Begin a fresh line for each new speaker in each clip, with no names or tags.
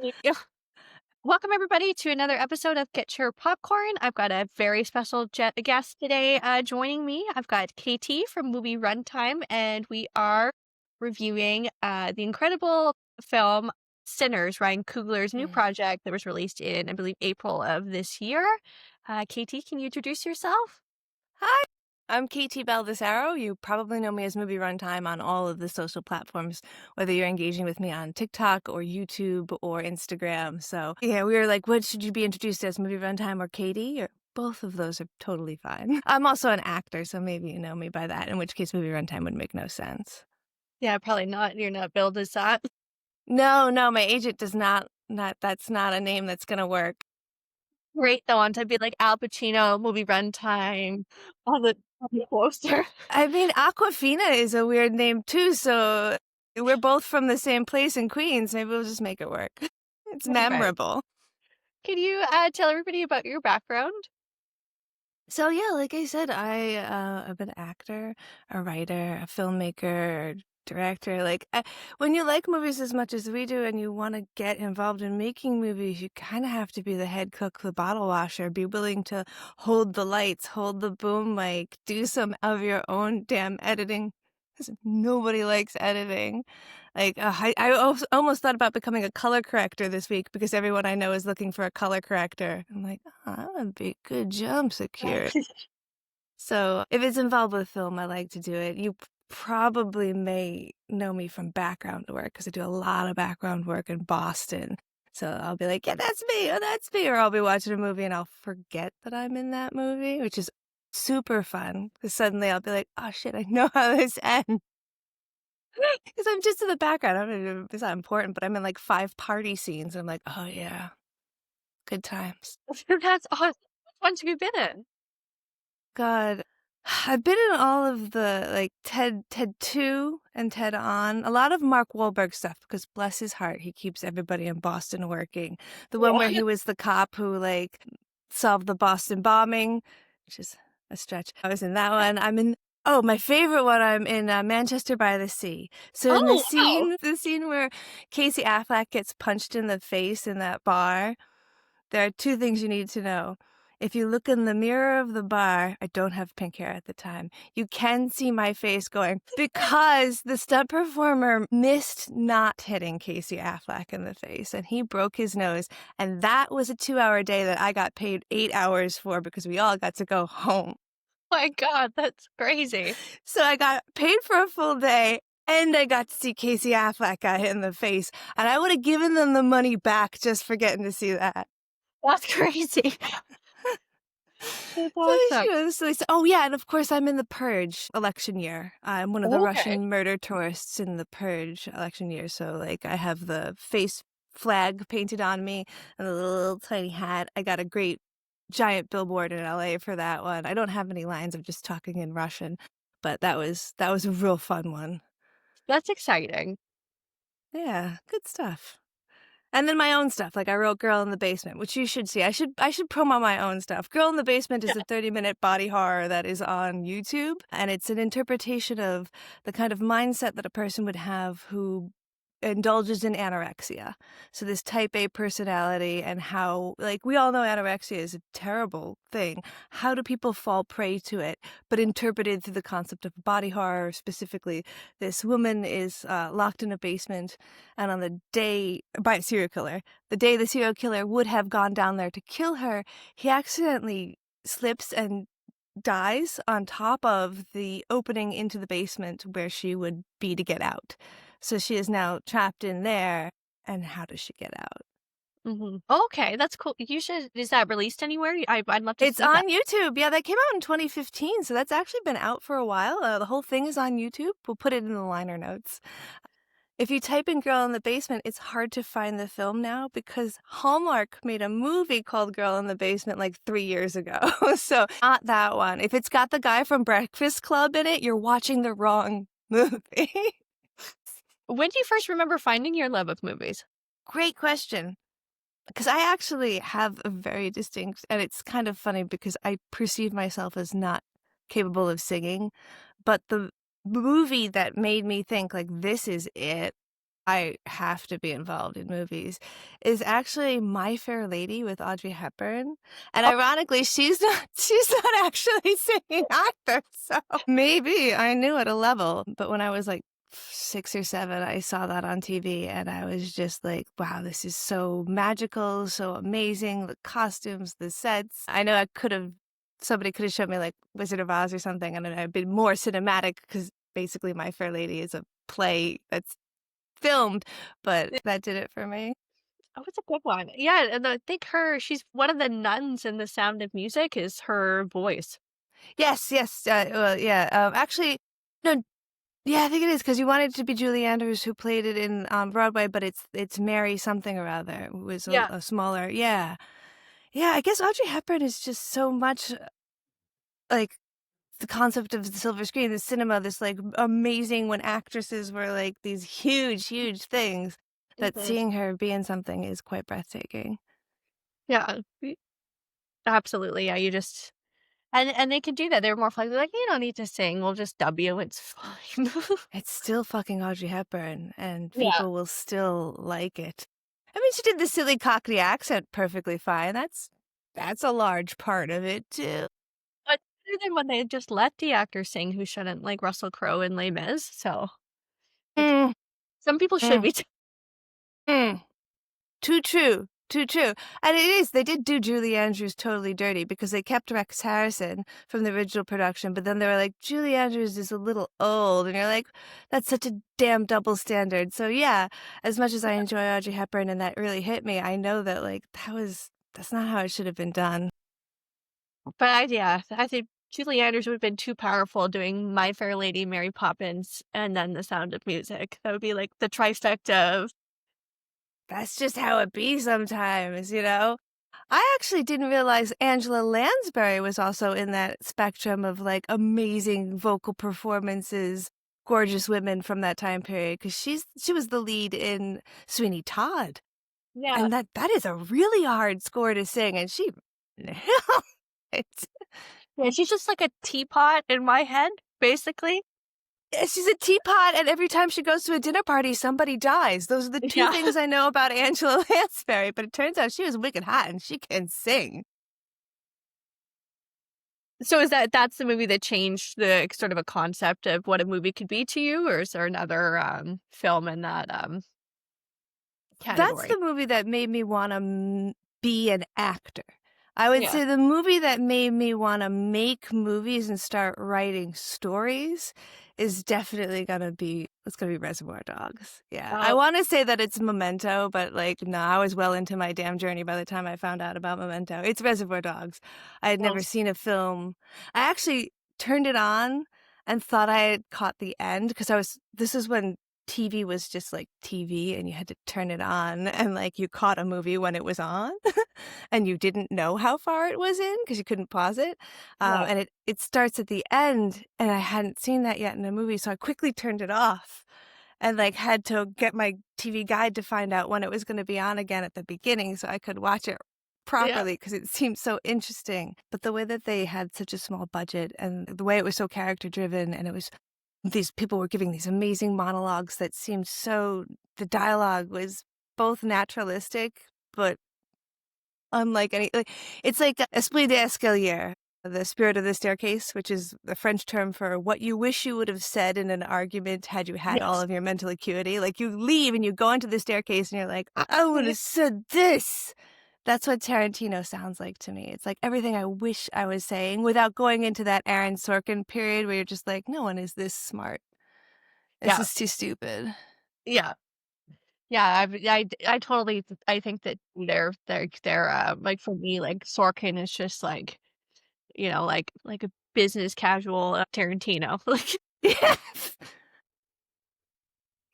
Yeah. Welcome, everybody, to another episode of Get Your Popcorn. I've got a very special guest today joining me. I've got KT from Movie Runtime, and we are reviewing the incredible film Sinners, Ryan Coogler's new
Mm.
project that was released in, I believe, April of this year. KT, can you introduce yourself?
Hi, I'm KT Baldessaro. You probably know me as Movie Runtime on all of the social platforms, whether you're engaging with me on TikTok or YouTube or Instagram. So, yeah, we were like, what should you be introduced as, Movie Runtime or Katie? Or both of those are totally fine. I'm also an actor, so maybe you know me by that, in which case Movie Runtime would make no sense.
Yeah, probably not. You're not billed as that.
No, my agent does not, that's not a name that's going to work.
Great, though, on to be like Al Pacino, Movie Runtime, on the poster.
I mean, Aquafina is a weird name too, so we're both from the same place in Queens. Maybe we'll just make it work. It's
Perfect.
memorable.
Can you tell everybody about your background?
So yeah, like I said, I'm an actor, a writer, a filmmaker, director. When you like movies as much as we do, and you want to get involved in making movies, you kind of have to be the head cook, the bottle washer, be willing to hold the lights, hold the boom mic, do some of your own damn editing, because nobody likes editing. I almost thought about becoming a color corrector this week because everyone I know is looking for a color corrector. I'm like, oh, that would be good jump security. So if it's involved with film, I like to do it. You probably may know me from background work because I do a lot of background work in Boston. So I'll be like, yeah, that's me. Oh, that's me. Or I'll be watching a movie and I'll forget that I'm in that movie, which is super fun. Because suddenly I'll be like, oh shit, I know how this ends. Because I'm just in the background. I don't know, it's not important, but I'm in like 5 party scenes. And I'm like, oh yeah, good times.
That's awesome. Which ones have you been in?
God, I've been in all of the like Ted 2 and Ted On. A lot of Mark Wahlberg stuff because bless his heart, he keeps everybody in Boston working. The one where
Yeah.
he was the cop who like solved the Boston bombing, which is a stretch. I was in that one. My favorite one, I'm in Manchester by the Sea. So in
Oh, wow.
the scene where Casey Affleck gets punched in the face in that bar, there are 2 things you need to know. If you look in the mirror of the bar, I don't have pink hair at the time, you can see my face going because the stunt performer missed not hitting Casey Affleck in the face and he broke his nose. And that was a 2-hour day that I got paid 8 hours for because we all got to go home.
My God, that's crazy.
So I got paid for a full day and I got to see Casey Affleck got hit in the face. And I would have given them the money back just for getting to see that.
That's crazy. That's awesome.
Oh yeah, and of course I'm in the Purge election year. I'm one of the
Okay.
Russian murder tourists in the Purge election year. So like I have the face flag painted on me and a little tiny hat. I got a great giant billboard in LA for that one. I don't have any lines. I'm just talking in Russian, but that was a real fun one.
That's exciting.
Yeah, good stuff. And then my own stuff, like I wrote Girl in the Basement, which you should see. I should promo my own stuff. Girl in the Basement is a 30-minute body horror that is on YouTube, and it's an interpretation of the kind of mindset that a person would have who indulges in anorexia. So this type A personality and how, like, we all know anorexia is a terrible thing. How do people fall prey to it? But interpreted through the concept of body horror, specifically, this woman is locked in a basement, and on the day, by a serial killer, the day the serial killer would have gone down there to kill her, he accidentally slips and dies on top of the opening into the basement where she would be to get out. So she is now trapped in there, and how does she get out?
Okay, that's cool. Is that released anywhere? I'd love to
It's
see that.
on YouTube. Yeah, that came out in 2015, so that's actually been out for a while. The whole thing is on YouTube. We'll put it in the liner notes. If you type in Girl in the Basement, it's hard to find the film now because Hallmark made a movie called Girl in the Basement like 3 years ago. So not that one. If it's got the guy from Breakfast Club in it, you're watching the wrong movie.
When do you first remember finding your love of movies?
Great question. Because I actually have a very distinct, and it's kind of funny because I perceive myself as not capable of singing, but the movie that made me think like this is it I have to be involved in movies, is actually My Fair Lady with Audrey Hepburn, and
Oh,
ironically, she's not actually singing either, so maybe I knew at a level, but when I was, like, 6 or 7, I saw that on TV, and I was just like, "Wow, this is so magical, so amazing, the costumes, the sets." I know I could've somebody could've showed me, like, Wizard of Oz or something, and it had been more cinematic because basically My Fair Lady is a play that's filmed, but that did it for me.
oh, it's a good one. Yeah, and I think she's one of the nuns in The Sound of Music is her voice.
Yes, yes, well, yeah, actually no, yeah, I think it is because you wanted it to be Julie Andrews who played it in, Broadway, but it's Mary something or other, who was
Yeah.
a smaller yeah. Yeah, I guess Audrey Hepburn is just so much, like, the concept of the silver screen, the cinema, this, like, amazing when actresses were, like, these huge, huge things, that
Mhm.
seeing her be in something is quite breathtaking.
Yeah, absolutely, yeah, you just and they can do that, they're more flexible, like, "You don't need to sing, we'll just dub you, it's fine."
It's still fucking Audrey Hepburn, and
Yeah,
people will still like it. I mean, she did the silly Cockney accent perfectly fine, that's a large part of it too.
but better than when they just let the actor sing who shouldn't, like Russell Crowe in Les Mis, so, like,
Mm,
some people should
mm,
be
mm. Too true, too true. And it is, they did do Julie Andrews totally dirty because they kept Rex Harrison from the original production, but then they were like, "Julie Andrews is a little old," and you're like, "That's such a damn double standard." So, yeah, as much as I enjoy Audrey Hepburn and that really hit me, I know that, like, that's not how it should have been done.
but yeah, I think Julie Andrews would've been too powerful doing My Fair Lady, Mary Poppins, and then The Sound of Music. That would be, like, the trifecta of
That's just how it be sometimes, you know? I actually didn't realize Angela Lansbury was also in that spectrum of, like, amazing vocal performances, gorgeous women from that time period, because she was the lead in Sweeney Todd,
yeah.
and that is a really hard score to sing, and she nailed it.
Yeah, she's just like a teapot in my head, basically.
Yeah, she's a teapot, and every time she goes to a dinner party, somebody dies. Those are the 2
Yeah.
things I know about Angela Lansbury, but it turns out she was wicked hot, and she can sing.
So is that's the movie that changed the sort of a concept of what a movie could be to you, or is there another, film in that,
That's
category?
the movie that made me wanna be an actor. I would
Yeah.
say the movie that made me wanna make movies and start writing stories is definitely gonna be Reservoir Dogs. Yeah, I
Oh,
wanna say that it's Memento, but, like, no, I was well into my damn journey by the time I found out about Memento. It's Reservoir Dogs. I had
oh,
never seen a film. I actually turned it on and thought I had caught the end because this is when TV was just like TV and you had to turn it on and like you caught a movie when it was on and you didn't know how far it was in because you couldn't pause it.
yeah,
And it starts at the end and I hadn't seen that yet in a movie. So I quickly turned it off and like had to get my TV guide to find out when it was going to be on again at the beginning so I could watch it
yeah,
properly because it seemed so interesting. But the way that they had such a small budget and the way it was so character driven and it was these people were giving these amazing monologues that seemed so the dialogue was both naturalistic, but unlike any like, it's like esprit d'escalier, the spirit of the staircase, which is the French term for what you wish you would have said in an argument had you had all
yes.
of your mental acuity. Like, you leave and you go into the staircase and you're like, "I would have said this." That's what Tarantino sounds like to me. It's like everything I wish I was saying without going into that Aaron Sorkin period where you're just like, "No one is this smart." This
Yeah,
is too stupid.
yeah, yeah, I totally I think that they're, like, for me, like, Sorkin is just, like, like a business casual, Tarantino, like
Yes.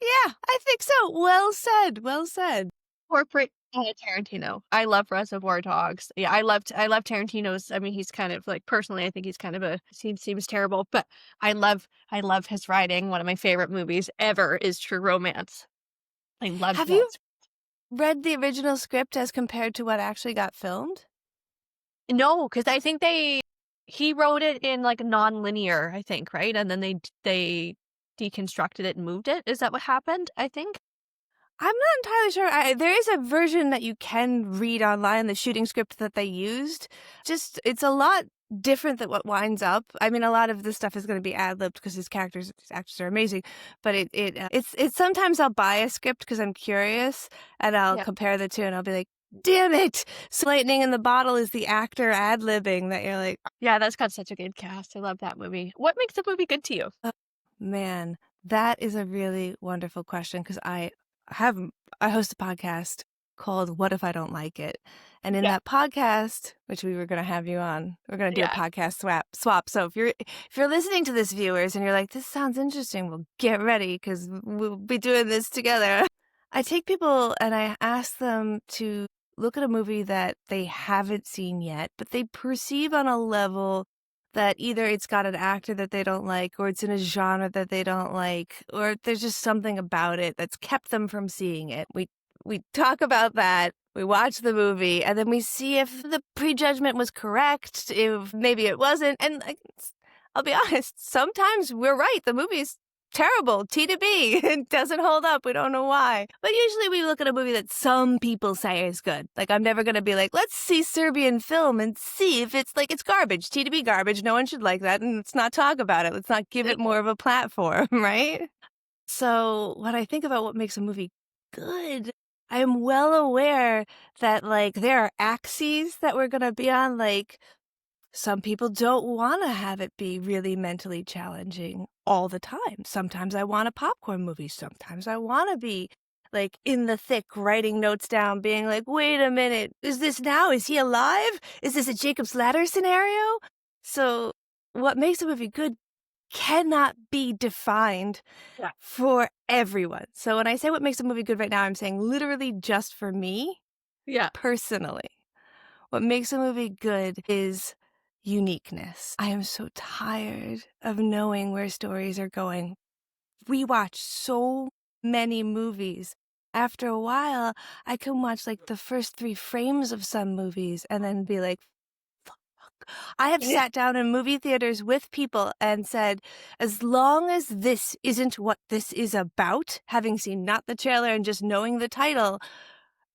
Yeah, I think so. Well said, well said.
corporate, Tarantino. I love Reservoir Dogs. Yeah, I love Tarantino's I mean, he's kind of like personally, I think he's kind of a seems terrible, but I love his writing. One of my favorite movies ever is True Romance. I love
Have
that.
you read the original script as compared to what actually got filmed?
No, because I think he wrote it in, like, non-linear, I think, right? And then they deconstructed it and moved it. Is that what happened, I think?
I'm not entirely sure. There is a version that you can read online, the shooting script that they used. Just, it's a lot different than what winds up. I mean, a lot of this stuff is going to be ad-libbed because his characters, his actors are amazing. But it's sometimes I'll buy a script because I'm curious and I'll
Yeah.
compare the two and I'll be like, damn it! So lightning in the bottle is the actor ad-libbing that you're like,
Yeah, that's got such a good cast. I love that movie. What makes a movie good to you?
oh, man, that is a really wonderful question because have I host a podcast called What If I Don't Like It? And in
Yeah.
that podcast, which we were going to have you on, we're going to do a
Yeah.
podcast swap. So if you're listening to this, viewers, and you're like, this sounds interesting, well, get ready because we'll be doing this together. I take people and I ask them to look at a movie that they haven't seen yet, but they perceive on a level that either it's got an actor that they don't like, or it's in a genre that they don't like, or there's just something about it that's kept them from seeing it. We talk about that. We watch the movie, and then we see if the prejudgment was correct, if maybe it wasn't. And like, I'll be honest, sometimes we're right. The movie's terrible, T to B. It doesn't hold up. We don't know why. But usually we look at a movie that some people say is good. Like, I'm never going to be like, let's see Serbian film and see if it's like, it's garbage, T to B garbage. No one should like that. And let's not talk about it. Let's not give it more of a platform, right? So when I think about what makes a movie good, I am well aware that like there are axes that we're going to be on. Like, some people don't want to have it be really mentally challenging all the time. Sometimes I want a popcorn movie. Sometimes I want to be like in the thick, writing notes down, being like, wait a minute, is this now? Is he alive? Is this a Jacob's Ladder scenario? So what makes a movie good cannot be defined
Yeah.
for everyone. So when I say what makes a movie good right now, I'm saying literally just for me
Yeah.
personally. What makes a movie good is uniqueness. I am so tired of knowing where stories are going. We watch so many movies. After a while, I can watch like the first 3 frames of some movies and then be like, fuck. I have
Yeah.
sat down in movie theaters with people and said, as long as this isn't what this is about, having seen not the trailer and just knowing the title,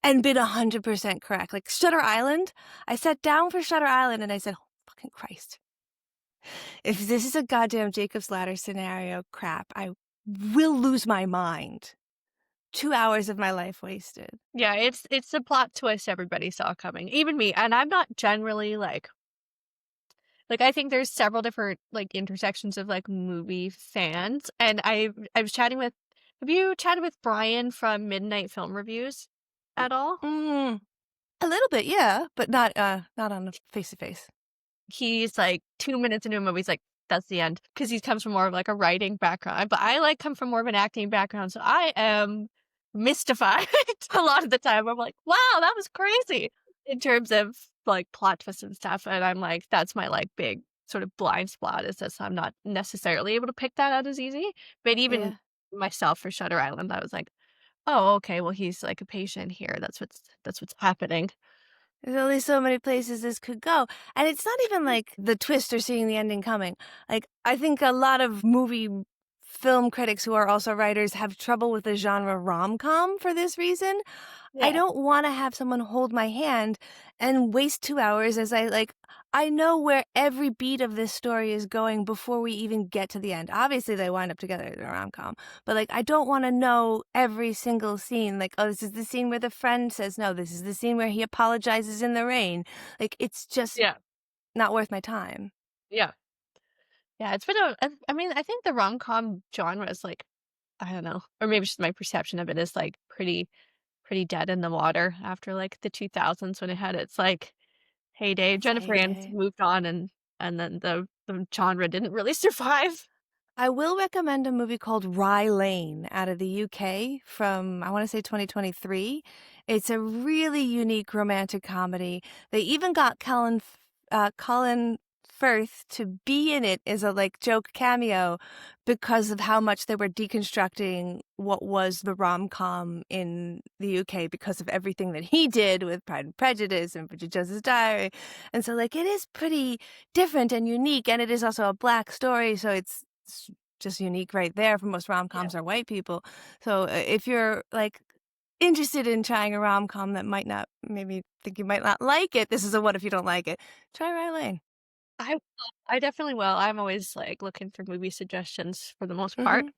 and been 100% correct. Like Shutter Island, I sat down for Shutter Island and I said, oh, fucking Christ. If this is a goddamn Jacob's Ladder scenario crap, I will lose my mind. 2 hours of my life wasted.
Yeah, it's the plot twist everybody saw coming, even me, and I'm not generally like, I think there's several different, like, intersections of, like, movie fans, and I was chatting with have you chatted with Brian from Midnight Film Reviews at all?
Mm, a little bit, yeah, but not on a face-to-face.
He's, like, 2 minutes into a movie, he's like, "That's the end," because he comes from more of, like, a writing background, but I, like, come from more of an acting background, so I am mystified a lot of the time. I'm like, "Wow, that was crazy," in terms of, like, plot twists and stuff, and I'm like, that's my, like, big sort of blind spot is this I'm not necessarily able to pick that out as easy, but even
Yeah.
myself for Shutter Island, I was like, "Oh, okay, well, he's, like, a patient here, that's what's happening."
There's only so many places this could go. And it's not even like the twist or seeing the ending coming. Like, I think a lot of movie film critics who are also writers have trouble with the genre rom-com for this reason. I
Yeah.
don't want to have someone hold my hand and waste 2 hours as I know where every beat of this story is going before we even get to the end. Obviously, they wind up together in a rom-com, but like, I don't want to know every single scene. Like, oh, this is the scene where the friend says no. This is the scene where he apologizes in the rain. Like, it's just
Yeah.
not worth my time.
Yeah. Yeah, it's been I mean, I think the rom-com genre is, like, I don't know, or maybe just my perception of it is, like, pretty dead in the water after, like, the 2000s when it had its, like, heyday.
It's a
Jennifer Aniston
heyday.
moved on and then the genre didn't really survive.
I will recommend a movie called Rye Lane out of the UK from, I want to say 2023. It's a really unique romantic comedy. They even got Colin Firth to be in it as a like joke cameo because of how much they were deconstructing what was the rom-com in the UK because of everything that he did with Pride and Prejudice and Bridget Jones's Diary. And so like it is pretty different and unique, and it is also a black story, so it's just unique right there. For most
Yeah.
rom-coms are white people. So if you're like interested in trying a rom-com that might not maybe think you might not like it, this is a what if you don't like it. Try Ryan Lane.
I I definitely will. I'm always, like, looking for movie suggestions for the most part.
Mhm.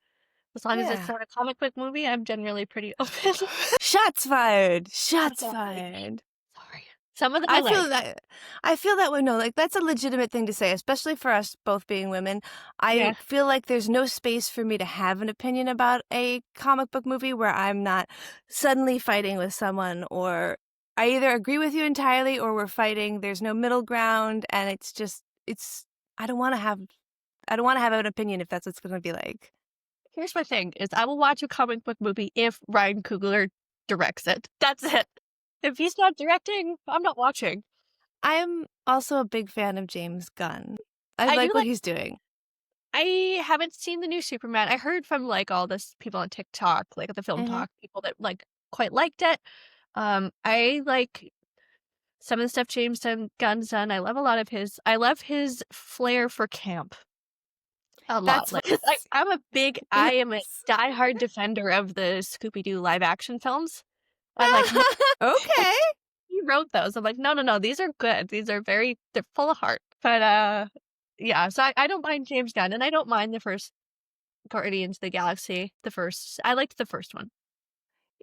As long as it's
Yeah.
not a comic book movie, I'm generally pretty open.
Shots fired!
That's
Shots
not really me.
fired!
Sorry. Some of them I
I
like.
feel that I feel that way no, like, that's a legitimate thing to say, especially for us both being women. I
Yeah.
feel like there's no space for me to have an opinion about a comic book movie where I'm not suddenly fighting with someone, or I either agree with you entirely or we're fighting, there's no middle ground, and it's just it's I don't wanna have I don't wanna have an opinion if that's what it's gonna be like.
Here's my thing, is I will watch a comic book movie if Ryan Coogler directs it. That's it. If he's not directing, I'm not watching.
I'm also a big fan of James Gunn. I
I do
like what
like
he's doing.
I haven't seen the new Superman. I heard from, like, all this people on TikTok, like, the film
Mhm.
talk, people that, like, quite liked it. I like some of the stuff Gunn's done. I love his flair for camp a lot.
That's
Like, 'cause
what's
I am a
yes.
diehard defender of the Scooby-Doo live action films. I'm like, "No,
Okay.
he wrote those." I'm like, "No, no, no, these are good. They're full of heart." But, yeah, so I don't mind James Gunn, and I don't mind the first Guardians of the Galaxy, I liked the first one.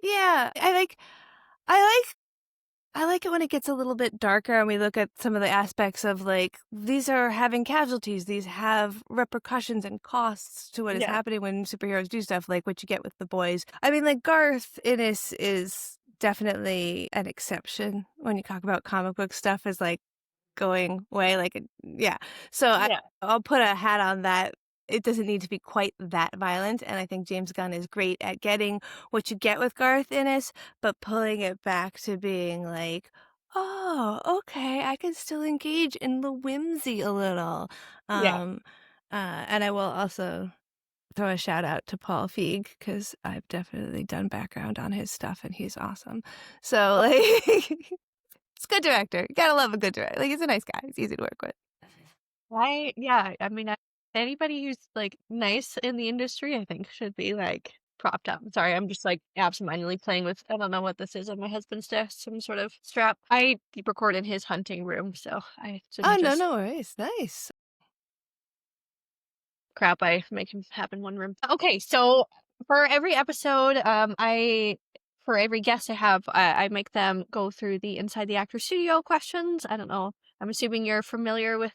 Yeah, I like I like it when it gets a little bit darker and we look at some of the aspects of, like, these are having casualties, these have repercussions and costs to what is
Yeah,
happening when superheroes do stuff like what you get with The Boys. I mean, like, Garth Ennis is definitely an exception when you talk about comic book stuff as, like, going away, like, yeah. So
yeah,
I'll put a hat on that. It doesn't need to be quite that violent, and I think James Gunn is great at getting what you get with Garth Ennis, but pulling it back to being like, "Oh, okay, I can still engage in the whimsy a little."
yeah.
Um, and I will also throw a shout out to Paul Feig because I've definitely done background on his stuff, and he's awesome. So, like He's a good director. You gotta love a good director. Like, he's a nice guy. He's easy to work with.
I mean, anybody who's, like, nice in the industry, I think, should be, like, propped up. Sorry, I'm just, like, absentmindedly playing with I don't know what this is on my husband's desk, some sort of strap. I record in his hunting room, so I
Oh,
shouldn't
no,
just
no worries. Nice.
crap, I make him happen one room. Okay, so for every episode, for every guest I have, I make them go through the Inside the Actor Studio questions. I don't know. I'm assuming you're familiar with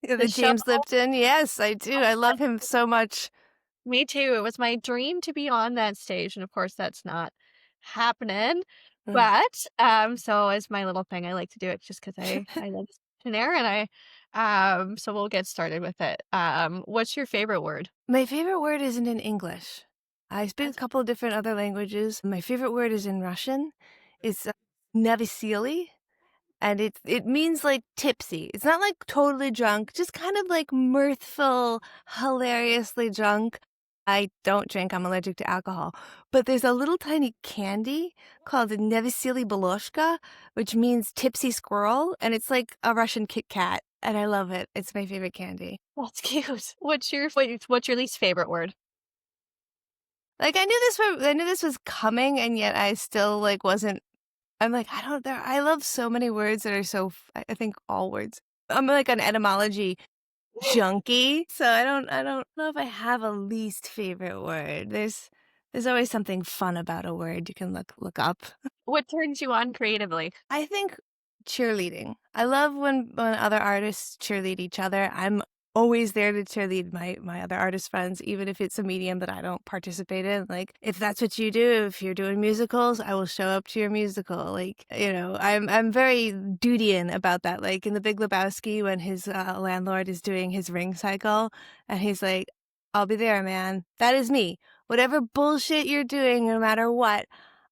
Yeah,
the
the
show.
James Lipton. Yes, I do. I love him so much.
Me too. It was my dream to be on that stage, and of course that's not happening.
Mm.
But so as my little thing, I like to do it just because I love thin air, and so we'll get started with it. What's your favorite word?
My favorite word isn't in English. I speak a
That's
couple of different other languages. My favorite word is in Russian. It's "Nevisili." And it means, like, tipsy. It's not, like, totally drunk, just kind of, like, mirthful, hilariously drunk. I don't drink, I'm allergic to alcohol. But there's a little tiny candy called a Nevisili Baloshka, which means tipsy squirrel, and it's like a Russian Kit Kat, and I love it. It's my favorite candy.
that's cute. What's your least favorite word?
Like, I knew this was coming, and yet I still, like, wasn't I'm like, I don't there I love so many words that are so I think all words. I'm like an etymology junkie, so I don't know if I have a least favorite word. There's always something fun about a word you can look up.
What turns you on creatively?
I think cheerleading. I love when other artists cheerlead each other. I'm always there to cheerlead my other artist friends, even if it's a medium that I don't participate in. Like, if that's what you do, if you're doing musicals, I will show up to your musical. Like, I'm very Dudian about that. Like in The Big Lebowski, when his landlord is doing his ring cycle, and he's like, "I'll be there, man. That is me. Whatever bullshit you're doing, no matter what,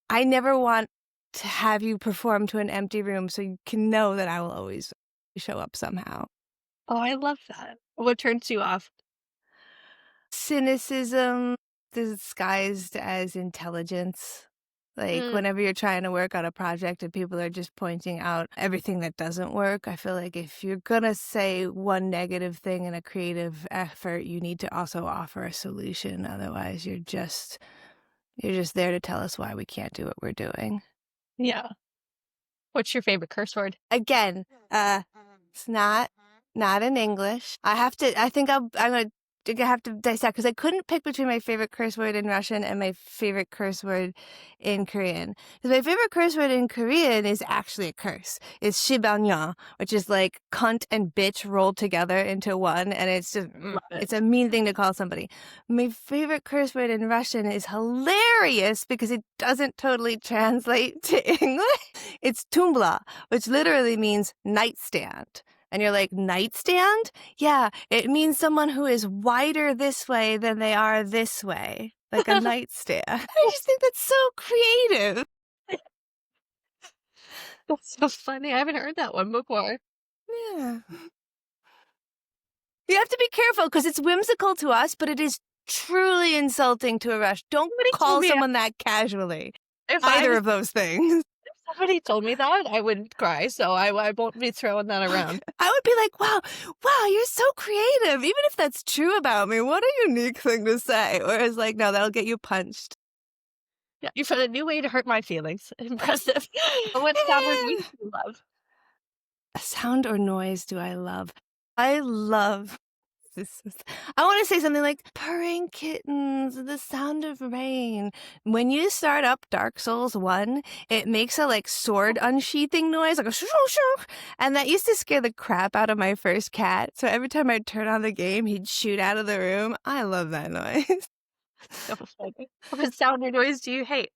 I never want to have you perform to an empty room so you can know that I will always show up somehow."
Oh, I love that. What turns you off?
Cynicism disguised as intelligence. Like,
Mm.
whenever you're trying to work on a project and people are just pointing out everything that doesn't work, I feel like if you're gonna say one negative thing in a creative effort, you need to also offer a solution. Otherwise, You're just there to tell us why we can't do what we're doing.
Yeah. What's your favorite curse word?
Again, it's not in English. I think I'm gonna have to dissect because I couldn't pick between my favorite curse word in Russian and my favorite curse word in Korean. Because my favorite curse word in Korean is actually a curse. It's shibanya, which is like cunt and bitch rolled together into one, and it's just
Love it.
it's a mean thing to call somebody. My favorite curse word in Russian is hilarious because it doesn't totally translate to English. It's tumbla, which literally means nightstand. And you're like, nightstand? Yeah, it means someone who is wider this way than they are this way, like a nightstand. I just think that's so creative.
That's so funny. I haven't heard that one before.
Yeah. You have to be careful because it's whimsical to us, but it is truly insulting to a Rush. Don't
Somebody told
call
me
someone that casually.
if
Either of those things.
somebody told me that, I wouldn't cry, so I won't be throwing that around.
I would be like, wow, you're so creative. Even if that's true about me, what a unique thing to say. Whereas, like, no, that'll get you punched.
Yeah, you found a new way to hurt my feelings. Impressive. What sound or noise do you love?
A sound or noise do I love? I love this. I want to say something like purring kittens, the sound of rain. When you start up Dark Souls 1, it makes a like sword unsheathing noise, like a shoo shoo, and that used to scare the crap out of my first cat. So every time I'd turn on the game, he'd shoot out of the room. I love that noise.
So funny. What sound or noise do you hate?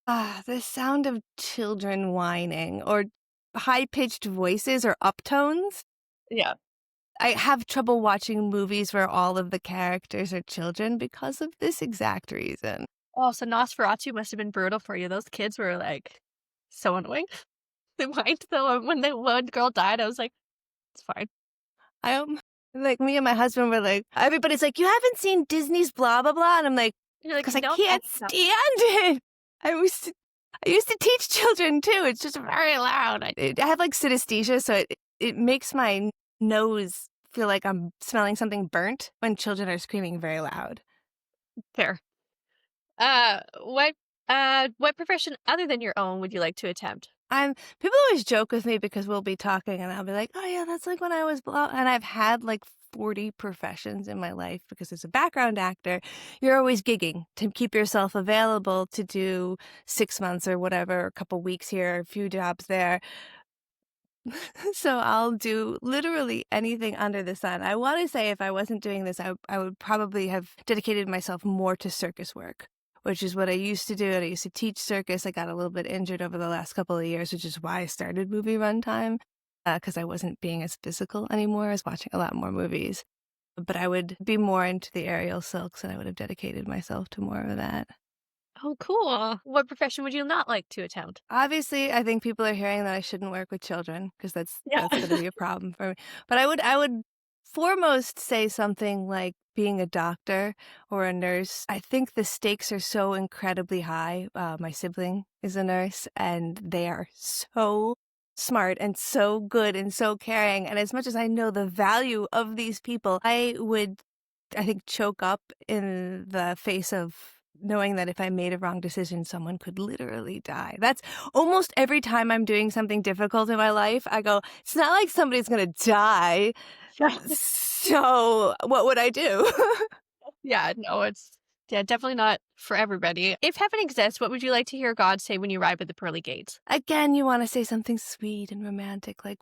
The sound of children whining or high-pitched voices or uptones.
Yeah.
I have trouble watching movies where all of the characters are children because of this exact reason.
Oh, so Nosferatu must have been brutal for you. Those kids were, like, so annoying. They whined, though, and when the one girl died, I was like, "It's fine."
Like me and my husband were like, everybody's like, you haven't seen Disney's blah, blah, blah. And I'm like,
You're like,
because I
"No,
can't
that's not."
stand it. I used to teach children too. It's just very loud. I have like synesthesia, so it makes my nose feel like I'm smelling something burnt when children are screaming very loud.
Fair. What what profession other than your own would you like to attempt?
People always joke with me because we'll be talking and I'll be like, oh yeah, that's like when I was blah. And I've had like 40 professions in my life because as a background actor, you're always gigging to keep yourself available to do 6 months or whatever, a couple weeks here, a few jobs there. So I'll do literally anything under the sun. I want to say if I wasn't doing this, I would probably have dedicated myself more to circus work, which is what I used to do. And I used to teach circus. I got a little bit injured over the last couple of years, which is why I started movie runtime, because I wasn't being as physical anymore. I was watching a lot more movies. But I would be more into the aerial silks, and I would have dedicated myself to more of that.
Oh, cool. What profession would you not like to attempt?
Obviously, I think people are hearing that I shouldn't work with children because that's
Yeah.
going to be a problem for me. But I would foremost say something like being a doctor or a nurse. I think the stakes are so incredibly high. My sibling is a nurse, and they are so smart and so good and so caring. And as much as I know the value of these people, I think, choke up in the face of knowing that if I made a wrong decision, someone could literally die. That's almost every time I'm doing something difficult in my life, I go, it's not like somebody's going to die. So what would I do?
Yeah, no, it's definitely not for everybody. If heaven exists, what would you like to hear God say when you arrive at the pearly gates?
Again, you want to say something sweet and romantic, like,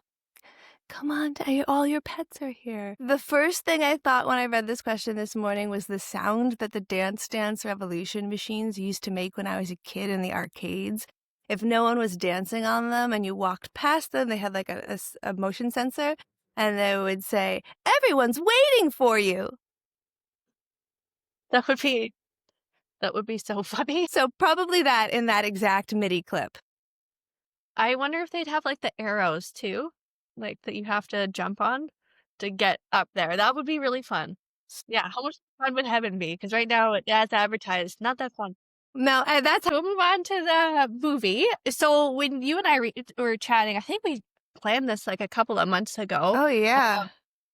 come on, all your pets are here. The first thing I thought when I read this question this morning was the sound that the Dance Dance Revolution machines used to make when I was a kid in the arcades. If no one was dancing on them and you walked past them, they had like a motion sensor, and they would say, everyone's waiting for you.
That would be so funny.
So probably that in that exact MIDI clip.
I wonder if they'd have like the arrows too, like that you have to jump on to get up there. That would be really fun. Yeah, how much fun would heaven be? Because right now, as advertised, not that fun.
No, that's
We'll move on to the movie. So when you and I were chatting, I think we planned this like a couple of months ago.
Oh yeah.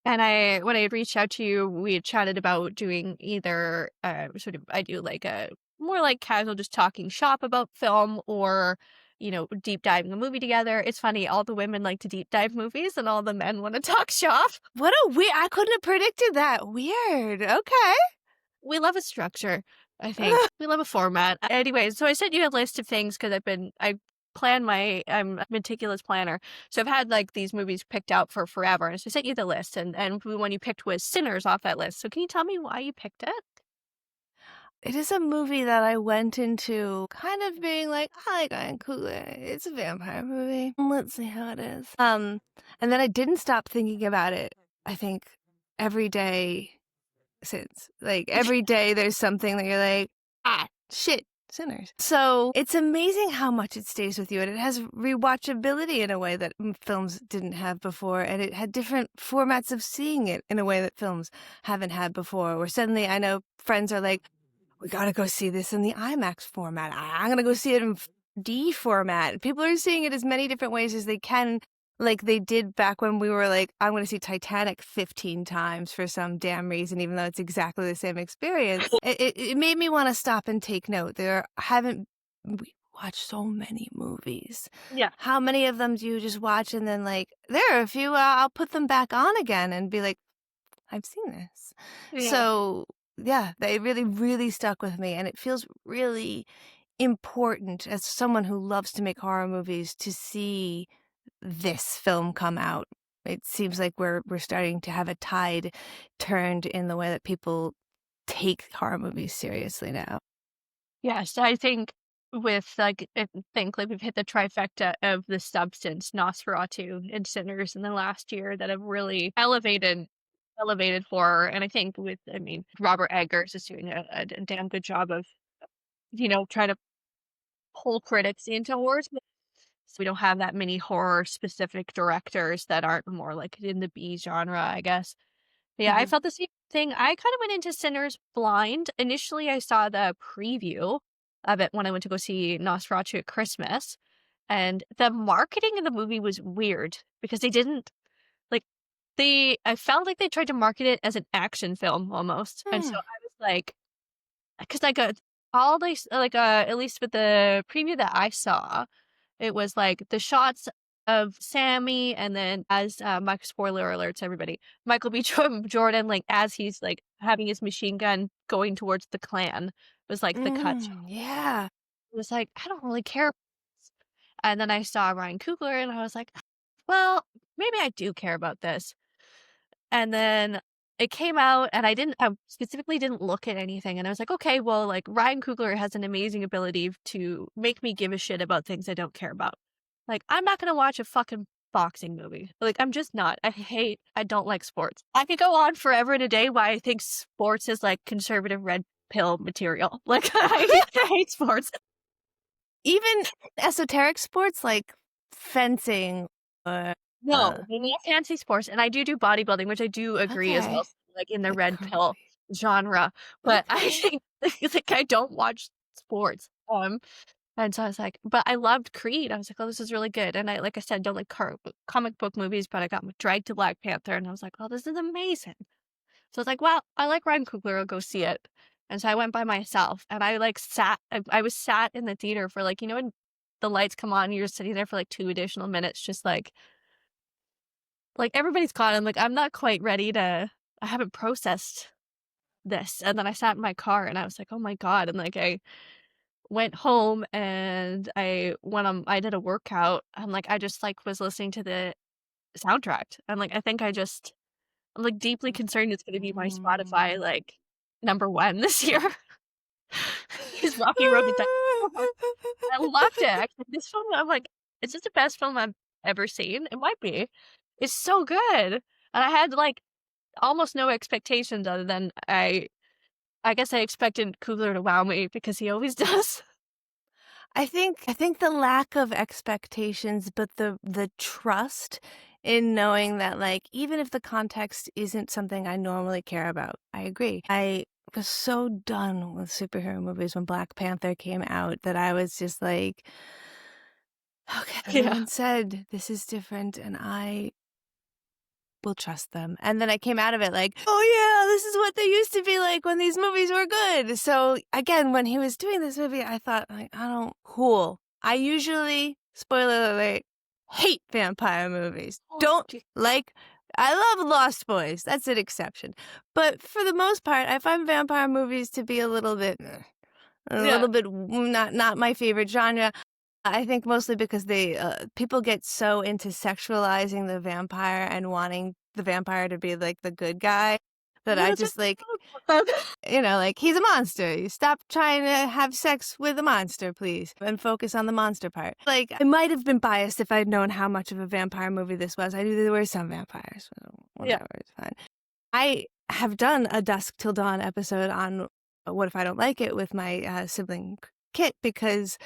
And when I had reached out to you, we had chatted about doing either I do like a more like casual, just talking shop about film or, deep diving a movie together. It's funny, all the women like to deep dive movies and all the men want to talk shop.
What a weird I couldn't have predicted that. Weird. Okay.
We love a structure, I think. We love a format. Anyways, so I sent you a list of things because I'm a meticulous planner. So I've had like these movies picked out for forever. And so I sent you the list and the one you picked was Sinners off that list. So can you tell me why you picked it?
It is a movie that I went into kind of being like, "I like Ryan Coogler. It's a vampire movie. Let's see how it is." And then I didn't stop thinking about it, I think, every day since. Like, every day there's something that you're like, "Ah, shit, Sinners." So, it's amazing how much it stays with you, and it has rewatchability in a way that films didn't have before, and it had different formats of seeing it in a way that films haven't had before, where suddenly I know friends are like, we gotta go see this in the IMAX format. I'm gonna go see it in D format. People are seeing it as many different ways as they can, like they did back when we were like, I'm gonna see Titanic 15 times for some damn reason, even though it's exactly the same experience. It made me want to stop and take note. We watch so many movies.
Yeah.
How many of them do you just watch and then like, there are a few, I'll put them back on again and be like, I've seen this.
Yeah.
So yeah, they really, really stuck with me, and it feels really important as someone who loves to make horror movies to see this film come out. It seems like we're starting to have a tide turned in the way that people take horror movies seriously now.
Yes, I think we've hit the trifecta of the substance, Nosferatu and Sinners in the last year that have really elevated horror. And I think Robert Eggers is doing a damn good job of, trying to pull critics into horror. So we don't have that many horror specific directors that aren't more like in the B genre, I guess. Yeah, I
Mhm.
felt the same thing. I kind of went into Sinners blind. Initially, I saw the preview of it when I went to go see Nosferatu at Christmas, and the marketing in the movie was weird because they didn't like I felt like they tried to market it as an action film almost. And so
Mm.
I was like, because I got all these at least with the preview that I saw, it was like the shots of Sammy and then as, spoiler alerts, everybody, Michael B. Jordan, like, as he's, like, having his machine gun going towards the Klan was, like, the cut shot.
Yeah.
It was like, "I don't really care." And then I saw Ryan Coogler, and I was like, "Well, maybe I do care about this." And then it came out, and I specifically didn't look at anything, and I was like, "Okay, well, like, Ryan Coogler has an amazing ability to make me give a shit about things I don't care about." Like, I'm not gonna watch a fucking boxing movie. Like, I'm just not. I don't like sports. I could go on forever and a day why I think sports is, like, conservative red pill material. Like, I hate sports.
Even esoteric sports like fencing or, uh
No, I mean, fancy sports, and I do bodybuilding, which I do agree as well,
okay,
like, in the
like
red pill
karate.
genre, but I
Okay.
think like, I don't watch sports, and so I was like but I loved Creed, I was like, "Oh, this is really good," and like I said, don't like comic book movies, but I got dragged to Black Panther, and I was like, "Oh, this is amazing." So I was like, "Well, I like Ryan Coogler, I'll go see it," and so I went by myself, and I, like, I was sat in the theater for, like, when the lights come on, you're just sitting there for, like, 2 additional minutes, just everybody's gone, I'm like, I'm not quite ready to I haven't processed this, and then I sat in my car and I was like, "Oh my god," and, like, I went home and I did a workout, I just, was listening to the soundtrack. I'm, deeply concerned it's gonna be my Spotify,
Mm.
number 1 this year. 'Cause Rocky wrote it down. I loved it, actually, this film, I'm like, "Is this the best film I've ever seen?" It might be. It's so good, and I had, almost no expectations other than I guess I expected Coogler to wow me because he always does.
I think the lack of expectations, but the trust in knowing that, like, even if the context isn't something I normally care about, I agree. I was so done with superhero movies when Black Panther came out that I was just like, okay,
Yeah.
everyone said this is different, and I we'll trust them. And then I came out of it like, oh yeah, this is what they used to be like when these movies were good. So again, when he was doing this movie, I thought, like, cool. I usually, spoiler alert, hate vampire movies. Don't like, I love Lost Boys. That's an exception. But for the most part, I find vampire movies to be a little bit not my favorite genre. I think mostly because people get so into sexualizing the vampire and wanting the vampire to be like the good guy that I just like, like, he's a monster. You stop trying to have sex with a monster, please, and focus on the monster part. Like, I might have been biased if I'd known how much of a vampire movie this was. I knew there were some vampires. So whatever, it's fine. I have done a Dusk Till Dawn episode on What If I Don't Like It with my sibling Kit, because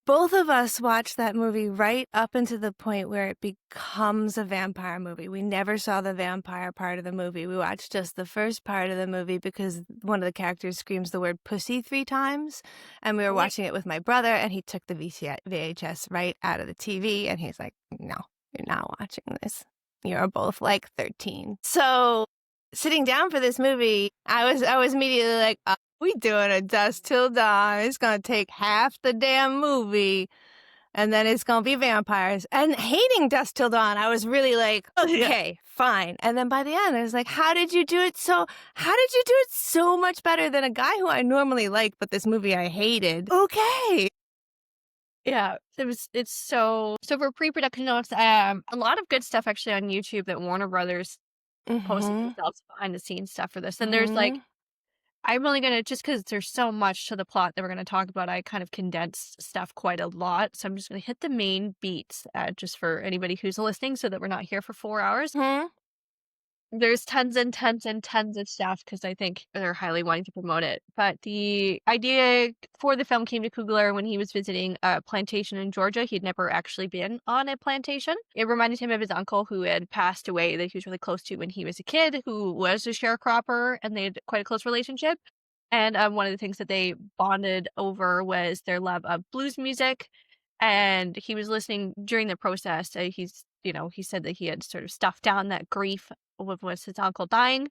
both of us watched that movie right up into the point where it becomes a vampire movie. We never saw the vampire part of the movie. We watched just the first part of the movie because one of the characters screams the word pussy 3 times. And we were watching it with my brother, and he took the VHS right out of the TV, and he's like, no, you're not watching this. You're both like 13. So sitting down for this movie, I was immediately like, we doing a Dusk Till Dawn. It's going to take half the damn movie, and then it's going to be vampires. And hating Dusk Till Dawn, I was really like, okay, fine. And then by the end, I was like, how did you do it so much better than a guy who I normally like, but this movie I hated? Okay.
Yeah, it's so for pre-production notes, a lot of good stuff actually on YouTube that Warner Brothers posted themselves behind the scenes stuff for this. And there's like, I'm only going to, just because there's so much to the plot that we're going to talk about, I kind of condensed stuff quite a lot. So I'm just going to hit the main beats just for anybody who's listening so that we're not here for 4 hours. There's tons and tons and tons of stuff because I think they're highly wanting to promote it. But the idea for the film came to Coogler when he was visiting a plantation in Georgia. He'd never actually been on a plantation. It reminded him of his uncle who had passed away that he was really close to when he was a kid, who was a sharecropper, and they had quite a close relationship. And one of the things that they bonded over was their love of blues music. And he was listening during the process. He said that he had sort of stuffed down that grief was his uncle dying.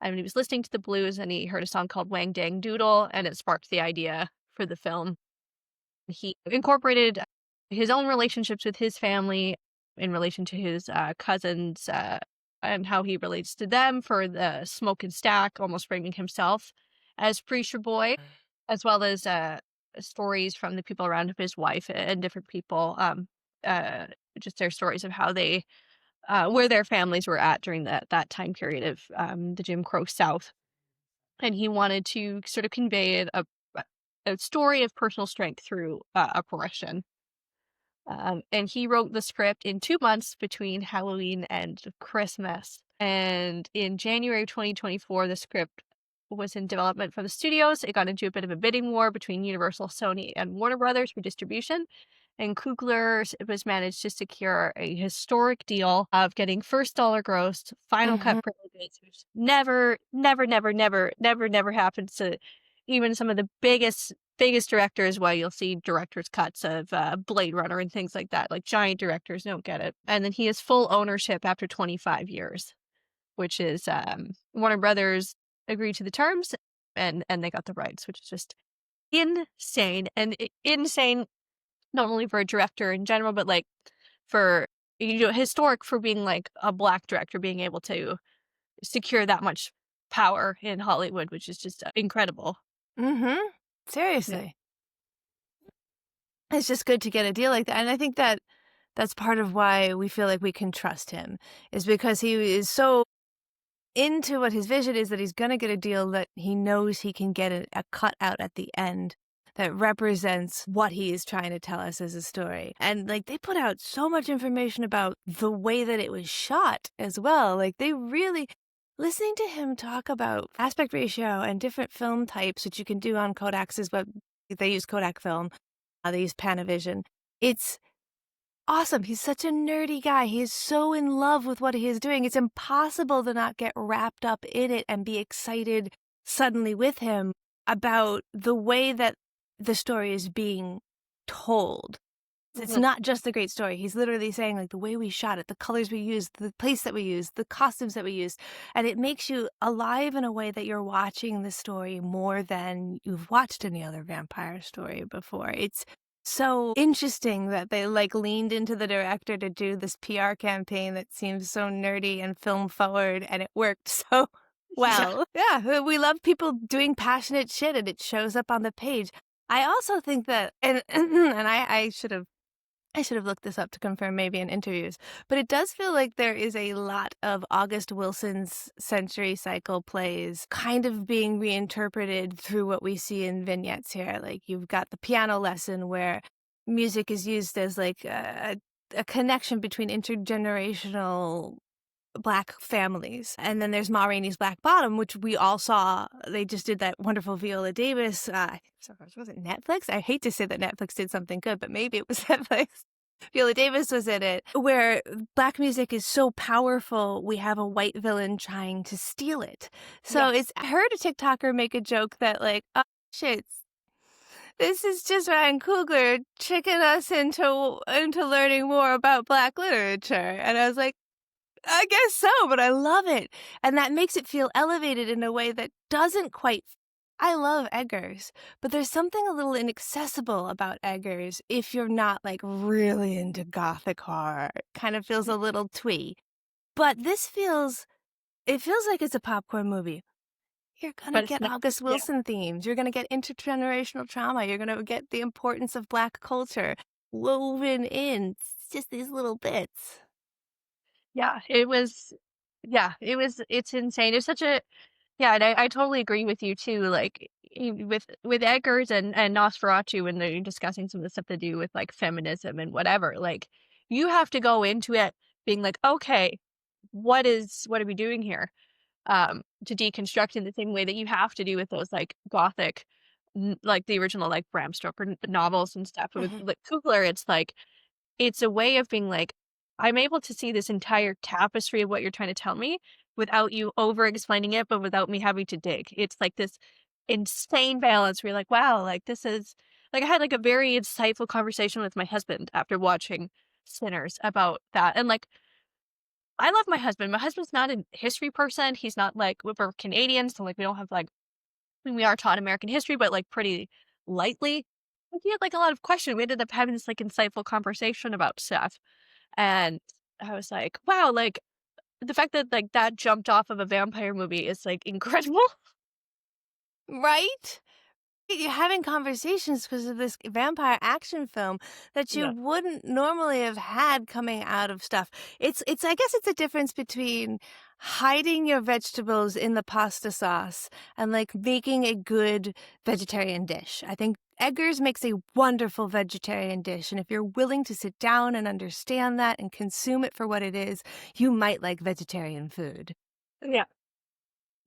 And he was listening to the blues, and he heard a song called Wang Dang Doodle, and it sparked the idea for the film. He incorporated his own relationships with his family in relation to his cousins and how he relates to them for the smoke and stack, almost framing himself as preacher boy, as well as stories from the people around him, his wife and different people, just their stories of how they where their families were at during that time period of the Jim Crow South. And he wanted to sort of convey a story of personal strength through oppression. And he wrote the script in 2 months between Halloween and Christmas. And in January 2024, the script was in development for the studios. It got into a bit of a bidding war between Universal, Sony, and Warner Brothers for distribution. And Coogler was managed to secure a historic deal of getting first dollar grossed, final cut privileges, which never happens to even some of the biggest directors. Well, you'll see director's cuts of Blade Runner and things like that. Like, giant directors don't get it. And then he has full ownership after 25 years, which is Warner Brothers agreed to the terms and they got the rights, which is just insane. And insane not only for a director in general, but like for, historic for being like a Black director being able to secure that much power in Hollywood, which is just incredible.
Seriously. It's just good to get a deal like that. And I think that's part of why we feel like we can trust him, is because he is so into what his vision is that he's going to get a deal that he knows he can get a cut out at the end that represents what he is trying to tell us as a story. And like, they put out so much information about the way that it was shot as well. Like, they really, listening to him talk about aspect ratio and different film types, which you can do on Kodaks, is what they use. Kodak film, they use Panavision. It's awesome. He's such a nerdy guy. He is so in love with what he is doing. It's impossible to not get wrapped up in it and be excited suddenly with him about the way that the story is being told. It's
Mhm.
not just a great story. He's literally saying, like, the way we shot it, the colors we used, the place that we used, the costumes that we used, and it makes you alive in a way that you're watching the story more than you've watched any other vampire story before. It's so interesting that they, like, leaned into the director to do this PR campaign that seems so nerdy and film forward, and it worked so
Yeah.
well. Yeah, we love people doing passionate shit, and it shows up on the page. I also think that and I should have looked this up to confirm maybe in interviews, but it does feel like there is a lot of August Wilson's Century Cycle plays kind of being reinterpreted through what we see in vignettes here. Like you've got the piano lesson where music is used as like a connection between intergenerational Black families. And then there's Ma Rainey's Black Bottom, which we all saw. They just did that wonderful Viola Davis. Was it Netflix? I hate to say that Netflix did something good, but maybe it was Netflix. Viola Davis was in it, where Black music is so powerful, we have a white villain trying to steal it. So
Yes.
I heard a TikToker make a joke that, like, oh, shit, this is just Ryan Coogler tricking us into learning more about Black literature. And I was like, I guess so, but I love it. And that makes it feel elevated in a way that doesn't quite. I love Eggers, but there's something a little inaccessible about Eggers if you're not like really into gothic horror. It kind of feels a little twee. But it feels like it's a popcorn movie. You're going to
But it's
get
not.
August
Yeah.
Wilson themes. You're going to get intergenerational trauma. You're going to get the importance of Black culture woven in. It's just these little bits.
Yeah, it was it's insane. It's such a yeah, and I totally agree with you too, like, with Eggers and Nosferatu when they're discussing some of the stuff to do with, like, feminism and whatever, like, you have to go into it being like, "Okay, what are we doing here?" To deconstruct in the same way that you have to do with those, like, gothic, like, the original, like, Bram Stoker novels and stuff. With,
Mhm.
like, Kugler, it's like it's a way of being like, "I'm able to see this entire tapestry of what you're trying to tell me without you over explaining it, but without me having to dig." It's like this insane balance where you're like, "Wow, like, this is" like, I had, like, a very insightful conversation with my husband after watching Sinners about that, and, like, I love my husband. My husband's not a history person. He's not like we're Canadian, so, like, we don't have, like I mean, we are taught American history, but, like, pretty lightly. But he had, like, a lot of questions. We ended up having this, like, insightful conversation about stuff. And I was like, "Wow," like, the fact that, like, that jumped off of a vampire movie is, like, incredible.
Right? You're having conversations because of this vampire action film that you
Yeah.
wouldn't normally have had coming out of stuff. It's I guess it's a difference between hiding your vegetables in the pasta sauce and like making a good vegetarian dish. I think Eggers makes a wonderful vegetarian dish, and if you're willing to sit down and understand that and consume it for what it is, you might like vegetarian food.
Yeah.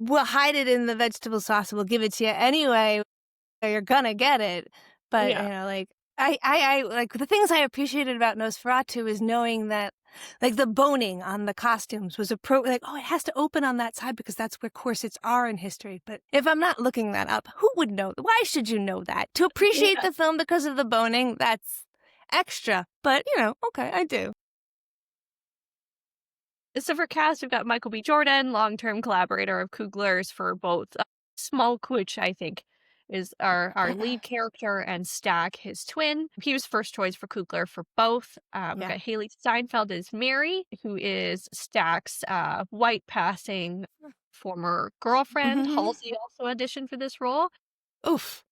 We'll hide it in the vegetable sauce. We'll give it to you anyway, you're gonna get it. But,
Yeah.
like, I like, the things I appreciated about Nosferatu is knowing that, like, the boning on the costumes was like, "Oh, it has to open on that side because that's where corsets are in history." But if I'm not looking that up, who would know? Why should you know that? To appreciate
Yeah.
the film because of the boning, that's extra. But, okay, I do.
So for cast, we've got Michael B. Jordan, long-term collaborator of Coogler's for both Smoke, which I think is our lead character, and Stack, his twin. He was first choice for Coogler for both. We've
Yeah.
got Haley Steinfeld as Mary, who is Stack's white passing former girlfriend.
Mhm.
Halsey also auditioned for this role.
Oof.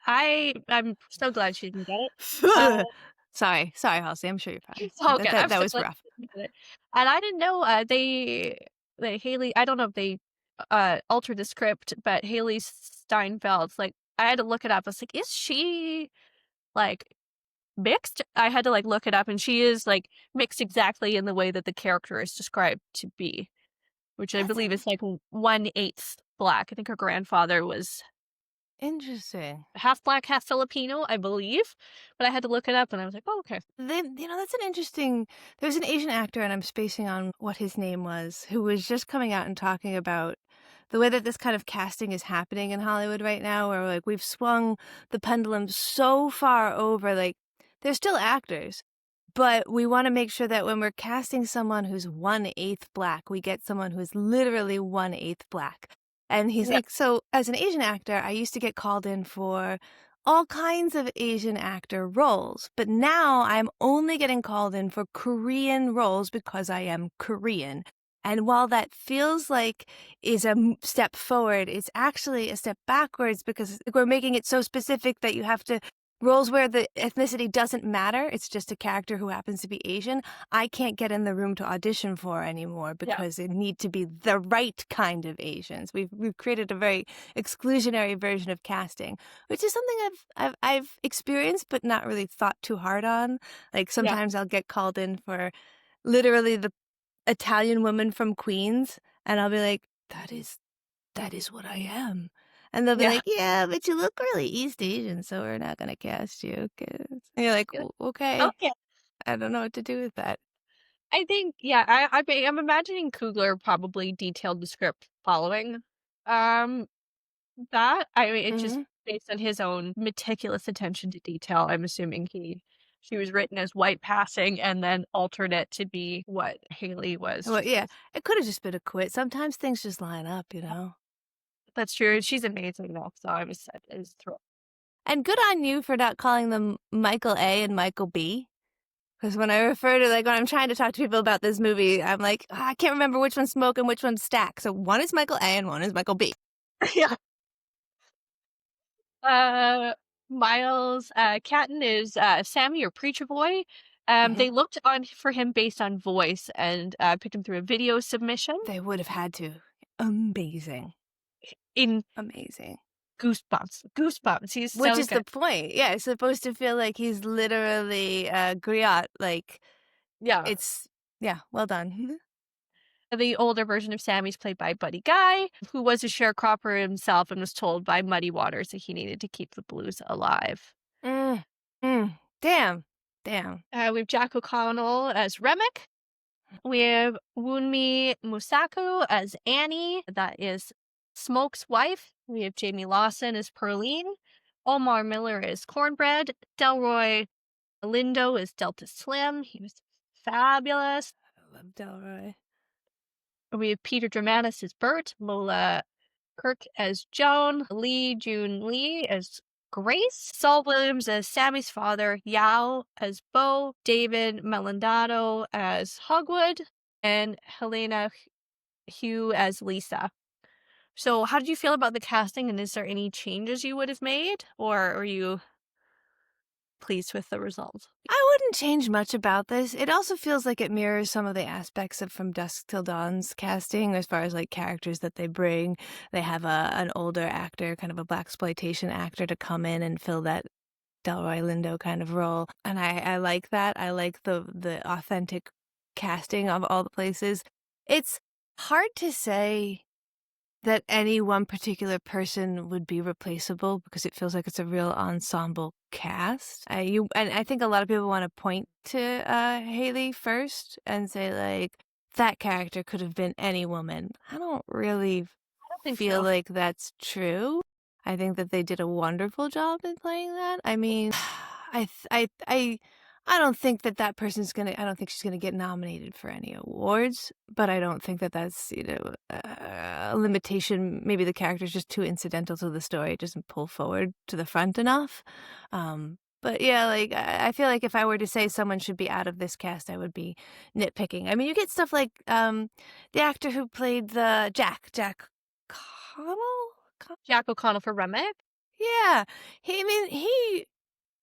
I'm so glad she didn't get it. Uh,
Sorry, Halsey, I'm sure you're fine.
It's all
That
good.
that
I'm
that
so
was
glad
rough.
you did it. And I didn't know, Haley I don't know if they, altered the script, but Haley Steinfeld's, like I had to look it up. I was like, "Is she, like, mixed?" I had to, like, look it up, and she is, like, mixed exactly in the way that the character is described to be, which I
That's
believe is, like, 1/8 Black. I think her grandfather was
interesting.
half Black, half Filipino, I believe, but I had to look it up, and I was like, "Oh, okay."
Then, that's an interesting. There's an Asian actor, and I'm spacing on what his name was, who was just coming out and talking about the way that this kind of casting is happening in Hollywood right now, where like we've swung the pendulum so far over. Like they're still actors, but we wanna make sure that when we're casting someone who's 1/8 black, we get someone who's literally 1/8 black. And he's
Yeah.
like, "So, as an Asian actor, I used to get called in for all kinds of Asian actor roles, but now I'm only getting called in for Korean roles because I am Korean." And while that feels like is a step forward, it's actually a step backwards because we're making it so specific that you have to roles where the ethnicity doesn't matter, it's just a character who happens to be Asian, I can't get in the room to audition for anymore
Yeah.
because it need to be the right kind of Asians. We've created a very exclusionary version of casting, which is something I've experienced but not really thought too hard on. Like
Yeah.
sometimes I'll get called in for literally the Italian woman from Queens, and I'll be like, that is what I am." And they'll be
Yeah.
like, "Yeah, but you look really East Asian, so we're not gonna cast you 'cause" and you're like,
Yeah.
Okay,
Okay.
I don't know what to do with that."
I think, yeah, I'm imagining Coogler probably detailed the script following, um, that. I mean, it's just
Mhm.
based on his own meticulous attention to detail. I'm assuming she was written as white passing and then altered it to be what Haley was
Well,
just
yeah,
based.
it coulda just been a quit. Sometimes things just line up, you know?
That's true. She's amazing though, so I was thrilled.
And good on you for not calling them Michael A and Michael B. Because when I refer to like, when I'm trying to talk to people about this movie, I'm like, "Ah, I can't remember which one's Smoke and which one's Stack." So one is Michael A and one is Michael B.
Yeah. Miles, Catton is, Sammy or Preacher Boy.
Mhm.
They looked on for him based on voice and, picked him through a video submission
They would have had to. Amazing.
in
Amazing.
Goosebumps. Goosebumps, he's
Which
so
is the
good.
point. Yeah, it's supposed to feel like he's literally a griot, like,
Yeah.
it's yeah, well done.
The older version of Sammy's played by Buddy Guy, who was a sharecropper himself and was told by Muddy Waters that he needed to keep the blues alive.
Mm, damn, damn.
We have Jack O'Connell as Remmick. We have Wunmi Musaku as Annie, that is Smoke's wife. We have Jamie Lawson as Perline. Omar Miller as Cornbread. Delroy Lindo as Delta Slim. He was fabulous.
I love Delroy.
We have Peter Dramatis as Bert. Lola Kirk as Joan. Lee June Lee as Grace. Saul Williams as Sammy's father. Yao as Bo. David Melindato as Hogwood. And Helena Hugh as Lisa. So, how did you feel about the casting, and is there any changes you would have made, or are you pleased with the result?
I wouldn't change much about this. It also feels like it mirrors some of the aspects of From Dusk Till Dawn's casting as far as, like, characters that they bring. They have an older actor, kind of a blaxploitation actor to come in and fill that Delroy Lindo kind of role, and I like that. I like the authentic casting of all the places. It's hard to say that any one particular person would be replaceable because it feels like it's a real ensemble cast. And I think a lot of people wanna point to, Haley first and say, like, "That character could have been any woman." I don't really
I don't think
feel
so.
like that's true. I think that they did a wonderful job in playing that. I mean, I th I don't think that that person's gonna I don't think she's gonna get nominated for any awards, but I don't think that that's, a limitation. Maybe the character's just too incidental to the story, it doesn't pull forward to the front enough. But yeah, like, I feel like if I were to say someone should be out of this cast, I would be nitpicking. I mean, you get stuff like, the actor who played the Jack Connell?
Jack O'Connell for Remmick?
Yeah. I mean,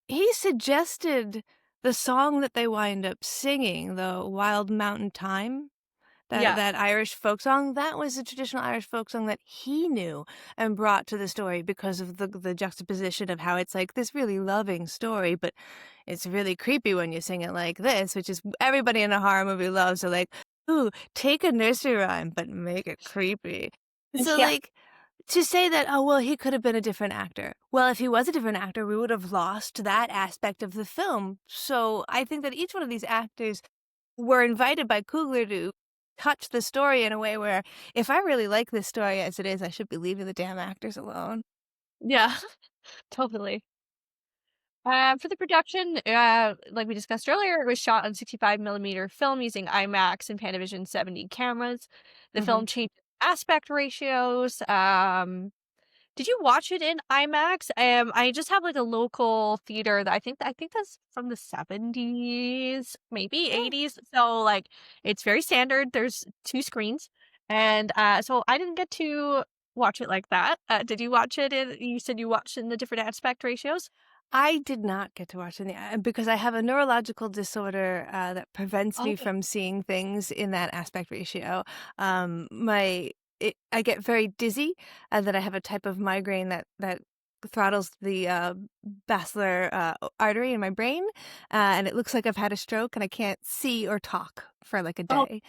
he suggested the song that they wind up singing, the Wild Mountain Thyme,
Yeah.
that Irish folk song. That was a traditional Irish folk song that he knew and brought to the story because of the juxtaposition of how it's like this really loving story, but it's really creepy when you sing it like this, which is everybody in a horror movie loves. So like, ooh, take a nursery rhyme, but make it creepy. So
Yeah.
like to say that, "Oh, well, he could have been a different actor." Well, if he was a different actor, we would have lost that aspect of the film. So I think that each one of these actors were invited by Coogler to touch the story in a way where if I really like this story as it is, I should be leaving the damn actors alone.
Yeah. Totally. For the production, like we discussed earlier, it was shot on 65 millimeter film using IMAX and Panavision 70 cameras. The
Mhm.
film changed aspect ratios. Did you watch it in IMAX? I just have like a local theater that I think that's from the 70s, maybe
Yeah.
80s. So like it's very standard. There's two screens. And so I didn't get to watch it like that. Did you watch it in you said you watched in the different aspect ratios?
I did not get to watch any because I have a neurological disorder that prevents me
Oh,
from seeing things in that aspect ratio. I get very dizzy, and that I have a type of migraine that throttles the basilar artery in my brain, and it looks like I've had a stroke, and I can't see or talk for like a
oh,
day.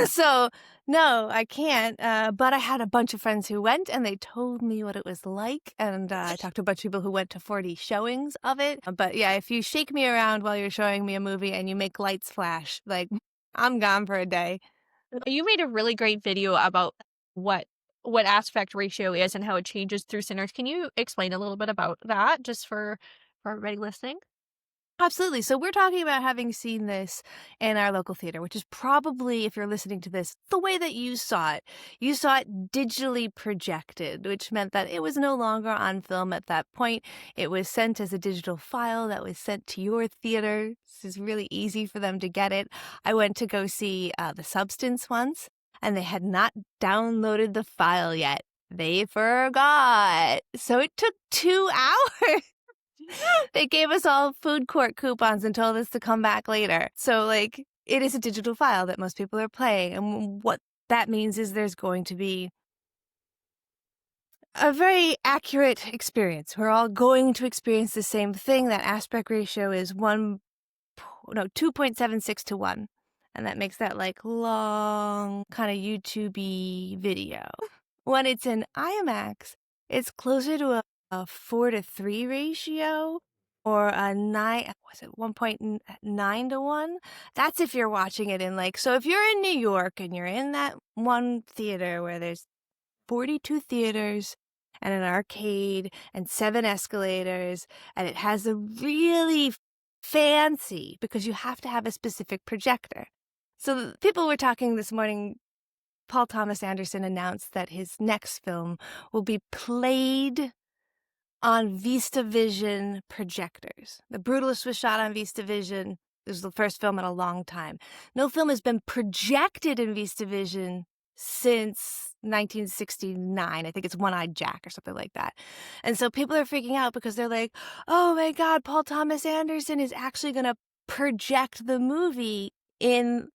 So, no, I can't, but I had a bunch of friends who went, and they told me what it was like, and, I talked to a bunch of people who went to 40 showings of it, but, yeah, if you shake me around while you're showing me a movie and you make lights flash, like, I'm gone for a day.
you made a really great video about what what aspect ratio is and how it changes through centers. Can you explain a little bit about that just for everybody listening?
Absolutely. So we're talking about having seen this in our local theater, which is probably, if you're listening to this, the way that you saw it. You saw it digitally projected, which meant that it was no longer on film at that point. It was sent as a digital file that was sent to your theater. This is really easy for them to get it. I went to go see The Substance once, and they had not downloaded the file yet. They forgot. So it took 2 hours. They gave us all food court coupons and told us to come back later. So, like, it is a digital file that most people are playing. And what that means is there's going to be a very accurate experience. We're all going to experience the same thing. That aspect ratio is 2.76 to 1. And that makes that like long kind of YouTube video. When it's in IMAX, it's closer to a 4 to 3 ratio or a 9, was it 1.9 to 1? That's if you're watching it in like, so if you're in New York and you're in that one theater where there's 42 theaters and an arcade and 7 escalators, and it has a really fancy, because you have to have a specific projector. So the people were talking this morning. Paul Thomas Anderson announced that his next film will be played on VistaVision projectors. The Brutalist was shot on VistaVision. This is the first film in a long time. No film has been projected in VistaVision since 1969. I think it's One-Eyed Jack or something like that. And so people are freaking out because they're like, oh my God, Paul Thomas Anderson is actually going to project the movie in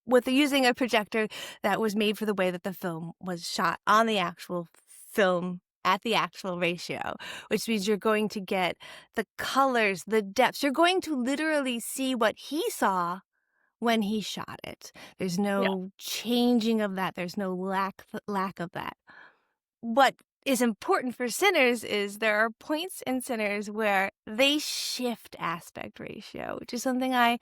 with using a projector that was made for the way that the film was shot on the actual film at the actual ratio, which means you're going to get the colors, the depths. You're going to literally see what he saw when he shot it. There's
Yeah.
no changing of that. There's no lack of that. What is important for Sinners is there are points in Sinners where they shift aspect ratio, which is something I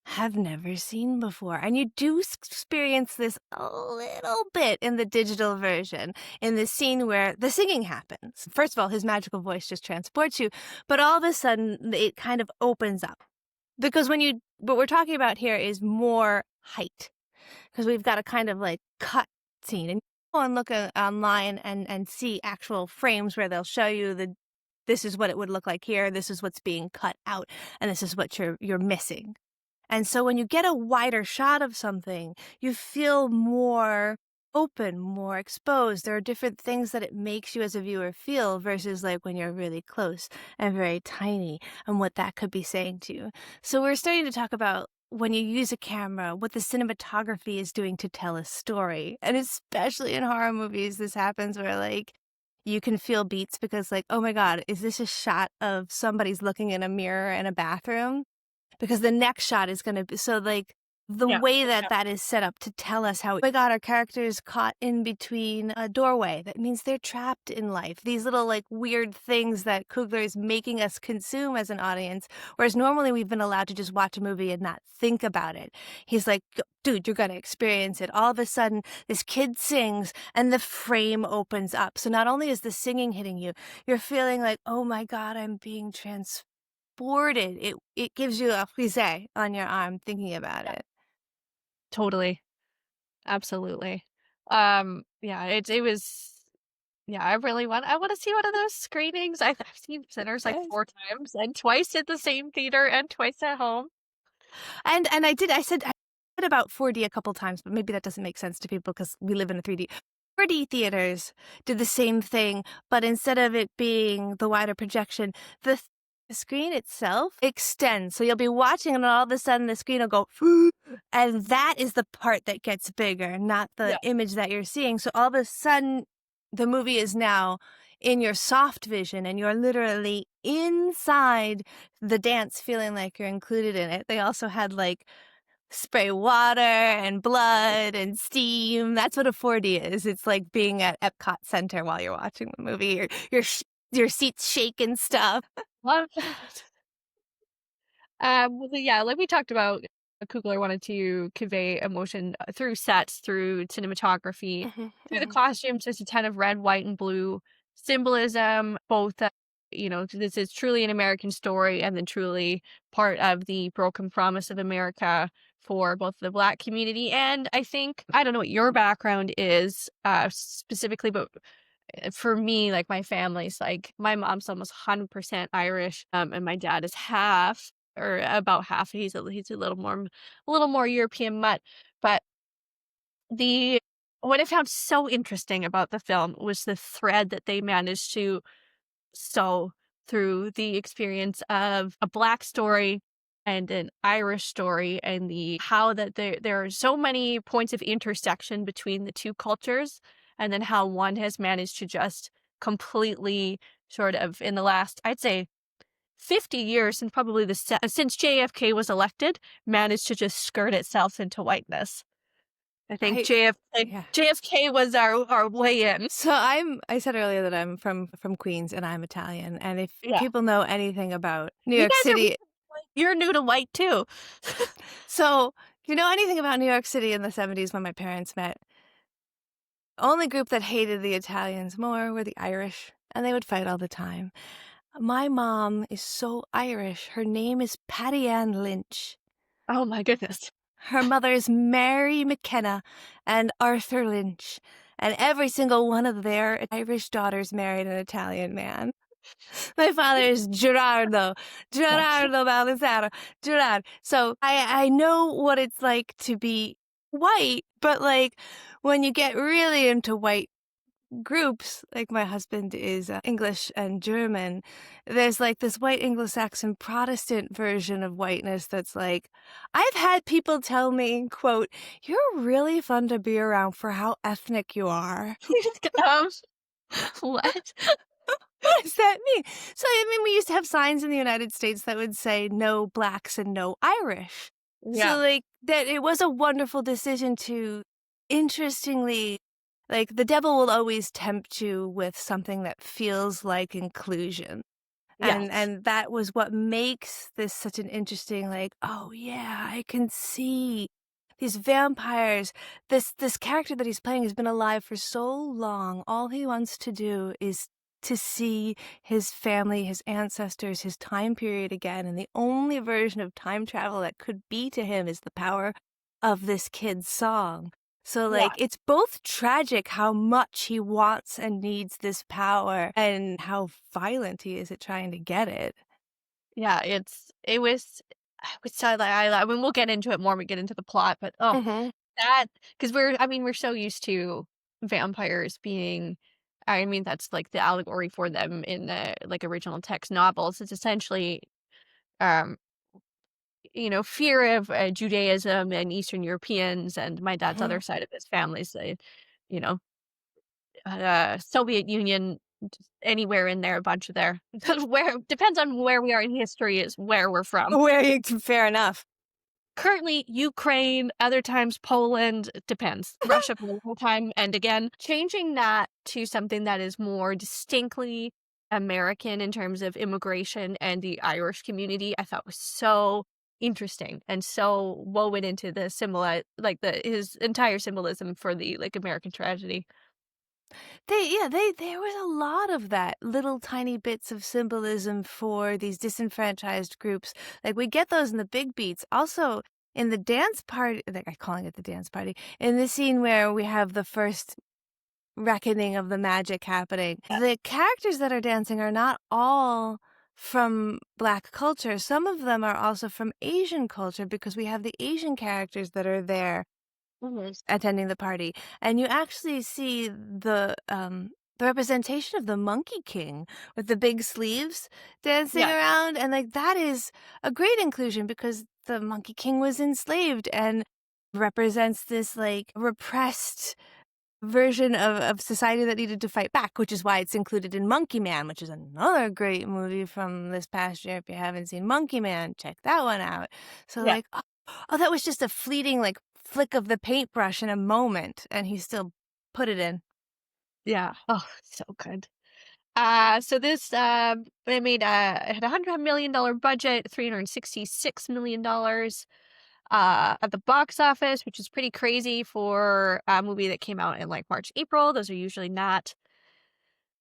have never seen before. And you do experience this a little bit in the digital version, in the scene where the singing happens. First of all, his magical voice just transports you, but all of a sudden it kind of opens up. Because what we're talking about here is more height, because we've got a kind of like cut scene. And go and look online and see actual frames where they'll show you this is what it would look like here, this is what's being cut out, and this is what you're missing. And so when you get a wider shot of something, you feel more open, more exposed. There are different things that it makes you as a viewer feel versus like when you're really close and very tiny and what that could be saying to you. So we're starting to talk about when you use a camera, what the cinematography is doing to tell a story. And especially in horror movies, this happens where like you can feel beats because like, oh my God, is this a shot of somebody's looking in a mirror in a bathroom? Because the next shot is going to be so like the
Yeah.
way that that is set up to tell us how, oh my God, our character is caught in between a doorway. That means they're trapped in life. These little like weird things that Coogler is making us consume as an audience, whereas normally we've been allowed to just watch a movie and not think about it. He's like, dude, you're going to experience it. All of a sudden, this kid sings and the frame opens up. So not only is the singing hitting you, you're feeling like, oh my God, I'm being transported. It gives you a frisé on your arm thinking about
Yeah,
it.
totally. Absolutely. Yeah, it was yeah, I wanna see one of those screenings. I've seen Sinners, like,
Yes.
4 times and twice at the same theater and twice at home.
And I said about 4D a couple times, but maybe that doesn't make sense to people because we live in a 3D. 4D theaters did the same thing, but instead of it being the wider projection, the screen itself extends. So you'll be watching and all of a sudden the screen will go, and that is the part that gets bigger, not the
Yeah.
image that you're seeing. So all of a sudden the movie is now in your soft vision and you're literally inside the dance feeling like you're included in it. They also had like spray water and blood and steam. That's what a 4D is. It's like being at Epcot Center while you're watching the movie. Your seats shake and stuff.
Love that. Well, yeah, like we talked about, Coogler wanted to convey emotion through sets, through cinematography,
Mhm,
through the
mhm.
costumes. There's a ton of red, white, and blue symbolism. Both, this is truly an American story, and then truly part of the broken promise of America for both the Black community. And I think I don't know what your background is specifically, but for me, like my family's like my mom's almost 100% Irish, and my dad is half or about half. He's a little more European mutt. But the what I found so interesting about the film was the thread that they managed to sew through the experience of a Black story and an Irish story, and the how that there are so many points of intersection between the two cultures, and then how one has managed to just completely sort of in the last, I'd say, 50 years, and probably since JFK was elected, managed to just skirt itself into whiteness. I think
I yeah.
JFK was our way in.
So I said earlier that I'm from Queens and I'm Italian, and if
Yeah.
people know anything about New
You
York
guys are
City,
like, you're new to white too.
so if you know anything about New York City in the 70s when my parents met, only group that hated the Italians more were the Irish, and they would fight all the time. My mom is so Irish. Her name is Patty Ann Lynch.
Oh my goodness.
Her mother is Mary McKenna and Arthur Lynch, and every single one of their Irish daughters married an Italian man. My father is
Yes.
Gerardo Baldassaro, Gerard. So I know what it's like to be white, but like when you get really into white groups, like my husband is English and German, there's like this white Anglo-Saxon Protestant version of whiteness that's like, I've had people tell me, quote, "You're really fun to be around for how ethnic you are."
Um, what?
What does that mean? So, I mean, we used to have signs in the United States that would say no blacks and no Irish. So,
Yeah.
like, that it was a wonderful decision to, interestingly, like, the devil will always tempt you with something that feels like inclusion.
Yes.
And that was what makes this such an interesting, like, oh yeah, I can see these vampires. This character that he's playing has been alive for so long. All he wants to do is to see his family, his ancestors, his time period again. And the only version of time travel that could be to him is the power of this kid's song. So,
Yeah.
like, it's both tragic how much he wants and needs this power and how violent he is at trying to get it.
Yeah, it was so like I mean, we'll get into it more when we get into the plot, but oh,
Mhm.
that because we're so used to vampires being I mean, that's like the allegory for them in the like original text novels. It's essentially um fear of Judaism and Eastern Europeans, and my dad's other
Mhm.
side of his family's you know Soviet Union, just anywhere in there, a bunch of there. Where depends on where we are in history is where we're from.
Where you fair enough.
Currently, Ukraine, other times Poland, it depends. Russia for the whole time, and again, changing that to something that is more distinctly American in terms of immigration and the Irish community, I thought was so interesting and so woven into the his entire symbolism for the like American tragedy.
There was a lot of that, little tiny bits of symbolism for these disenfranchised groups. Like, we get those in the big beats. Also, in the dance party, like, I'm calling it the dance party, in the scene where we have the first reckoning of the magic happening, the characters that are dancing are not all from Black culture. Some of them are also from Asian culture because we have the Asian characters that are there
Mhm.
attending the party, and you actually see the representation of the Monkey King with the big sleeves dancing
Yeah.
around, and, like, that is a great inclusion because the Monkey King was enslaved and represents this, like, repressed version of society that needed to fight back, which is why it's included in Monkey Man, which is another great movie from this past year. If you haven't seen Monkey Man, check that one out. So,
Yeah.
like, oh, that was just a fleeting, like, flick of the paintbrush in a moment, and he still put it in.
Yeah. Oh, so good. So this they made it had $100 million budget, $366 million at the box office, which is pretty crazy for a movie that came out in like March, April. Those are usually not.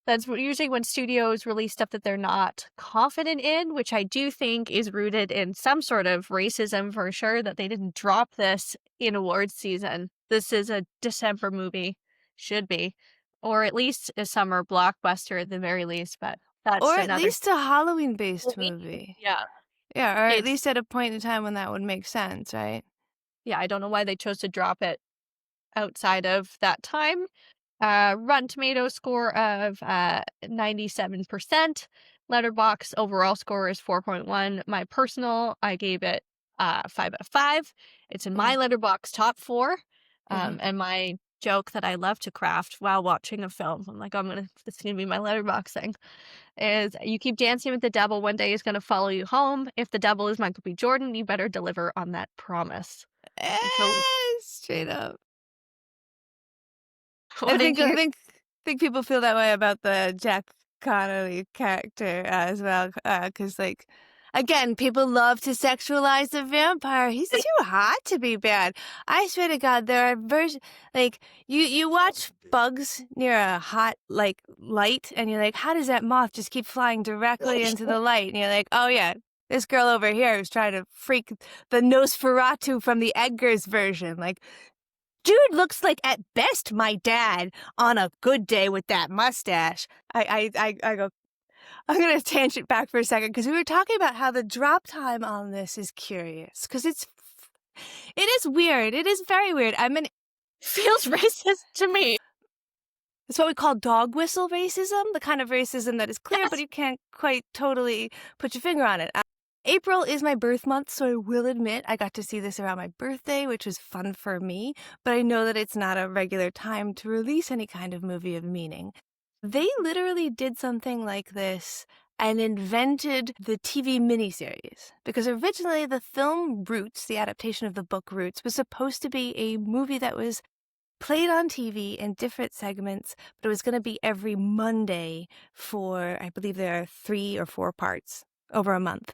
Usually when studios release stuff that they're not confident in, which I do think is rooted in some sort of racism for sure, that they didn't drop this in awards season. This is a December movie, should be, or at least a summer blockbuster at the very least, but
Or
that's
at
another
least a Halloween-based
movie.
movie.
Yeah.
Yeah, or at
It's
least at a point in time when that would make sense, right?
yeah, I don't know why they chose to drop it outside of that time. Rotten Tomatoes score of 97%. Letterbox overall score is 4.1. My personal, I gave it 5 out of 5. It's in my
Mhm,
Letterbox top 4.
mhm.
And my joke that I love to craft while watching a film, I'm like, this is gonna be my Letterbox thing, is you keep dancing with the devil, one day he's gonna follow you home. If the devil is Michael B. Jordan, you better deliver on that promise. So,
Straight up. I
what did
think I
you?
think think people feel that way about the Jack Connolly character as well, because like, again, people love to sexualize the vampire. He's too hot to be bad. I swear to God, there are like, you watch bugs near a hot, like, light, and you're like, "How does that moth just keep flying directly into the light?" And you're like, "Oh, yeah, this girl over here is trying to freak the Nosferatu from the Edgar's version." Like, dude looks like at best my dad on a good day with that mustache. I go. I'm gonna tangent back for a second because we were talking about how the drop time on this is curious because it is weird. It is very weird. I mean,
Feels racist to me.
it's what we call dog whistle racism, the kind of racism that is clear, but
Yes.
you can't quite totally put your finger on it. April is my birth month, so I will admit I got to see this around my birthday, which was fun for me, but I know that it's not a regular time to release any kind of movie of meaning. They literally did something like this and invented the TV miniseries. Because originally the film Roots, the adaptation of the book Roots, was supposed to be a movie that was played on TV in different segments, but it was going to be every Monday for, I believe there are 3 or 4 parts over a month.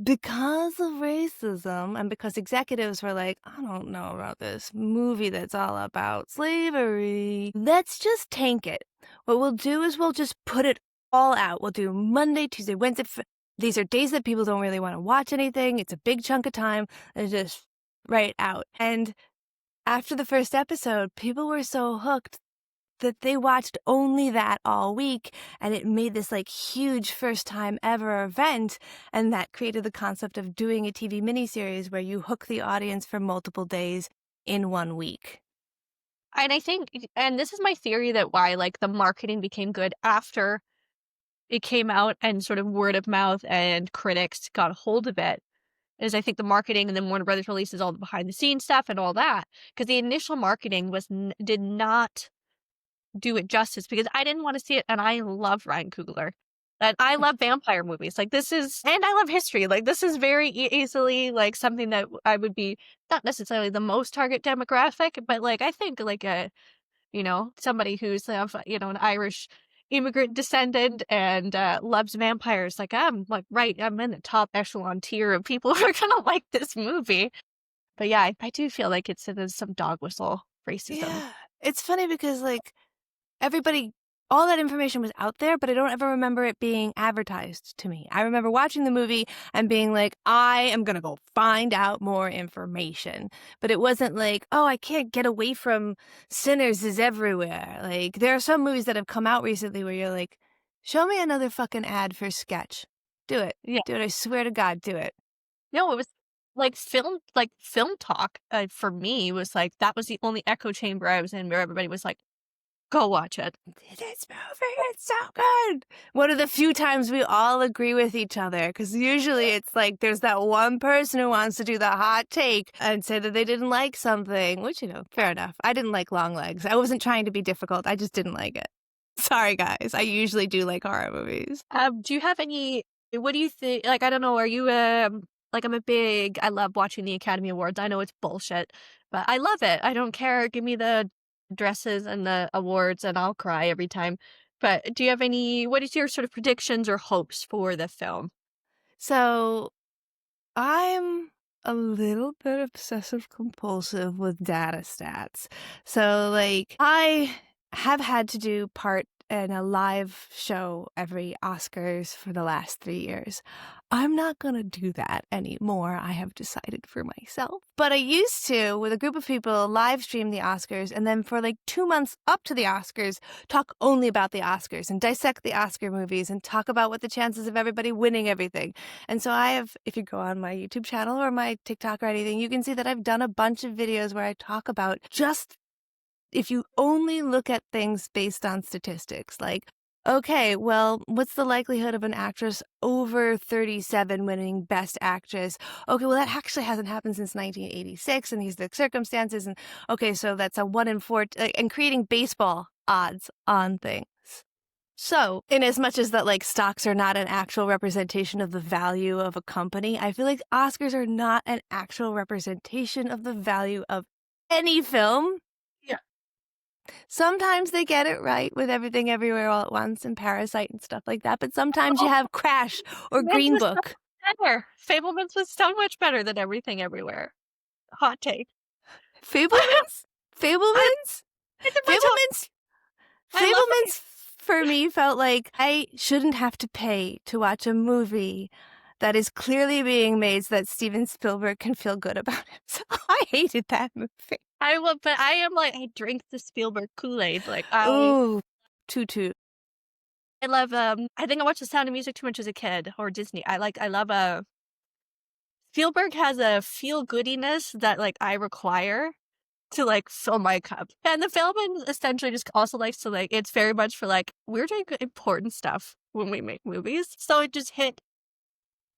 Because of racism and because executives were like, I don't know about this movie that's all about slavery. Let's just tank it. What we'll do is we'll just put it all out. We'll do Monday, Tuesday, Wednesday. These are days that people don't really want to watch anything. It's a big chunk of time. And just right out. And after the first episode, people were so hooked that they watched only that all week, and it made this like huge first time ever event, and that created the concept of doing a TV miniseries where you hook the audience for multiple days in 1 week.
And I think and this is my theory that why, like, the marketing became good after it came out and sort of word of mouth and critics got a hold of it, is I think the marketing and then Warner Brothers releases all the behind the scenes stuff and all that, because the initial marketing did not do it justice because I didn't wanna see it, and I love Ryan Coogler. And I love vampire movies, like, this is and I love history, like, this is very easily, like, something that I would be not necessarily the most target demographic, but, like, I think, like, somebody who's of, an Irish immigrant descendant and, loves vampires, like, I'm in the top echelon tier of people who are gonna like this movie. But, yeah, I do feel like there's some dog whistle racism.
Yeah. It's funny because, like, everybody, all that information was out there, but I don't ever remember it being advertised to me. I remember watching the movie and being like, I am going to go find out more information. But it wasn't like, oh, I can't get away from Sinners is everywhere. Like, there are some movies that have come out recently where you're like, show me another fucking ad for Sketch. Do it.
Yeah.
Do it. I swear to God, do it.
No, it was film talk, for me was like, that was the only echo chamber I was in where everybody was like, "Go watch it."
This movie, it's so good. One of the few times we all agree with each other, because usually it's like there's that one person who wants to do the hot take and say that they didn't like something, which, fair enough. I didn't like Long Legs. I wasn't trying to be difficult. I just didn't like it. Sorry, guys. I usually do like horror movies.
Do you have any what do you think, like, I don't know, are you, like, I love watching the Academy Awards. I know it's bullshit, but I love it. I don't care. Give me the dresses and the awards, and I'll cry every time. But do you have what is your sort of predictions or hopes for the film?
So I'm a little bit obsessive compulsive with data stats. So, like, I have had to do part in a live show every Oscars for the last 3 years. I'm not going to do that anymore. I have decided for myself. But I used to, with a group of people, live stream the Oscars, and then for like 2 months up to the Oscars, talk only about the Oscars and dissect the Oscar movies and talk about what the chances of everybody winning everything. And so I have, if you go on my YouTube channel or my TikTok or anything, you can see that I've done a bunch of videos where I talk about just if you only look at things based on statistics, like, okay, well, what's the likelihood of an actress over 37 winning Best Actress? Okay, well, that actually hasn't happened since 1986, and these are the circumstances. And okay, so that's a 1 in 4, and creating baseball odds on things. So, in as much as that, like, stocks are not an actual representation of the value of a company, I feel like Oscars are not an actual representation of the value of any film.
Yeah.
Sometimes they get it right with Everything Everywhere All at Once and Parasite and stuff like that, but sometimes you have Crash or
Fabelmans
Green
was so
Book.
much better. Fabelmans was so much better than Everything Everywhere. Hot take.
Fablemans?
I
Fablemans?
it's in my top.
Fablemans?
I love it.
Fablemans for me felt like I shouldn't have to pay to watch a movie that is clearly being made so that Steven Spielberg can feel good about it. So I hated that movie.
But I am like, I drink the Spielberg Kool-Aid. Like,
Ooh, toot.
I love, I think I watched The Sound of Music too much as a kid, or Disney. I love, Spielberg has a feel-goodiness that, like, I require to, like, fill my cup. And the film is essentially just also likes to, like, it's very much for, like, we're doing important stuff when we make movies. So it just hit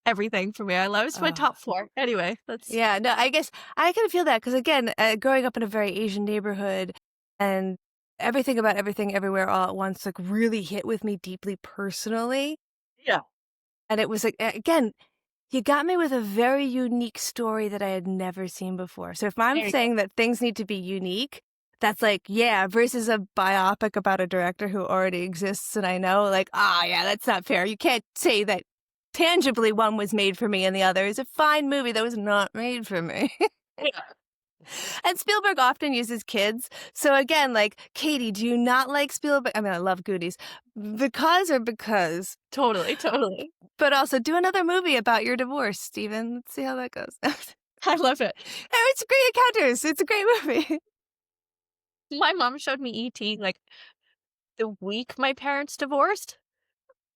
everything for me. I love it's my top 4. Anyway, that's
Yeah, no, I guess I kind of feel that because, again, growing up in a very Asian neighborhood and everything about Everything Everywhere All at Once, like, really hit with me deeply personally.
yeah.
And it was like, again, you got me with a very unique story that I had never seen before. So if
There
I'm
you go.
saying that things need to be unique, that's like, yeah, versus a biopic about a director who already exists and I know, like, yeah, that's not fair. You can't say that tangibly one was made for me and the other is a fine movie that was not made for me.
Yeah.
And Spielberg often uses kids. So again, like, Katie, do you not like Spielberg? I mean, I love Goonies. Because.
Totally.
But also do another movie about your divorce, Steven. Let's see how that goes.
I love it.
It's great encounters. It's a great movie.
My mom showed me E.T., like, the week my parents divorced.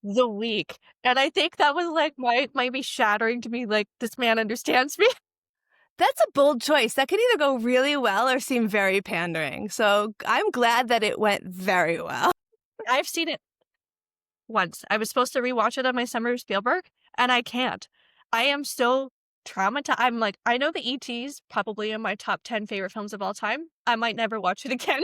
The week. And I think that was, like, might be shattering to me, like, this man understands me.
That's a bold choice. That could either go really well or seem very pandering. So I'm glad that it went very well.
I've seen it once. I was supposed to rewatch it on my summer of Spielberg, and I can't. I am so traumatized. I'm like, I know the E.T.'s probably in my top 10 favorite films of all time. I might never watch it again.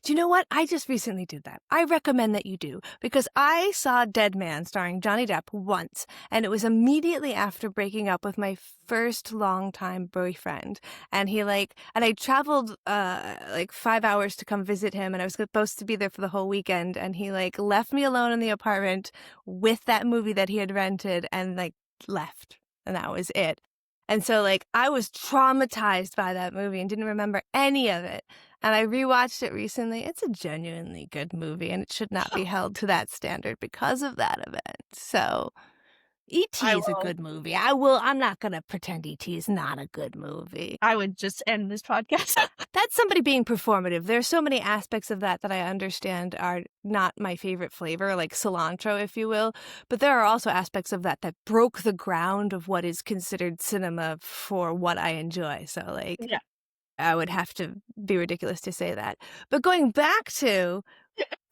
Do you know what? I just recently did that. I recommend that you do because I saw Dead Man starring Johnny Depp once, and it was immediately after breaking up with my first longtime boyfriend. And I traveled like 5 hours to come visit him, and I was supposed to be there for the whole weekend. And he left me alone in the apartment with that movie that he had rented and left, and that was it. And so I was traumatized by that movie and didn't remember any of it. and I rewatched it recently. It's a genuinely good movie, and it should not be held to that standard because of that event. So,
I
E.T. is a
will.
good movie. I'm not gonna pretend E.T. is not a good movie.
I would just end this podcast.
That's somebody being performative. There's so many aspects of that that I understand are not my favorite flavor, like cilantro, if you will. But there are also aspects of that that broke the ground of what is considered cinema for what I enjoy. So, like,
Yeah.
I would have to be ridiculous to say that. But going back to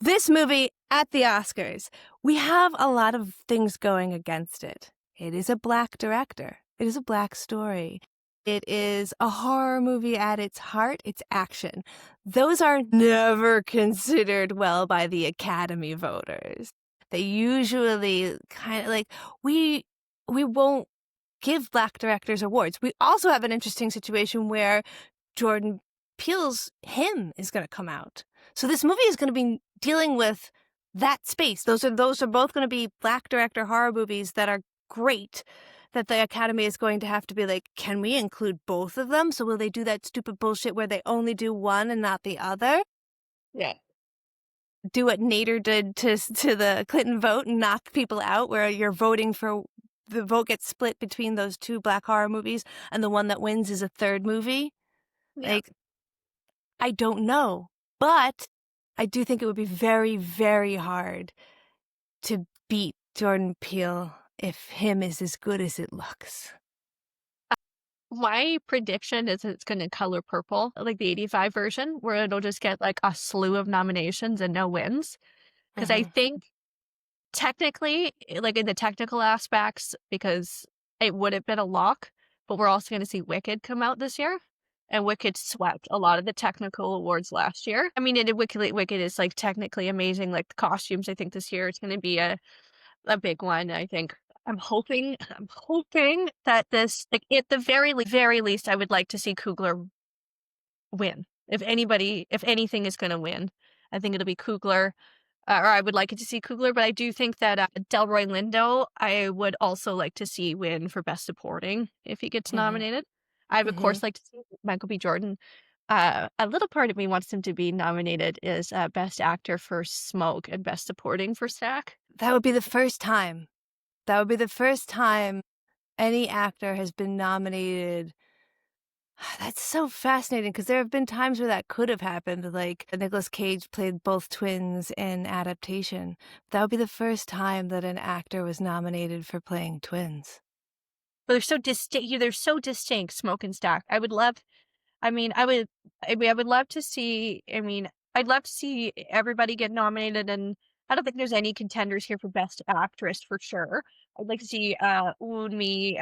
this movie at the Oscars, we have a lot of things going against it. It is a black director. It is a black story. It is a horror movie at its heart. It's action. Those are never considered well by the Academy voters. They usually kind of like, we won't give black directors awards. We also have an interesting situation where Jordan Peele's Him is going to come out. So this movie is going to be dealing with that space. Those are both going to be black director horror movies that are great, that the Academy is going to have to be like, can we include both of them? So will they do that stupid bullshit where they only do one and not the other?
Yeah.
Do what Nader did to the Clinton vote and knock people out, where you're voting for the vote gets split between those two black horror movies and the one that wins is a third movie?
Yeah.
Like, I don't know, but I do think it would be very, very hard to beat Jordan Peele if Him is as good as it looks.
My prediction is it's going to color purple, like the 85 version, where it'll just get like a slew of nominations and no wins. Because I
Mhm.
think technically, like in the technical aspects, because it would have been a lock, but we're also going to see Wicked come out this year. And Wicked swept a lot of the technical awards last year. I mean, Wicked is like technically amazing. Like the costumes, I think this year it's going to be a big one. I think I'm hoping that this, like, at the very least, I would like to see Coogler win. If anything is going to win, I think it'll be Coogler, or I would like it to see Coogler. But I do think that Delroy Lindo, I would also like to see win for Best Supporting if he gets
Mhm.
nominated. I of
Mhm.
course like to see Michael B. Jordan. A little part of me wants him to be nominated as Best Actor for Smoke and Best Supporting for Stack.
That would be the first time. That would be the first time any actor has been nominated. That's so fascinating because there have been times where that could have happened, like Nicolas Cage played both twins in Adaptation. That would be the first time that an actor was nominated for playing twins.
But they're so distinct, Smoke and Stack. I mean, I would love to see. I mean, I'd love to see everybody get nominated, and I don't think there's any contenders here for Best Actress for sure. I'd like to see Woonmi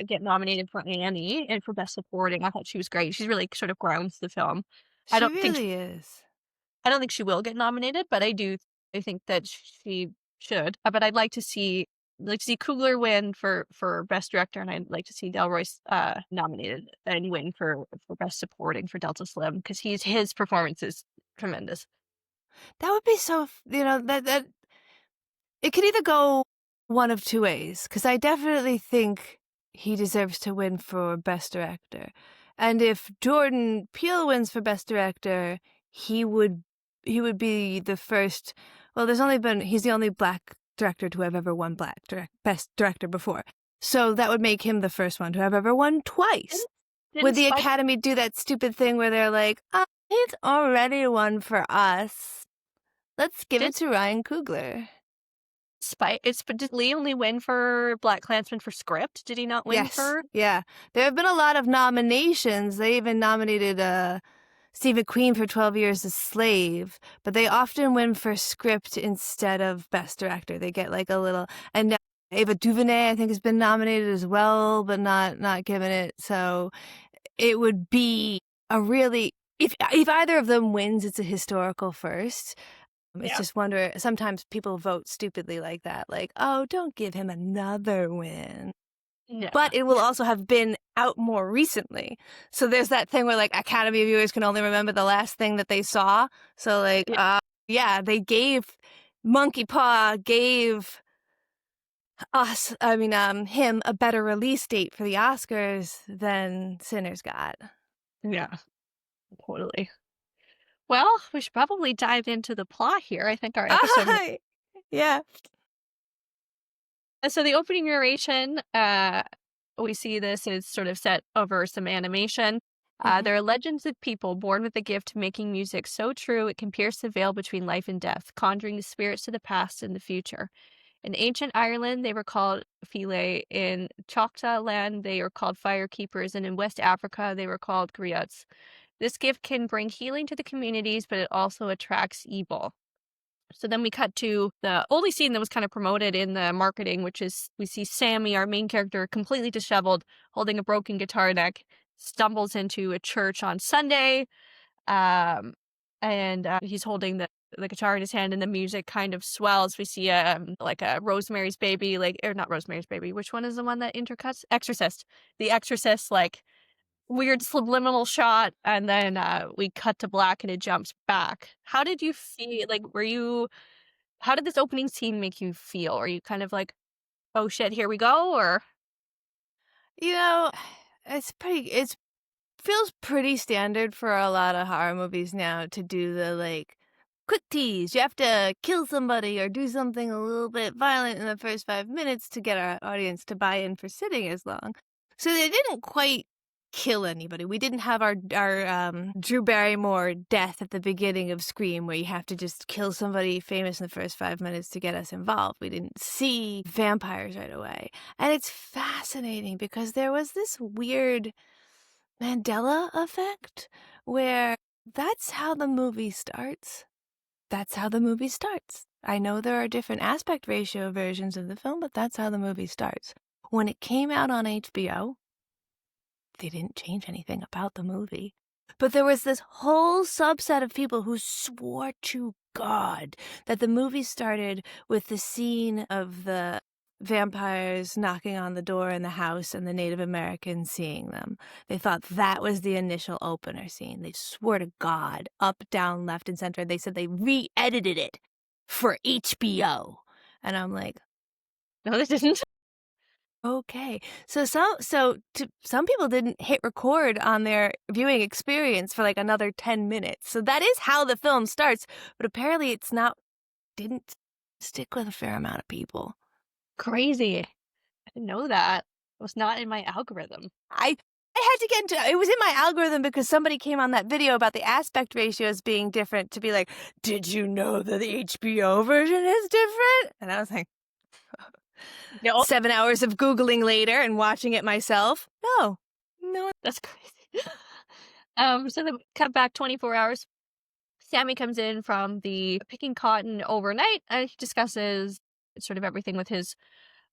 get nominated for Annie and for Best Supporting. I thought she was great. She's really sort of grounds the film. I
She
don't think
really is.
I don't think she will get nominated, but I think that she should. But I'd like to see Coogler win for Best Director, and I'd like to see Delroy nominated and win for Best Supporting for Delta Slim because his performance is tremendous.
That would be so, that it could either go one of two ways, because I definitely think he deserves to win for Best Director. And if Jordan Peele wins for Best Director, he would be the first. Well, he's the only black director to have ever won Best Director before. So that would make him the first one to have ever won twice.
Didn't
Would
didn't
the
Spike
Academy do that stupid thing where they're like, he's already won for us. Let's give
did
it to Ryan Coogler.
but did Lee only win for Black Klansman for script? Did he not win
Yes,
for?
yeah. There have been a lot of nominations. They even nominated Steve McQueen for 12 Years a Slave, but they often win for script instead of Best Director. They get like a little, and Ava DuVernay I think has been nominated as well, but not given it. So it would be a really, if either of them wins, it's a historical first. It's
Yeah.
just wonder, sometimes people vote stupidly like that, like, oh, don't give him another win.
Yeah.
But it will also have been out more recently. So there's that thing where like Academy viewers can only remember the last thing that they saw. So like,
Yeah.
yeah, they gave Monkey Paw gave him a better release date for the Oscars than Sinners got.
Yeah. Totally. Well, we should probably dive into the plot here. I think our episode.
Ah, yeah.
So the opening narration, we see this is sort of set over some animation.
Mhm.
There are legends of people born with the gift of making music so true it can pierce the veil between life and death, conjuring the spirits of the past and the future. In ancient Ireland, they were called Philae. In Choctaw land, they were called firekeepers. And in West Africa, they were called griots. This gift can bring healing to the communities, but it also attracts evil. So then we cut to the only scene that was kind of promoted in the marketing, which is we see Sammy, our main character, completely disheveled, holding a broken guitar neck, stumbles into a church on Sunday, um, and he's holding the guitar in his hand, and the music kind of swells. We see like a Rosemary's Baby, like or not Rosemary's Baby. Which one is the one that intercuts? Exorcist. The Exorcist, like weird subliminal shot, and then we cut to black and it jumps back. How did you feel? Like, were you? How did this opening scene make you feel? Are you kind of like, oh shit, here we go, or
You know, it's feels pretty standard for a lot of horror movies now to do the, like, quick tease. You have to kill somebody or do something a little bit violent in the first 5 minutes to get our audience to buy in for sitting as long. So they didn't quite kill anybody. We didn't have our Drew Barrymore death at the beginning of Scream where you have to just kill somebody famous in the first 5 minutes to get us involved. We didn't see vampires right away. And it's fascinating because there was this weird Mandela effect, where that's how the movie starts. That's how the movie starts. I know there are different aspect ratio versions of the film, but that's how the movie starts. When it came out on HBO, they didn't change anything about the movie. But there was this whole subset of people who swore to God that the movie started with the scene of the vampires knocking on the door in the house and the Native Americans seeing them. They thought that was the initial opener scene. They swore to God, up, down, left, and center. They said they re-edited it for HBO. And I'm like,
no, this isn't.
okay. Some people didn't hit record on their viewing experience for like another 10 minutes. So that is how the film starts, but apparently didn't stick with a fair amount of people.
Crazy. I didn't know that. It was not in my algorithm.
I had to get into it was in my algorithm because somebody came on that video about the aspect ratios being different to be like, "Did you know that the HBO version is different?" And I was like,
No,
7 hours of Googling later and watching it myself. No. No.
that's crazy. So then cut back 24 hours. Sammy comes in from the picking cotton overnight, and he discusses sort of everything with his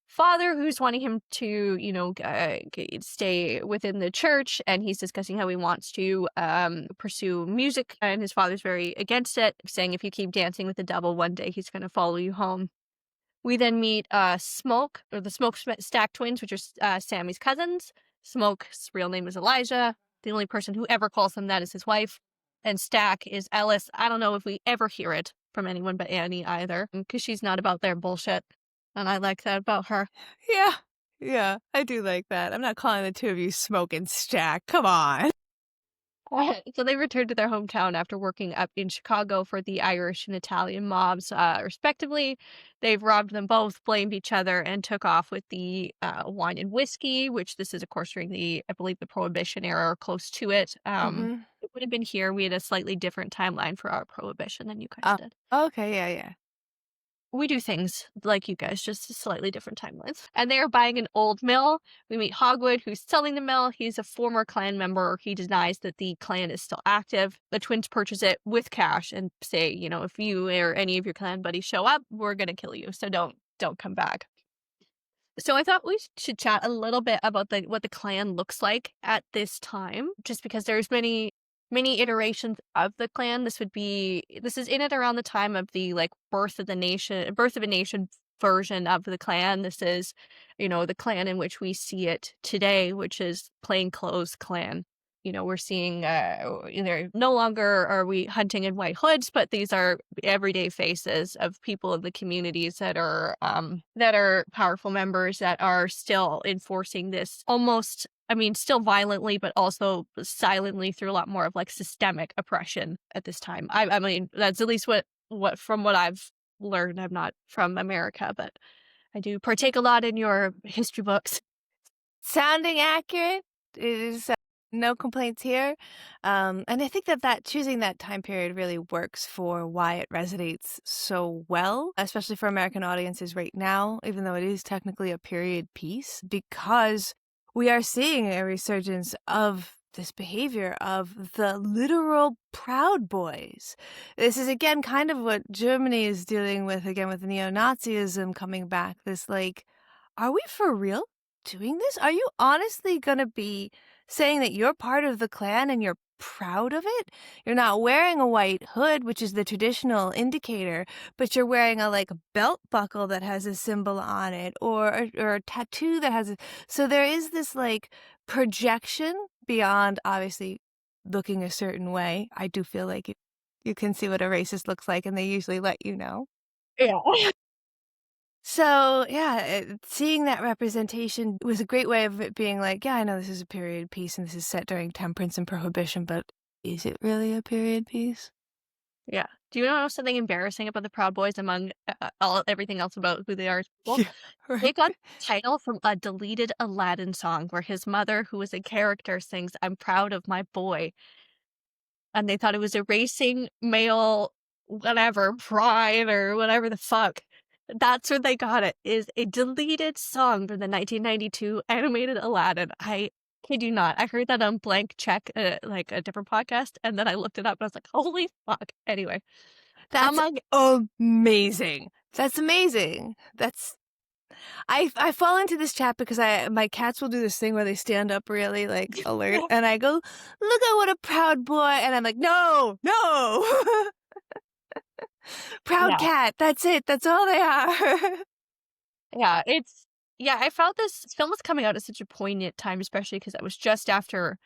father, who's wanting him to, stay within the church, and he's discussing how he wants to pursue music, and his father's very against it, saying if you keep dancing with the devil, one day he's going to follow you home. We then meet Smoke, or the Stack twins, which are Sammy's cousins. Smoke's real name is Elijah. The only person who ever calls him that is his wife. And Stack is Ellis. I don't know if we ever hear it from anyone but Annie either, because she's not about their bullshit. And I like that about her.
Yeah. Yeah, I do like that. I'm not calling the two of you Smoke and Stack. Come on.
So they returned to their hometown after working up in Chicago for the Irish and Italian mobs, respectively. They've robbed them both, blamed each other, and took off with the wine and whiskey, which this is, of course, during I believe, the Prohibition era or close to it.
Mhm.
It would have been here. We had a slightly different timeline for our Prohibition than you guys
Oh,
did.
okay, yeah, yeah.
We do things like you guys, just slightly different timelines. And they are buying an old mill. We meet Hogwood, who's selling the mill. He's a former clan member. He denies that the clan is still active. The twins purchase it with cash and say, if you or any of your clan buddies show up, we're gonna kill you. So don't come back. So I thought we should chat a little bit about what the clan looks like at this time, just because there's many iterations of the clan. This is in it around the time of the birth of a nation version of the clan. This is, the clan in which we see it today, which is plainclothes clan. We're seeing they're no longer are we hunting in white hoods, but these are everyday faces of people in the communities that are powerful members that are still enforcing this almost I mean, still violently, but also silently through a lot more of like systemic oppression at this time. I mean, that's at least what from what I've learned. I'm not from America, but I do partake a lot in your history books.
Sounding accurate is no complaints here. And I think that choosing that time period really works for why it resonates so well, especially for American audiences right now, even though it is technically a period piece, because we are seeing a resurgence of this behavior of the literal Proud Boys. This is again kind of what Germany is dealing with again with neo-Nazism coming back. This like, are we for real doing this? Are you honestly gonna be saying that you're part of the Klan and you're proud of it? You're not wearing a white hood, which is the traditional indicator, but you're wearing a like belt buckle that has a symbol on it, or a tattoo that has a. So there is this like projection beyond obviously looking a certain way. I do feel like you can see what a racist looks like, and they usually let you know.
Yeah.
So, yeah, seeing that representation was a great way of it being like, yeah, I know this is a period piece and this is set during temperance and prohibition, but is it really a period piece?
Yeah. Do you know something embarrassing about the Proud Boys among everything else about who they are as people?
Yeah, right.
They got the title from a deleted Aladdin song where his mother, who is a character, sings, "I'm proud of my boy." And they thought it was erasing male whatever, pride or whatever the fuck. That's where they got it, is a deleted song from the 1992 animated Aladdin. I kid you not. I heard that on Blank Check, like a different podcast, and then I looked it up and I was like, holy fuck. Anyway,
That's
among
amazing. That's amazing. I fall into this chat because my cats will do this thing where they stand up really like alert and I go, look at what a proud boy, and I'm like, no, no. Proud
yeah,
cat, that's it. That's all they are.
yeah, yeah, I felt this film was coming out at such a poignant time, especially because it was just after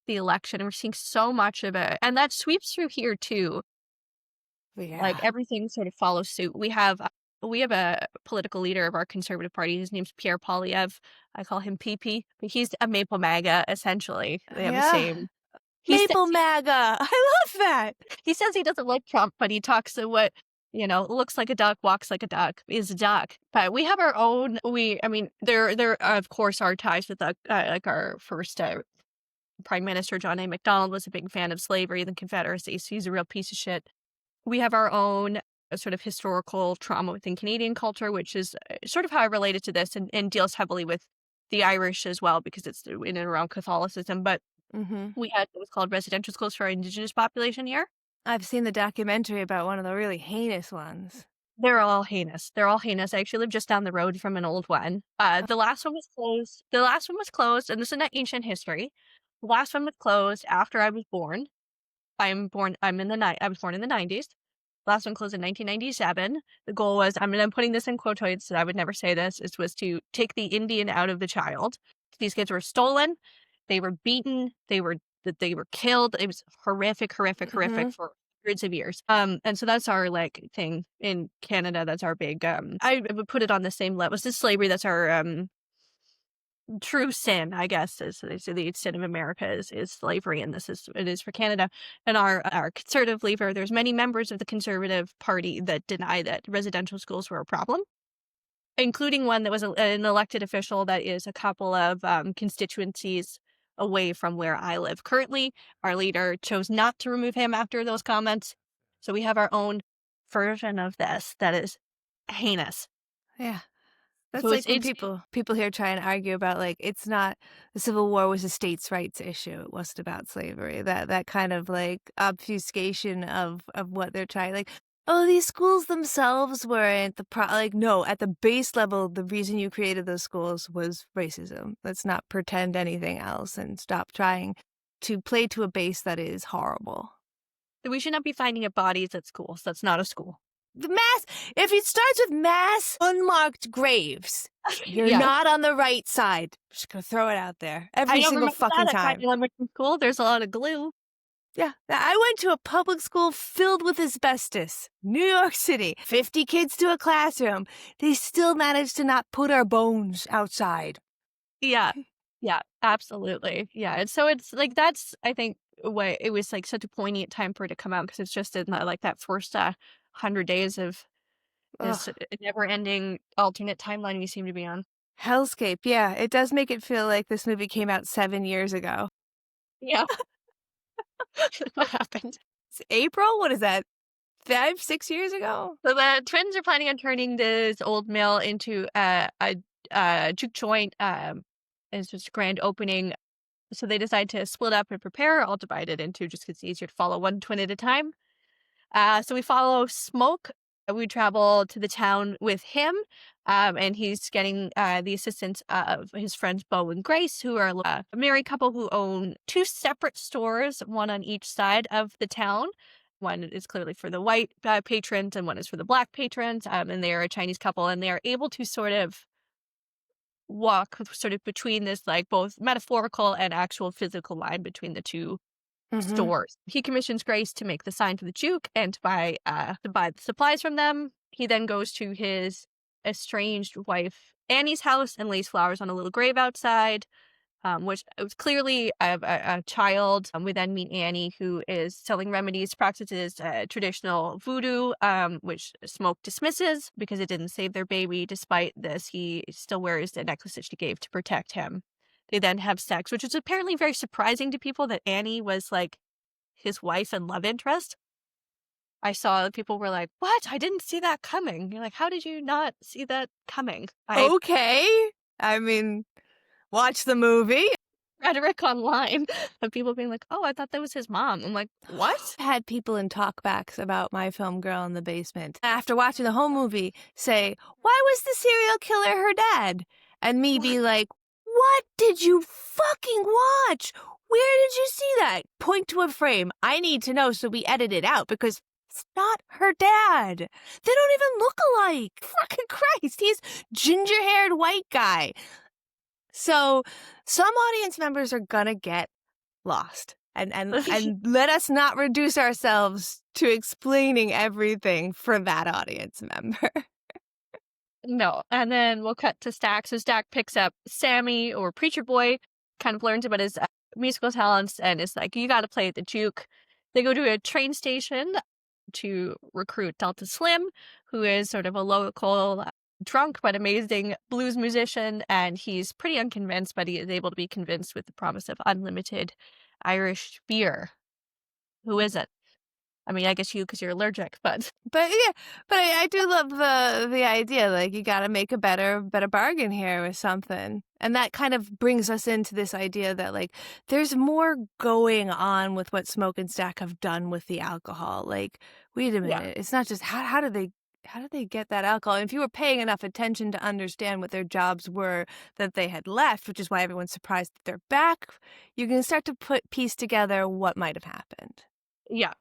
the election, and we're seeing so much of it, and that sweeps through here too. Like,
Yeah.
everything sort of follows suit. We have a political leader of our conservative party. His name's Pierre Poilievre. I call him PP, but he's a Maple MAGA, essentially. They have the
Yeah.
same. He says
Maple MAGA. I love that.
he says he doesn't like Trump, but he talks to what, looks like a duck, walks like a duck, is a duck. But we have our own. I mean, there of course are ties with like our first Prime Minister John A. Macdonald was a big fan of slavery and the Confederacy, so he's a real piece of shit. We have our own sort of historical trauma within Canadian culture, which is sort of how I related to this and deals heavily with the Irish as well, because it's in and around Catholicism. But
Mm-hmm.
we had what was called residential schools for our Indigenous population here.
I've seen the documentary about one of the really heinous ones.
They're all heinous. They're all heinous. I actually live just down the road from an old one. The last one was closed. The last one was closed, and this is not ancient history. The last one was closed after I was born. I was born in the 90s. Last one closed in 1997. The goal was, I'm putting this in quotes, so I would never say this, it was to take the Indian out of the child. These kids were stolen, they were beaten, they were killed. It was horrific, horrific,
Mm-hmm.
horrific for hundreds of years. And so that's our like thing in Canada. That's our big I would put it on the same level. It's just slavery, that's our true sin, I guess, is the sin of America is slavery, and it is for Canada. And our conservative leader, there's many members of the Conservative Party that deny that residential schools were a problem, including one that was an elected official that is a couple of constituencies away from where I live currently. Our leader chose not to remove him after those comments, so we have our own version of this that is heinous.
Yeah. That's
So
like when
it's
people here try and argue about like it's not the Civil War was a states' rights issue. It wasn't about slavery. That kind of like obfuscation of what they're trying like. Oh, these schools themselves weren't like no, at the base level, the reason you created those schools was racism. Let's not pretend anything else and stop trying to play to a base that is horrible.
we should not be finding bodies at schools. That's not a school.
The if it starts with mass unmarked graves, you're
Yeah.
not on the right side. Just gonna throw it out there
I
every
don't
single
remember
fucking
that at
time.
Pine Elementary School. There's a lot of glue.
Yeah, I went to a public school filled with asbestos. New York City, 50 kids to a classroom. They still managed to not put our bones outside.
Yeah. Yeah, absolutely. Yeah, and so it's like that's I think what it was like such a poignant time for it to come out because it's just in like that first 100 days of
Ugh.
this never-ending alternate timeline we seem to be on.
Hellscape, yeah, it does make it feel like this movie came out 7 years ago.
Yeah. What happened?
It's April? What is that? 5, 6 years ago?
So the twins are planning on turning this old mill into a juke joint. It's just a grand opening. So they decide to split up and prepare. I'll divide it into just 'cause it's easier to follow one twin at a time. So we follow Smoke. We travel to the town with him, and he's getting the assistance of his friends Bo and Grace, who are a married couple who own two separate stores, one on each side of the town. One is clearly for the white patrons, and one is for the black patrons. And they are a Chinese couple, and they are able to sort of walk sort of between this like both metaphorical and actual physical line between the two
Mhm.
stores. He commissions Grace to make the sign for the Juke and to buy the supplies from them. He then goes to his estranged wife Annie's house and lays flowers on a little grave outside. Which it was clearly a child. We then meet Annie, who is selling remedies, practices traditional voodoo, which Smoke dismisses because it didn't save their baby. Despite this, he still wears the necklace that she gave to protect him. They then have sex, which is apparently very surprising to people that Annie was like his wife and love interest. I saw people were like, "What? I didn't see that coming." You're like, "How did you not see that coming?" I
Okay. I mean, watch the movie.
rhetoric online of people being like, "Oh, I thought that was his mom." I'm like, "What?"
Had people in talkbacks about My Film Girl in the Basement after watching the whole movie say, "Why was the serial killer her dad?" And me
What?
be like, "What did you fucking watch? Where did you see that? Point to a frame. I need to know so we edit it out because it's not her dad. They don't even look alike. Fucking Christ, he's ginger-haired white guy." So some audience members are gonna get lost. And let us not reduce ourselves to explaining everything for that audience member.
No. And then we'll cut to Stack. So Stack picks up Sammy or Preacher Boy, kind of learns about his musical talents, and is like, "You got to play at the Juke." They go to a train station to recruit Delta Slim, who is sort of a local drunk but amazing blues musician, and he's pretty unconvinced, but he is able to be convinced with the promise of unlimited Irish beer. Who is it? I mean, I guess you because you're allergic, but
But yeah, but I do love the idea, like you gotta make a better bargain here with something. And that kind of brings us into this idea that like there's more going on with what Smoke and Stack have done with the alcohol. Like, wait a
yeah,
minute, it's not just how did they get that alcohol? And if you were paying enough attention to understand what their jobs were that they had left, which is why everyone's surprised that they're back, you can start to piece together what might have happened.
yeah.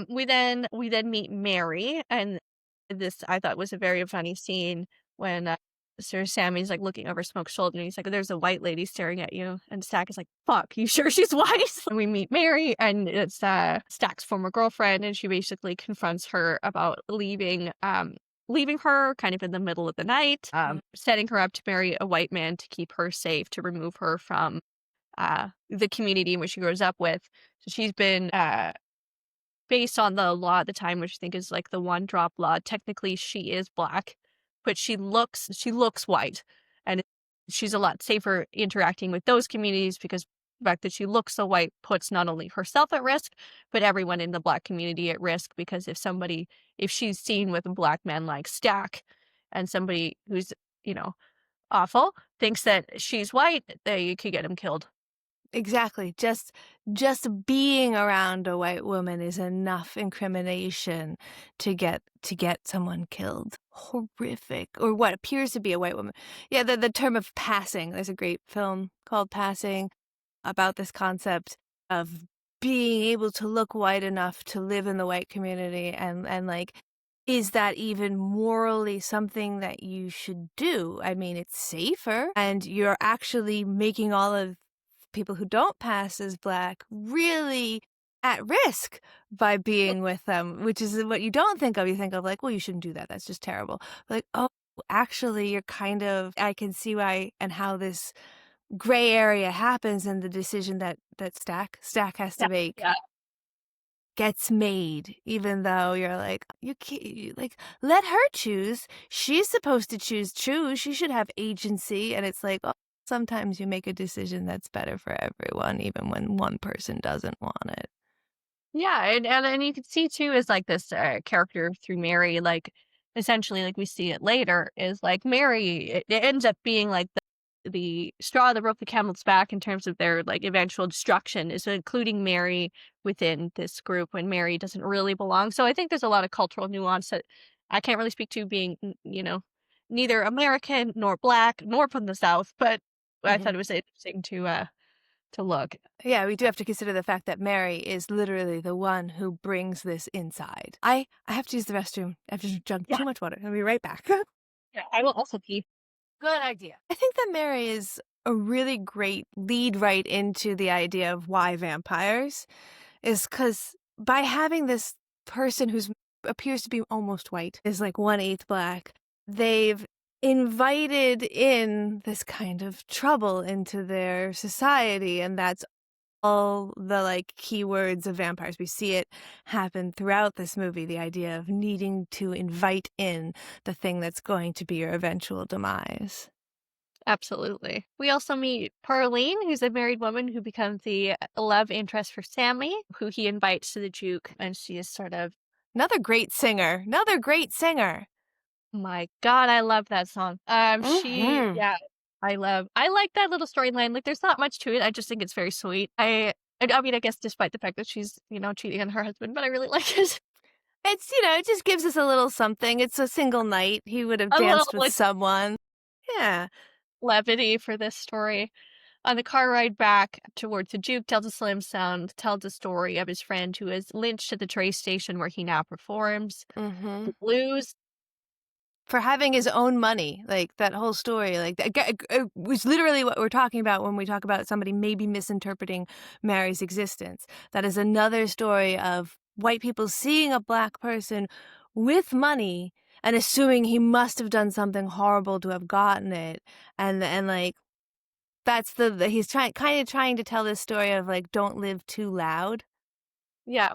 We then meet Mary, and this I thought was a very funny scene when Sir Sammy's like looking over Smoke's shoulder, and he's like, "There's a white lady staring at you," and Stack is like, "Fuck, you sure she's white?" And we meet Mary, and it's Stack's former girlfriend, and she basically confronts her about leaving her kind of in the middle of the night, setting her up to marry a white man to keep her safe, to remove her from the community in which she grows up with. So she's been based on the law at the time, which I think is like the one drop law. Technically, she is black, but she looks white, and she's a lot safer interacting with those communities because the fact that she looks so white puts not only herself at risk, but everyone in the black community at risk. Because if she's seen with a black man like Stack, and somebody who's you know awful thinks that she's white, they could get him killed.
Exactly. Just being around a white woman is enough incrimination to get someone killed. Horrific. Or what appears to be a white woman. Yeah, the term of passing. There's a great film called Passing about this concept of being able to look white enough to live in the white community and like is that even morally something that you should do? I mean, it's safer and you're actually making all of people who don't pass as black really at risk by being with them, which is what you don't think of. You think of like, well, you shouldn't do that. That's just terrible. Like, oh, actually, you're kind of I can see why and how this gray area happens and the decision that Stack has
Yeah.
to make
Yeah.
gets made, even though you're like, like, let her choose. She's supposed to choose. She should have agency. And it's like, oh, sometimes you make a decision that's better for everyone, even when one person doesn't want it.
Yeah, and you can see too is like this character through Mary, like essentially, like we see it later, is like Mary. It ends up being like the straw that broke the camel's back in terms of their like eventual destruction is including Mary within this group when Mary doesn't really belong. So I think there's a lot of cultural nuance that I can't really speak to being, neither American nor black nor from the South, but I
Hmm.
thought it was interesting to look.
Yeah, we do have to consider the fact that Mary is literally the one who brings this inside. I have to use the restroom. I've just drunk
Yeah,
too much water. I'll be right back.
yeah, I will also pee.
Good idea. I think that Mary is a really great lead right into the idea of why vampires is because by having this person who's appears to be almost white is like 1/8 black, they've invited in this kind of trouble into their society, and that's all the like keywords of vampires. We see it happen throughout this movie, the idea of needing to invite in the thing that's going to be your eventual demise.
Absolutely. We also meet Parlene, who's a married woman who becomes the love interest for Sammy, who he invites to the juke, and she is sort of,
Another great singer. Another great singer.
my God, I love that song.
Hmm.
Yeah, I like that little storyline. Like, there's not much to it. I just think it's very sweet. I mean, I guess despite the fact that she's, cheating on her husband, but I really like it.
It's, it just gives us a little something. It's a single night. He would have
A little
danced with
like
someone. Yeah.
levity for this story. On the car ride back towards the Juke, Delta Slim Sound tells the story of his friend who is lynched at the train station where he now performs
Hmm.
the blues.
For having his own money, like that whole story, like that was literally what we're talking about when we talk about somebody maybe misinterpreting Mary's existence. That is another story of white people seeing a black person with money and assuming he must have done something horrible to have gotten it, and like that's he's trying to tell this story of like don't live too loud.
Yeah.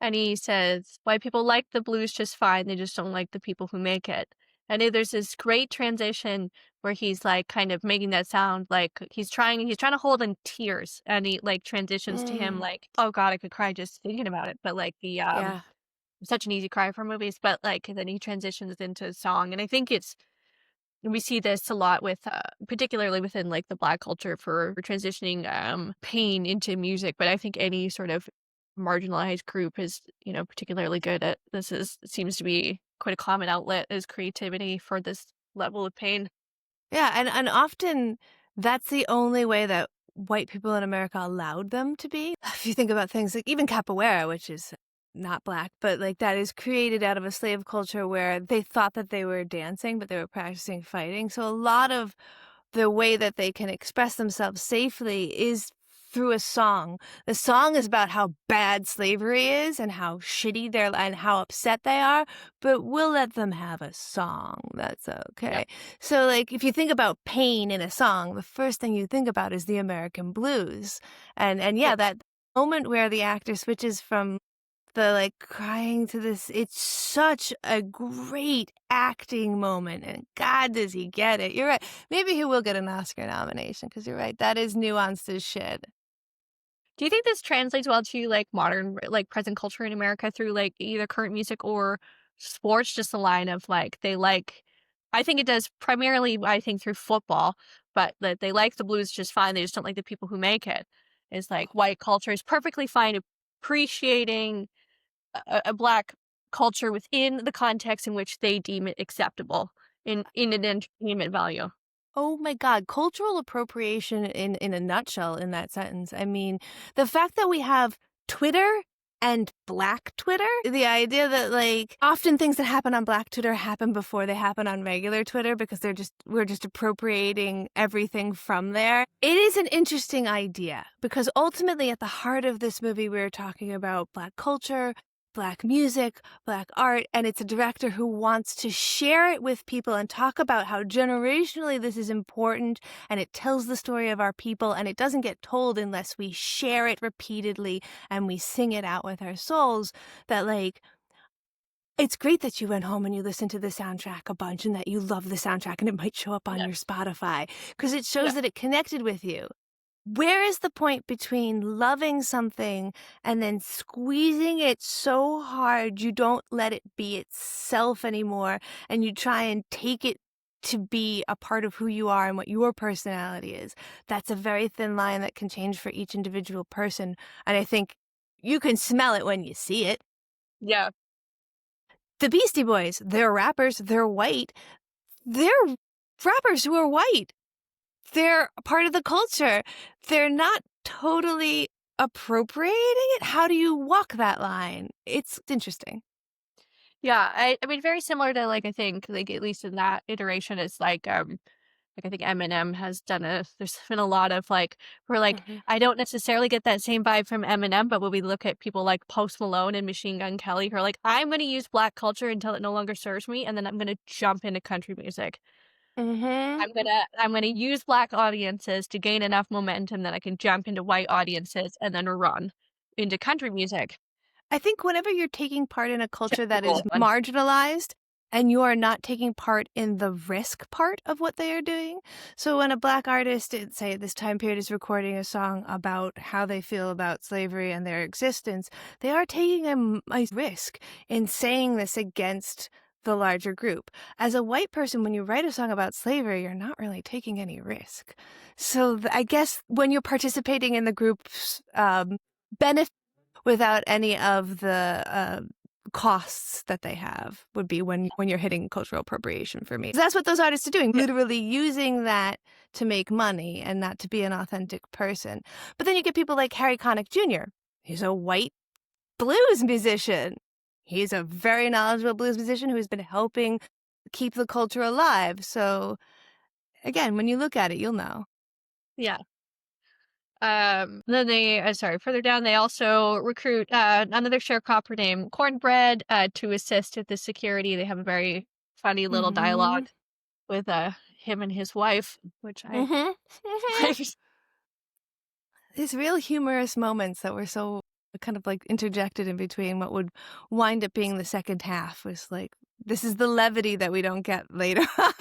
And he says, white people like the blues just fine. They just don't like the people who make it. And then there's this great transition where he's like kind of making that sound like he's trying to hold in tears and he like transitions to him
Mm,
like, oh God, I could cry just thinking about it. But like
yeah.
such an easy cry for movies, but like then he transitions into a song. And I think we see this a lot with particularly within like the black culture for transitioning pain into music, but I think any sort of marginalized group is, particularly good at this. Is seems to be quite a common outlet is creativity for this level of pain.
Yeah, and often that's the only way that white people in America allowed them to be. If you think about things like even capoeira, which is not black, but like that is created out of a slave culture where they thought that they were dancing, but they were practicing fighting. So a lot of the way that they can express themselves safely is through a song. The song is about how bad slavery is and how shitty they're and how upset they are, but we'll let them have a song. That's
Yeah.
okay. So like if you think about pain in a song, the first thing you think about is the American blues. And
Yeah.
yeah, that moment where the actor switches from the like crying to this, it's such a great acting moment, and God does he get it. You're right. Maybe he will get an Oscar nomination because you're right, that is nuanced as shit.
Do you think this translates well to like modern, like present culture in America through like either current music or sports? Just a line of like they like. I think it does primarily. I think through football, but that they like the blues just fine. They just don't like the people who make it. It's like white culture is perfectly fine appreciating a black culture within the context in which they deem it acceptable in an entertainment value.
Oh my God, cultural appropriation in a nutshell in that sentence. I mean, the fact that we have Twitter and Black Twitter, the idea that like often things that happen on Black Twitter happen before they happen on regular Twitter because we're just appropriating everything from there. It is an interesting idea because ultimately at the heart of this movie we're talking about Black culture Black music, Black art, and it's a director who wants to share it with people and talk about how generationally this is important and it tells the story of our people and it doesn't get told unless we share it repeatedly and we sing it out with our souls. That, like, it's great that you went home and you listened to the soundtrack a bunch and that you love the soundtrack and it might show up on
Yeah.
your Spotify because it
Yeah.
shows that it connected with you. Where is the point between loving something and then squeezing it so hard you don't let it be itself anymore and you try and take it to be a part of who you are and what your personality is? That's a very thin line that can change for each individual person. And I think you can smell it when you see it.
Yeah.
The Beastie Boys, they're rappers, they're white. They're rappers who are white. They're a part of the culture. They're not totally appropriating it. How do you walk that line? It's interesting.
Yeah, I mean, very similar to, like, I think, like, at least in that iteration, it's like, I think Eminem has done there's been a lot of, like, where, like,
Mhm.
I don't necessarily get that same vibe from Eminem, but when we look at people like Post Malone and Machine Gun Kelly who are like, "I'm gonna use Black culture until it no longer serves me, and then I'm gonna jump into country music.
Mhm.
I'm gonna use Black audiences to gain enough momentum that I can jump into white audiences and then run into country music."
I think whenever you're taking part in a culture that is
Typical one.
marginalized and you are not taking part in the risk part of what they are doing. So when a Black artist, say at this time period, is recording a song about how they feel about slavery and their existence, they are taking a risk in saying this against the larger group. As a white person, when you write a song about slavery, you're not really taking any risk. So I guess when you're participating in the group's benefit without any of the costs that they have would be when you're hitting cultural appropriation for me. That's what those artists are doing,
Yeah.
literally using that to make money and not to be an authentic person. But then you get people like Harry Connick Jr. He's a white blues musician. He's a very knowledgeable blues musician who's been helping keep the culture alive. So again, when you look at it, you'll know.
Yeah. Then they sorry, further down, they also recruit another sharecropper named Cornbread to assist with the security. They have a very funny little
Mhm.
dialogue with him and his wife, which I
Mhm. Mhm. These real humorous moments that were so kind of like interjected in between what would wind up being the second half was like, this is the levity that we don't get later on.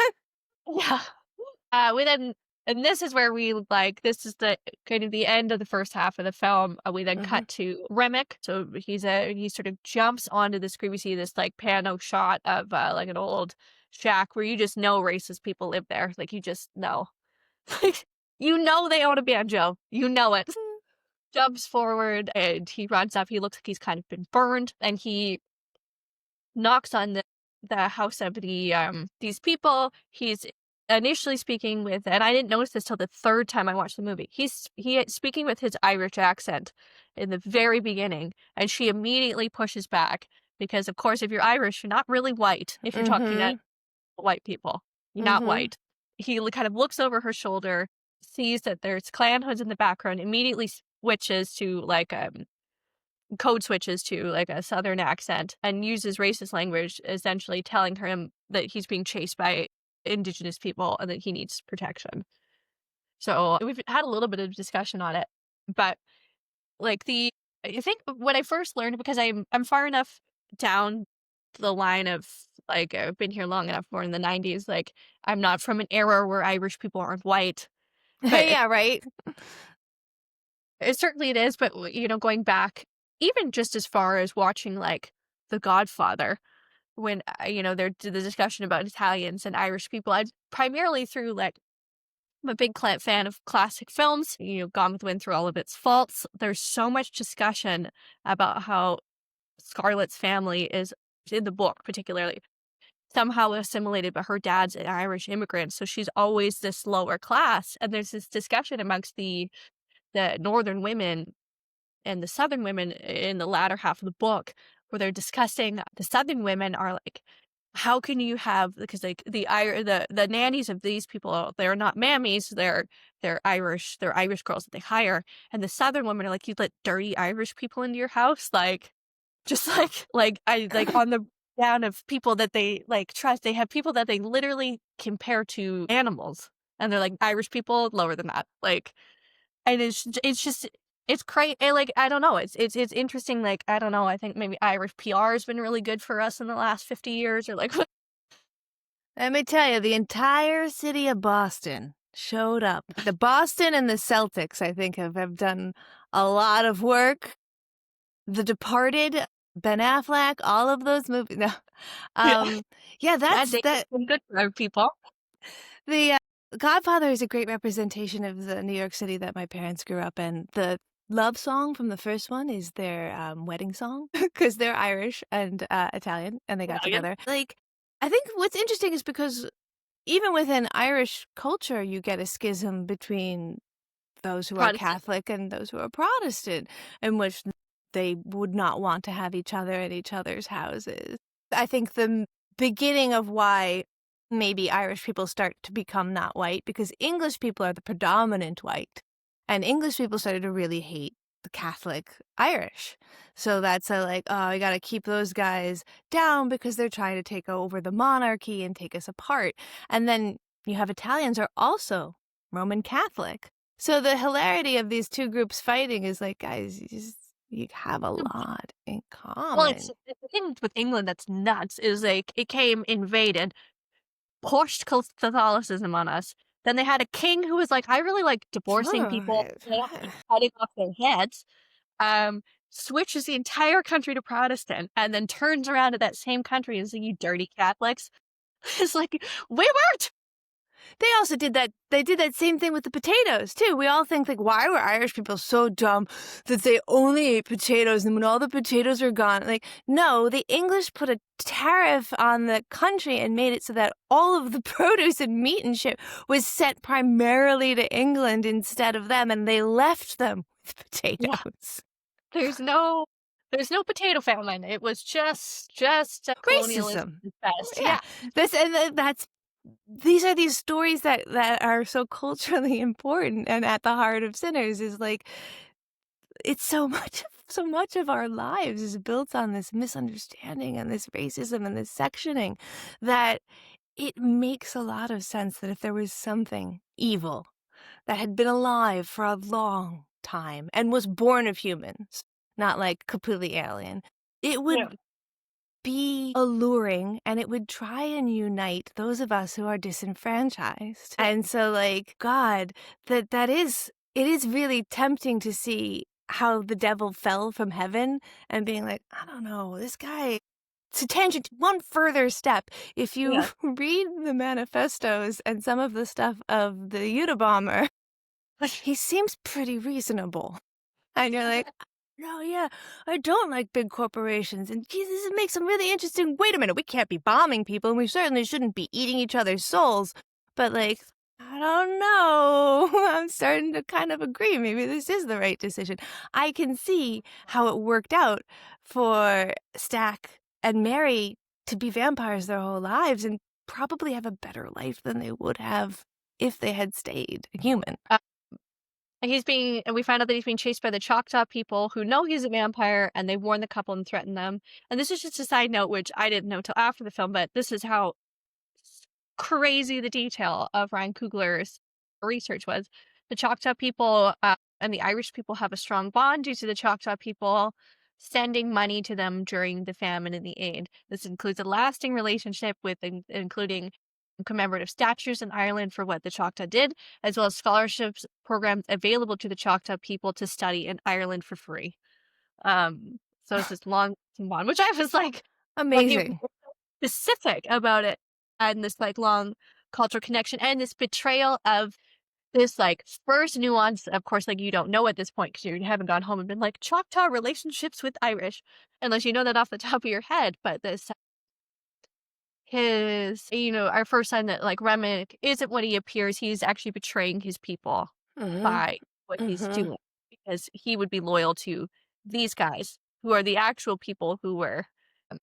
yeah. We then and this is where we like this is the kind of the end of the first half of the film. We then
Mhm.
cut to Remmick. So he sort of jumps onto the screen. We see this like pano shot of like an old shack where you just know racist people live there. Like you just know. Like you know they own a banjo. You know it. Jumps forward and he runs up. He looks like he's kind of been burned and he knocks on the house of these people. He's initially speaking with, and I didn't notice this till the third time I watched the movie. He is speaking with his Irish accent in the very beginning, and she immediately pushes back because, of course, if you're Irish, you're not really white. If you're talking to
Mhm.
white people, you're not
Mhm.
white. Kind of looks over her shoulder, sees that there's clan hoods in the background, immediately switches to like code switches to like a southern accent and uses racist language, essentially telling him that he's being chased by indigenous people and that he needs protection. So we've had a little bit of discussion on it, but like I think when I first learned because I'm far enough down the line of like I've been here long enough, more in the 90s. Like I'm not from an era where Irish people aren't white, but
Yeah, right.
certainly it is. But going back even just as far as watching like The Godfather when, there the discussion about Italians and Irish people, I primarily through, like I'm a big fan of classic films, Gone with the Wind through all of its faults. There's so much discussion about how Scarlett's family is, in the book particularly, somehow assimilated, but her dad's an Irish immigrant, so she's always this lower class, and there's this discussion amongst the northern women and the southern women in the latter half of the book where they're discussing the southern women are like how can you have because like the nannies of these people they're not mammies they're Irish girls that they hire and the southern women are like you let dirty Irish people into your house like Just like I like on the down of people that they like trust. They have people that they literally compare to animals, and they're like Irish people lower than that. Like, and it's just it's crazy. Like I don't know. It's interesting. Like I don't know. I think maybe Irish PR has been really good for us in the last 50 years, or like
Let me tell you, the entire city of Boston showed up. The Boston and the Celtics, I think, have done a lot of work. The Departed, Ben Affleck, all of those movies. No.
yeah,
Yeah,
that
that's
day has
that.
been good for our people.
The Godfather is a great representation of the New York City that my parents grew up in. The love song from the first one is their wedding song because they're Irish and Italian, and they got
Italian,
together. Like, I think what's interesting is because even within Irish culture, you get a schism between those who are
Protestant.
Catholic and those who are Protestant, in which they would not want to have each other at each other's houses. I think the beginning of why maybe Irish people start to become not white, because English people are the predominant white, and English people started to really hate the Catholic Irish. So that's a like, oh, we got to keep those guys down because they're trying to take over the monarchy and take us apart. And then you have Italians are also Roman Catholic. So the hilarity of these two groups fighting is like, guys, you have a lot in
Well, it's
common.
the thing with England that's nuts is like it came invaded, pushed Catholicism on us. Then they had a king who was like, I really like divorcing people, cutting off their heads. Switches the entire country to Protestant, and then turns around to that same country and says, "You dirty Catholics." It's like we weren't.
They also did that. They did that same thing with the potatoes too. We all think like, why were Irish people so dumb that they only ate potatoes? And when all the potatoes were gone, like, no, the English put a tariff on the country and made it so that all of the produce and meat and shit was sent primarily to England instead of them, and they left them with
Yeah,
potatoes.
there's no, there's no potato famine. It was just colonialism
Racism.
at best.
Yeah,
Yeah,
this and that's these are these stories that are so culturally important and at the heart of Sinners is like it's so much of our lives is built on this misunderstanding and this racism and this sectioning that it makes a lot of sense that if there was something evil that had been alive for a long time and was born of humans, not like completely alien, it
yeah,
would be alluring and it would try and unite those of us who are disenfranchised. And so like God, it is really tempting to see how the devil fell from heaven and being like, I don't know, this guy to tangent one further step. If you
yeah.
read the manifestos and some of the stuff of the Unabomber, he seems pretty reasonable. And you're like, no, yeah, I don't like big corporations. And Jesus, it makes them really interesting. Wait a minute, we can't be bombing people, and we certainly shouldn't be eating each other's souls. But, like, I don't know. I'm starting to kind of agree. Maybe this is the right decision. I can see how it worked out for Stack and Mary to be vampires their whole lives and probably have a better life than they would have if they had stayed human.
And we find out that he's being chased by the Choctaw people who know he's a vampire, and they warn the couple and threaten them. And this is just a side note, which I didn't know till after the film, but this is how crazy the detail of Ryan Coogler's research was. The Choctaw people and the Irish people have a strong bond due to the Choctaw people sending money to them during the famine and the aid. This includes a lasting relationship with including commemorative statues in Ireland for what the Choctaw did, as well as scholarships programs available to the Choctaw people to study in Ireland for free. So it's this long bond, which I was like it
Amazing.
specific about it and this like long cultural connection and this betrayal of this like first nuance. Of course, like you don't know at this point because you haven't gone home and been like Choctaw relationships with Irish, unless you know that off the top of your head. But this his our first sign that like Remmick isn't what he appears. He's actually betraying his people
Mhm.
by what he's
Mhm.
doing because he would be loyal to these guys who are the actual people who were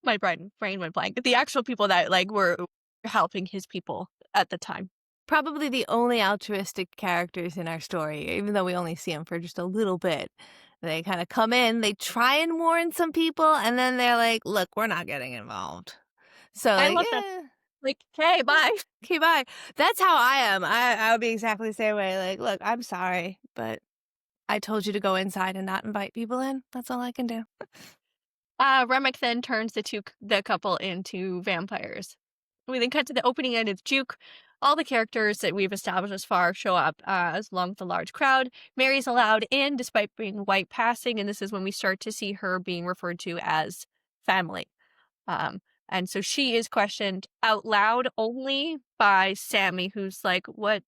my brain went blank. The actual people that like were helping his people at the time.
Probably the only altruistic characters in our story, even though we only see them for just a little bit. They kinda come in, they try and warn some people, and then they're like, "Look, we're not getting involved." So,
I
like,
love that. Like, "Hey, bye."
"Okay, bye." That's how I am. I would be exactly the same way, like, "Look, I'm sorry, but I told you to go inside and not invite people in. That's all I can do."
Remmick then turns the couple into vampires. We then cut to the opening end of Juke. All the characters that we've established as far show up, as along with a large crowd. Mary's allowed in despite being white passing, and this is when we start to see her being referred to as family. Um, and so she is questioned out loud only by Sammy, who's like, "What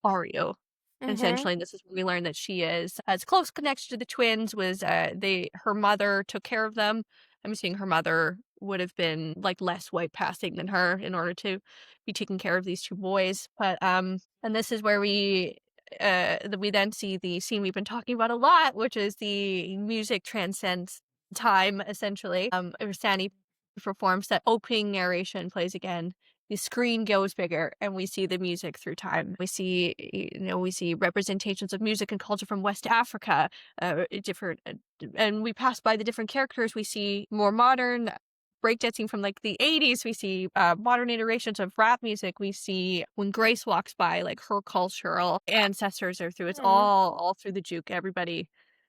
are you?"
Mhm.
Essentially, and this is when we learn that she is as close connection to the twins was they her mother took care of them. I'm assuming her mother would have been like less white passing than her in order to be taking care of these two boys. But and this is where we then see the scene we've been talking about a lot, which is the music transcends time essentially. Sandy performs that opening narration plays again, the screen goes bigger and we see the music through time. We see representations of music and culture from West Africa, different, and we pass by the different characters. We see more modern breakdancing from like the 80s. We see modern iterations of rap music. We see when Grace walks by, like her cultural ancestors are through. It's
Mhm.
all through the juke. Everybody,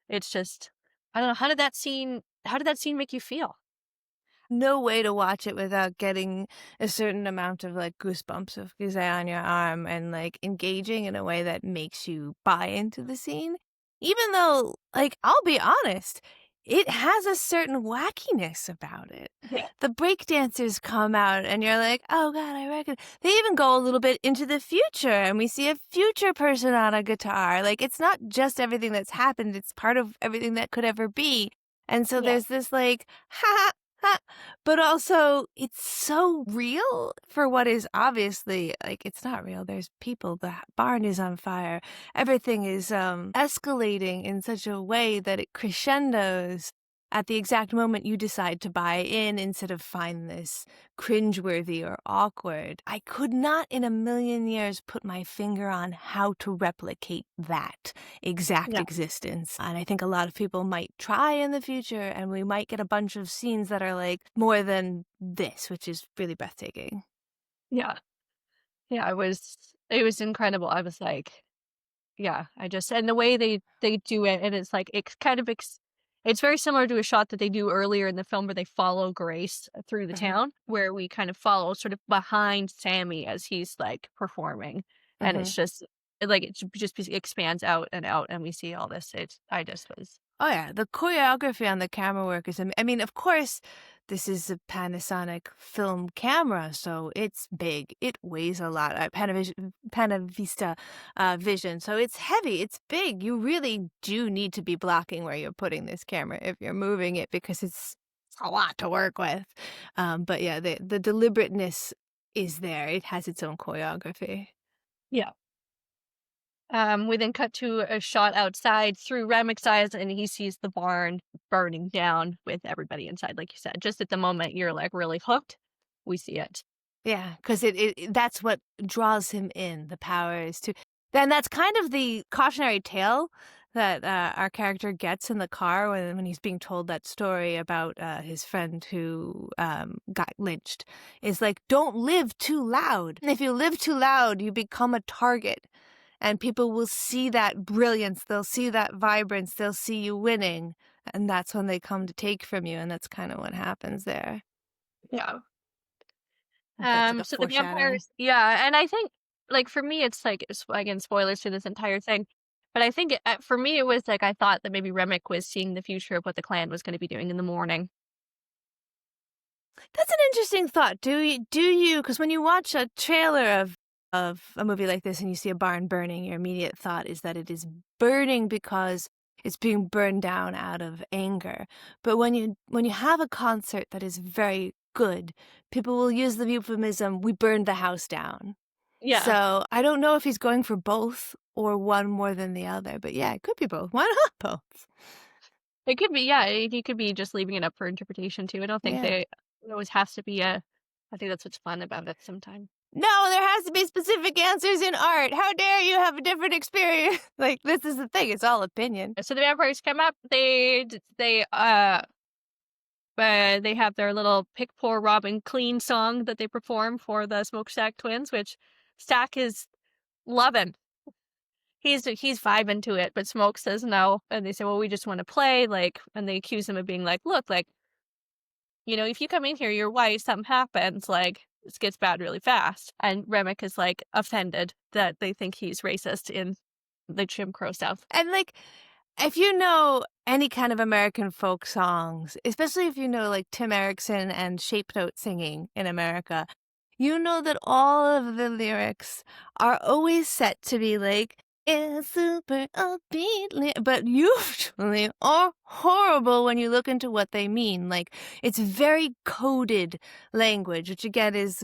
it's just, I don't know. How did that scene make you feel?
No way to watch it without getting a certain amount of, like, goosebumps of goosebumps on your arm and, like, engaging in a way that makes you buy into the scene. Even though, like, I'll be honest, it has a certain wackiness about it.
Yeah.
The breakdancers come out and you're like, "Oh god, I reckon" they even go a little bit into the future, and we see a future person on a guitar. Like, it's not just everything that's happened, it's part of everything that could ever be. And so
Yeah.
there's this, like, "Ha ha," but also it's so real for what is obviously like, it's not real. There's people, the barn is on fire. Everything is, escalating in such a way that it crescendos at the exact moment you decide to buy in instead of find this cringeworthy or awkward. I could not in a million years put my finger on how to replicate that exact
Yeah.
existence. And I think a lot of people might try in the future, and we might get a bunch of scenes that are like more than this, which is really breathtaking.
Yeah. Yeah, it was incredible. I was like, yeah, I just and the way they do it, and it's like it's very similar to a shot that they do earlier in the film where they follow Grace through the
Hmm.
town, where we kind of follow sort of behind Sammy as he's like performing, and
Hmm.
it's just like expands out and out, and we see all this. It's I just was
Oh yeah, the choreography on the camera work is. I mean, of course, this is a Panasonic film camera, so it's big. It weighs a lot. Panavista vision, so it's heavy. It's big. You really do need to be blocking where you're putting this camera if you're moving it because it's a lot to work with. But yeah, the deliberateness is there. It has its own choreography.
yeah. We then cut to a shot outside through Remmick's eyes, and he sees the barn burning down with everybody inside, like you said. Just at the moment you're like really hooked, we see it.
Yeah, 'cause that's what draws him in, the power is to then that's kind of the cautionary tale that, our character gets in the car when he's being told that story about, his friend who, got lynched, is like, "Don't live too loud. If you live too loud, you become a target, and people will see that brilliance, they'll see that vibrance, they'll see you winning, and that's when they come to take from you," and that's kinda what happens there.
Yeah.
That's like a
So the
foreshadowing.
vampires, yeah, and I think, like, for me, it's like, again, spoilers to this entire thing, but I think for me, it was like I thought that maybe Remick was seeing the future of what the clan was going to be doing in the morning.
That's an interesting thought. Because when you watch a trailer of a movie like this and you see a barn burning, your immediate thought is that it is burning because it's being burned down out of anger. But when you have a concert that is very good, people will use the euphemism, "We burned the house down."
Yeah,
So, I don't know if he's going for both or one more than the other, but yeah, it could be both. Why not both?
it could be. Yeah, he could be just leaving it up for interpretation too. I don't think
Yeah.
they it always has to be a. I think that's what's fun about it sometimes.
no, there has to be specific answers in art. How dare you have a different experience? Like, this is the thing. It's all opinion.
So the vampires come up. They have their little pick, pour, rob, and clean song that they perform for the Smokestack twins, which Stack is loving. He's vibing to it, but Smoke says no, and they say, "Well, we just want to play." Like, and they accuse him of being like, "Look, like, if you come in here, you're white, something happens, like, this gets bad really fast." And Remmick is like offended that they think he's racist in the Jim Crow South.
And, like, if you know any kind of American folk songs, especially if you know, like, Tim Erickson and Shape Note singing in America, you know that all of the lyrics are always set to be like, it's super upbeat, but usually are horrible when you look into what they mean. Like, it's very coded language, which again is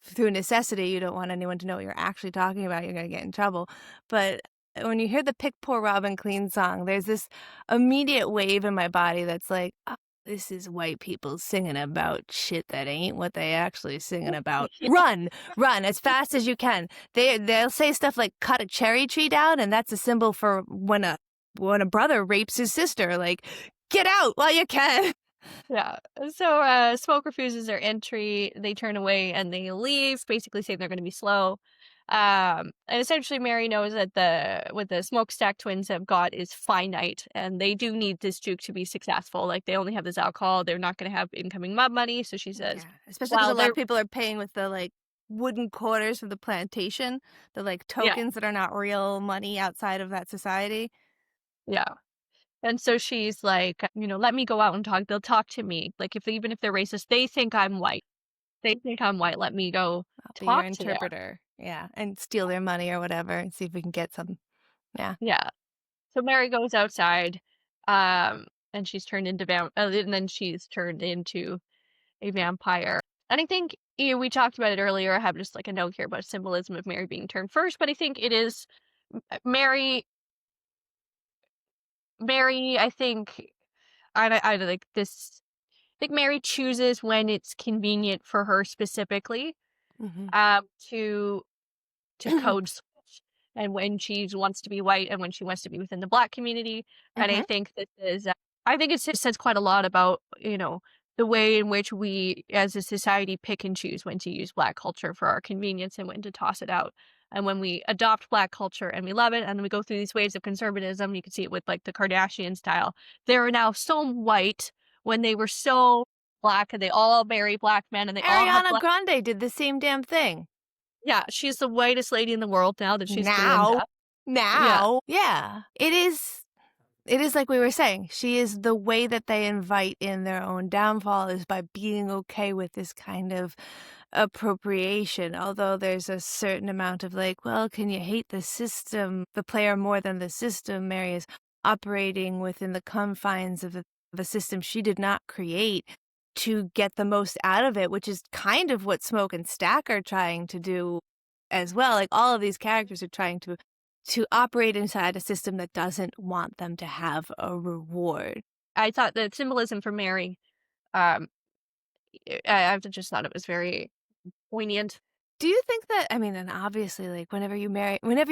through necessity. You don't want anyone to know what you're actually talking about. You're going to get in trouble. But when you hear the Pick Poor Robin Clean song, there's this immediate wave in my body that's like, oh, this is white people singing about shit that ain't what they actually singing about. Run as fast as you can. They'll say stuff like cut a cherry tree down, and that's a symbol for when a brother rapes his sister. Like, get out while you can.
Yeah. So Smoke refuses their entry. They turn away and they leave, basically saying they're going to be slow. And essentially, Mary knows that what the Smokestack twins have got is finite, and they do need this juke to be successful. Like, they only have this alcohol; they're not going to have incoming mob money. So she says,
Yeah, especially because
"Well,
a lot
they're
of people are paying with the like wooden quarters from the plantation, the like
yeah,
tokens that are not real money outside of that society.
yeah." And so she's like, "Let me go out and talk. They'll talk to me. Like, even if they're racist, they think I'm white. They think I'm white. Let me go
I'll be your
talk to them."
interpreter. Yeah, and steal their money or whatever and see if we can get some. Yeah.
Yeah. So Mary goes outside, and she's turned into and then she's turned into a vampire. And I think we talked about it earlier. I have just like a note here about symbolism of Mary being turned first, but I think it is Mary. Mary, I think I like this. I think Mary chooses when it's convenient for her specifically,
Mm-hmm.
to code switch, and when she wants to be white and when she wants to be within the Black community. And I
Mm-hmm.
think this is, I think it says quite a lot about, the way in which we as a society pick and choose when to use Black culture for our convenience and when to toss it out. And when we adopt Black culture and we love it, and then we go through these waves of conservatism, you can see it with like the Kardashian style. They're now so white when they were so Black, and they all marry Black men and they all have
Ariana
Black.
Grande did the same damn thing.
Yeah, she's the whitest lady in the world now that she's
Now,
Glinda. Yeah,
yeah, it is. It is like we were saying. She is the way that they invite in their own downfall is by being okay with this kind of appropriation. Although there's a certain amount of like, well, can you hate the system, the player more than the system? Mary is operating within the confines of a system she did not create to get the most out of it, which is kind of what Smoke and Stack are trying to do as well. Like all of these characters are trying to operate inside a system that doesn't want them to have a reward.
I thought the symbolism for Mary, um, I just thought it was very poignant.
Do you think that, I mean, and obviously, like, whenever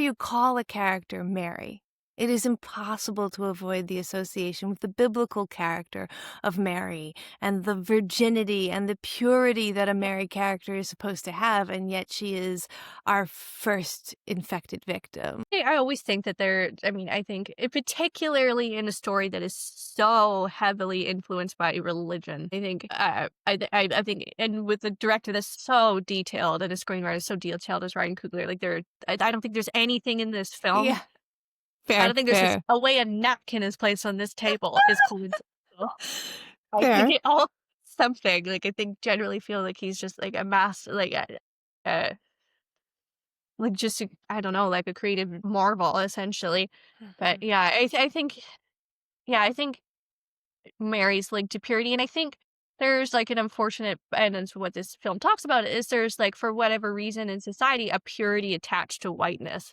you call a character Mary, it is impossible to avoid the association with the biblical character of Mary and the virginity and the purity that a Mary character is supposed to have, and yet she is our first infected victim.
I always think that I think particularly in a story that is so heavily influenced by religion, I think, I think, and with the director that's so detailed and a screenwriter so detailed as Ryan Coogler, like I don't think there's anything in this film.
Yeah,
I
fair,
don't think there's
fair,
a way a napkin is placed on this table is coincidental. I think
fair.
it all something. Like, I think generally feel like he's just like a master, uh, like just I don't know, like a creative marvel essentially. But
Mhm.
yeah, I think I think Mary's linked to purity, and I think there's like an unfortunate, and it's what this film talks about is there's like for whatever reason in society a purity attached to whiteness.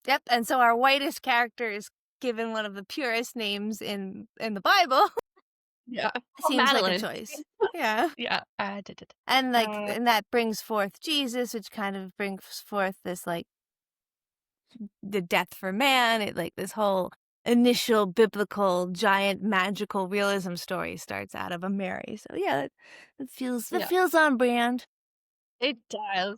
Yep, and so our whitest character is given one of the purest names in the Bible.
Yeah. Oh,
Seems like a
Madeline.
choice. Yeah.
Yeah. Did it.
And, like,
Uh,
and that brings forth Jesus, which kind of brings forth this, like, the death for man. It like this whole initial biblical giant magical realism story starts out of a Mary. So yeah, that
yeah,
feels on brand.
it does.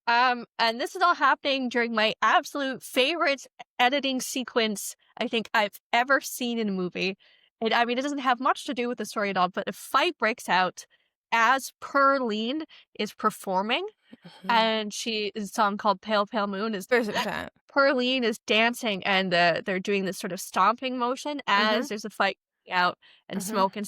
And this is all happening during my absolute favorite editing sequence I think I've ever seen in a movie. And I mean, it doesn't have much to do with the story at all, but a fight breaks out as Perline is performing,
Mhm.
and she is a song called Pale Pale Moon is
There's a time.
Perline is dancing, and they're doing this sort of stomping motion
Mhm.
as there's a fight out, and
Mhm.
smoke and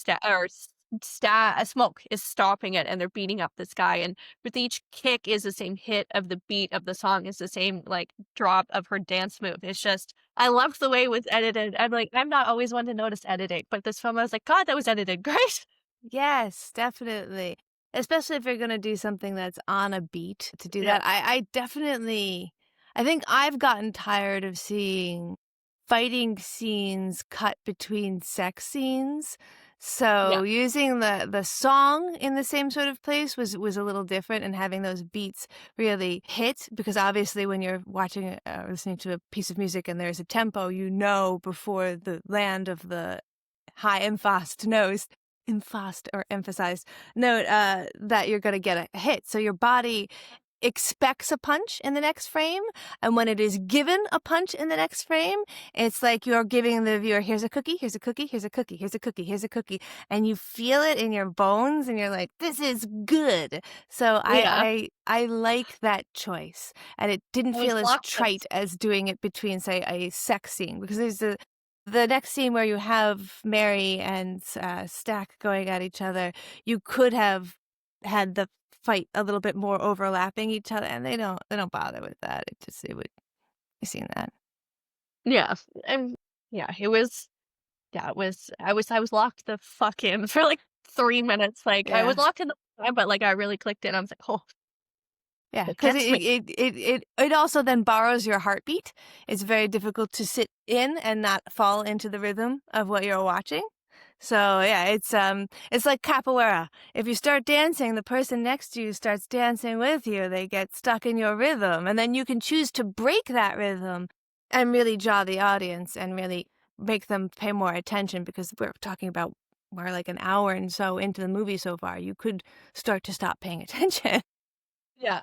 smoke is stopping it, and they're beating up this guy. And with each kick is the same hit of the beat of the song, is the same like drop of her dance move. It's just I loved the way it was edited. I'm like, I'm not always one to notice editing, but this film I was like, God, that was edited great.
Yes, definitely. Especially if you're gonna do something that's on a beat to do
Yeah,
that. I definitely I think I've gotten tired of seeing fighting scenes cut between sex scenes.
yeah,
So using the song in the same sort of place was a little different and having those beats really hit because obviously when you're watching or listening to a piece of music and there's a tempo, you know before the land of the high and fast notes emphasized or emphasized note that you're going to get a hit. So your body expects a punch in the next frame, and when it is given a punch in the next frame, it's like you're giving the viewer here's a cookie, here's a cookie, here's a cookie, here's a cookie, here's a cookie, and you feel it in your bones and you're like this is good. So
yeah.
I like that choice, and it didn't
I was
feel as
locked in.
trite as doing it between say a sex scene because there's the next scene where you have Mary and Stack going at each other, you could have had the fight a little bit more overlapping each other, and they don't bother with that. It would you seen that.
Yeah, and yeah, it was. Yeah, I was locked the fuck in for, like, 3 minutes, like, I was
Yeah.
locked in the whole time, but, like, I really clicked in, I was like, "Oh,
Yeah,
it
because
gets me."
it also then borrows your heartbeat. It's very difficult to sit in and not fall into the rhythm of what you're watching. So yeah, it's like capoeira. If you start dancing, the person next to you starts dancing with you. They get stuck in your rhythm, and then you can choose to break that rhythm and really draw the audience and really make them pay more attention because we're talking about we're like an hour and so into the movie so far. You could start to stop paying attention.
Yeah.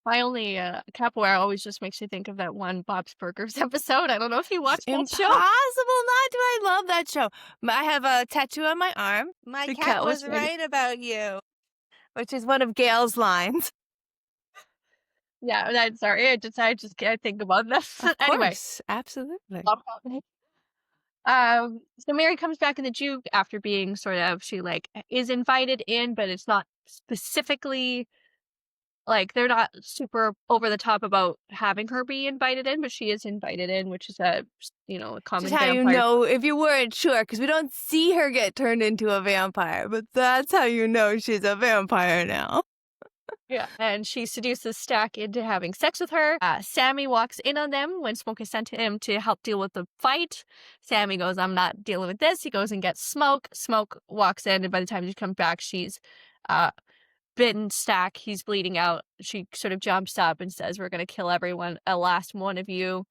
My only, capoeira always just makes me think of that one Bob's Burgers episode. I don't know if you
It's
watched that
impossible
show?
not to. I love that show. I have a tattoo on my arm. My
The
cat
cat was
was
right.
right about you, which is one of Gail's lines.
Yeah, and I'm sorry, I just can't think about this.
Of
Anyway,
course, absolutely.
stop talking. So Mary comes back in the juke after being sort of she, like, is invited in, but it's not specifically like, they're not super over the top about having her be invited in, but she is invited in, which is a
Just
common
how you
vampire.
know if you weren't sure, because we don't see her get turned into a vampire, but that's how you know she's a vampire now.
Yeah. And she seduces Stack into having sex with her. Sammy walks in on them when Smoke is sent to him to help deal with the fight. Sammy goes, I'm not dealing with this. He goes and gets Smoke. Smoke walks in, and by the time she comes back, she's uh, bitten Stack. He's bleeding out. She sort of jumps up and says, we're going to kill everyone, a last one of you.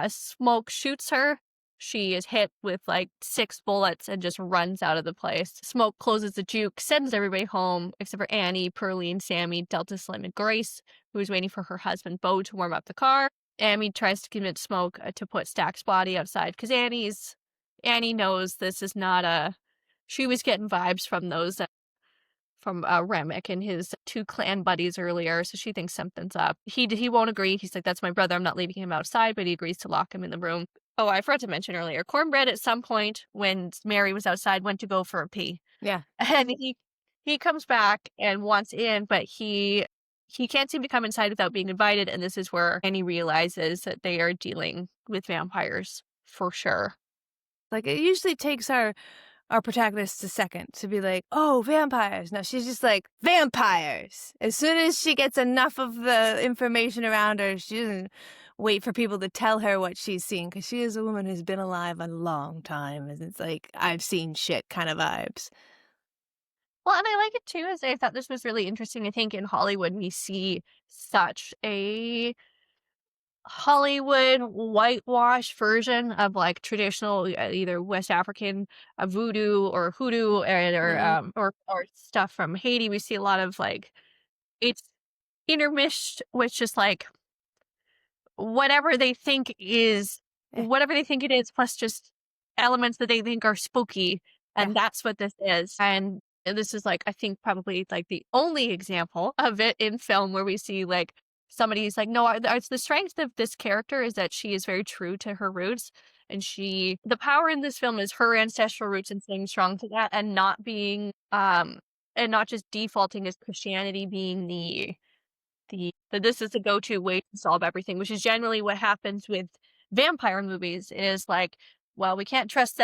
Smoke shoots her. She is hit with like 6 bullets and just runs out of the place. Smoke closes the juke, sends everybody home except for Annie, Pearline, Sammy, Delta Slim, and Grace, who is waiting for her husband Bo to warm up the car. Amy tries to convince Smoke to put Stack's body outside because Annie knows this is not a. She was getting vibes from those from Remmick and his 2 clan buddies earlier, so she thinks something's up. He won't agree. He's like, "That's my brother. I'm not leaving him outside," but he agrees to lock him in the room. Oh, I forgot to mention earlier, Cornbread at some point when Mary was outside went to go for a pee,
Yeah.
and he comes back and wants in, but he can't seem to come inside without being invited, and this is where Annie realizes that they are dealing with vampires for sure.
Like it usually takes our protagonist a second to be like, oh, vampires. No, she's just like, vampires. As soon as she gets enough of the information around her, she doesn't wait for people to tell her what she's seen, because she is a woman who's been alive a long time, and it's like, "I've seen shit" kind of vibes.
Well, and I like it too, as I thought this was really interesting. I think in Hollywood, we see such a Hollywood whitewash version of, like, traditional, either West African, voodoo or hoodoo,
Mhm.
or stuff from Haiti. We see a lot of, like, it's intermished with just, like, whatever they think is
Yeah,
whatever they think it is, plus just elements that they think are spooky,
yeah.
and that's what this is. And this is, like, I think probably, like, the only example of it in film where we see, like, somebody's like, "No, it's the strength of this character is that she is very true to her roots, and the power in this film is her ancestral roots and staying strong to that, and not being, and not just defaulting as Christianity being that this is the go-to way to solve everything, which is generally what happens with vampire movies is like, well, we can't trust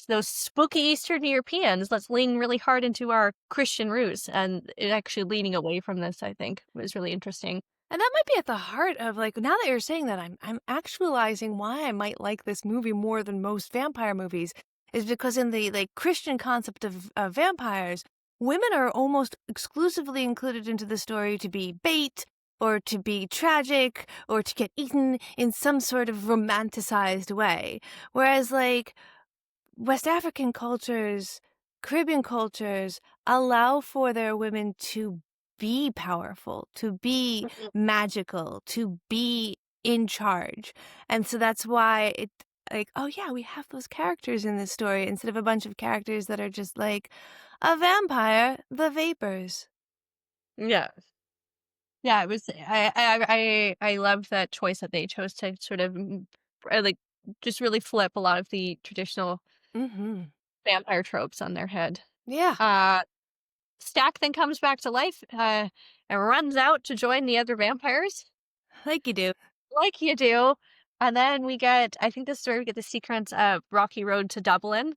those spooky Eastern Europeans. Let's lean really hard into our Christian roots. And it actually leaning away from this, I think, was really interesting.
And that might be at the heart of, like, now that you're saying that, I'm actualizing why I might like this movie more than most vampire movies, is because in the, like, Christian concept of vampires, women are almost exclusively included into the story to be bait or to be tragic or to get eaten in some sort of romanticized way. Whereas, like, West African cultures, Caribbean cultures allow for their women to be powerful, to be
Mhm.
magical, to be in charge. And so that's why it, like, oh yeah, we have those characters in this story instead of a bunch of characters that are just like a vampire, the vapors.
Yeah. Yeah, it was I love that choice that they chose to sort of like just really flip a lot of the traditional
Mhm.
vampire tropes on their head.
Yeah,
Uh Stack then comes back to life, and runs out to join the other vampires,
like you do.
like you do. And then I think this is where we get the sequence of Rocky Road to Dublin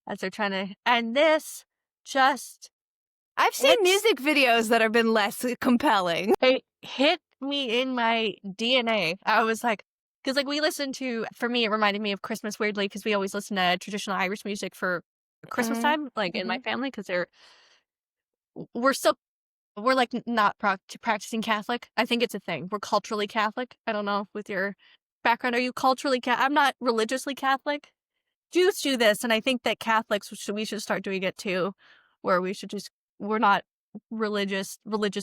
as they're trying to, and this just
I've seen
hits,
music videos that have been less compelling.
it hit me in my DNA. I was like, because like we listened to, for me, it reminded me of Christmas weirdly, because we always listen to traditional Irish music for Christmas
Mhm.
time, like in my
Mhm.
family, because we're still we're, like, n not practicing Catholic. I think it's a thing. We're culturally Catholic. I don't know with your background, are you culturally I'm not religiously Catholic. Jews do this, and I think that Catholics we should start doing it too, where we're not religious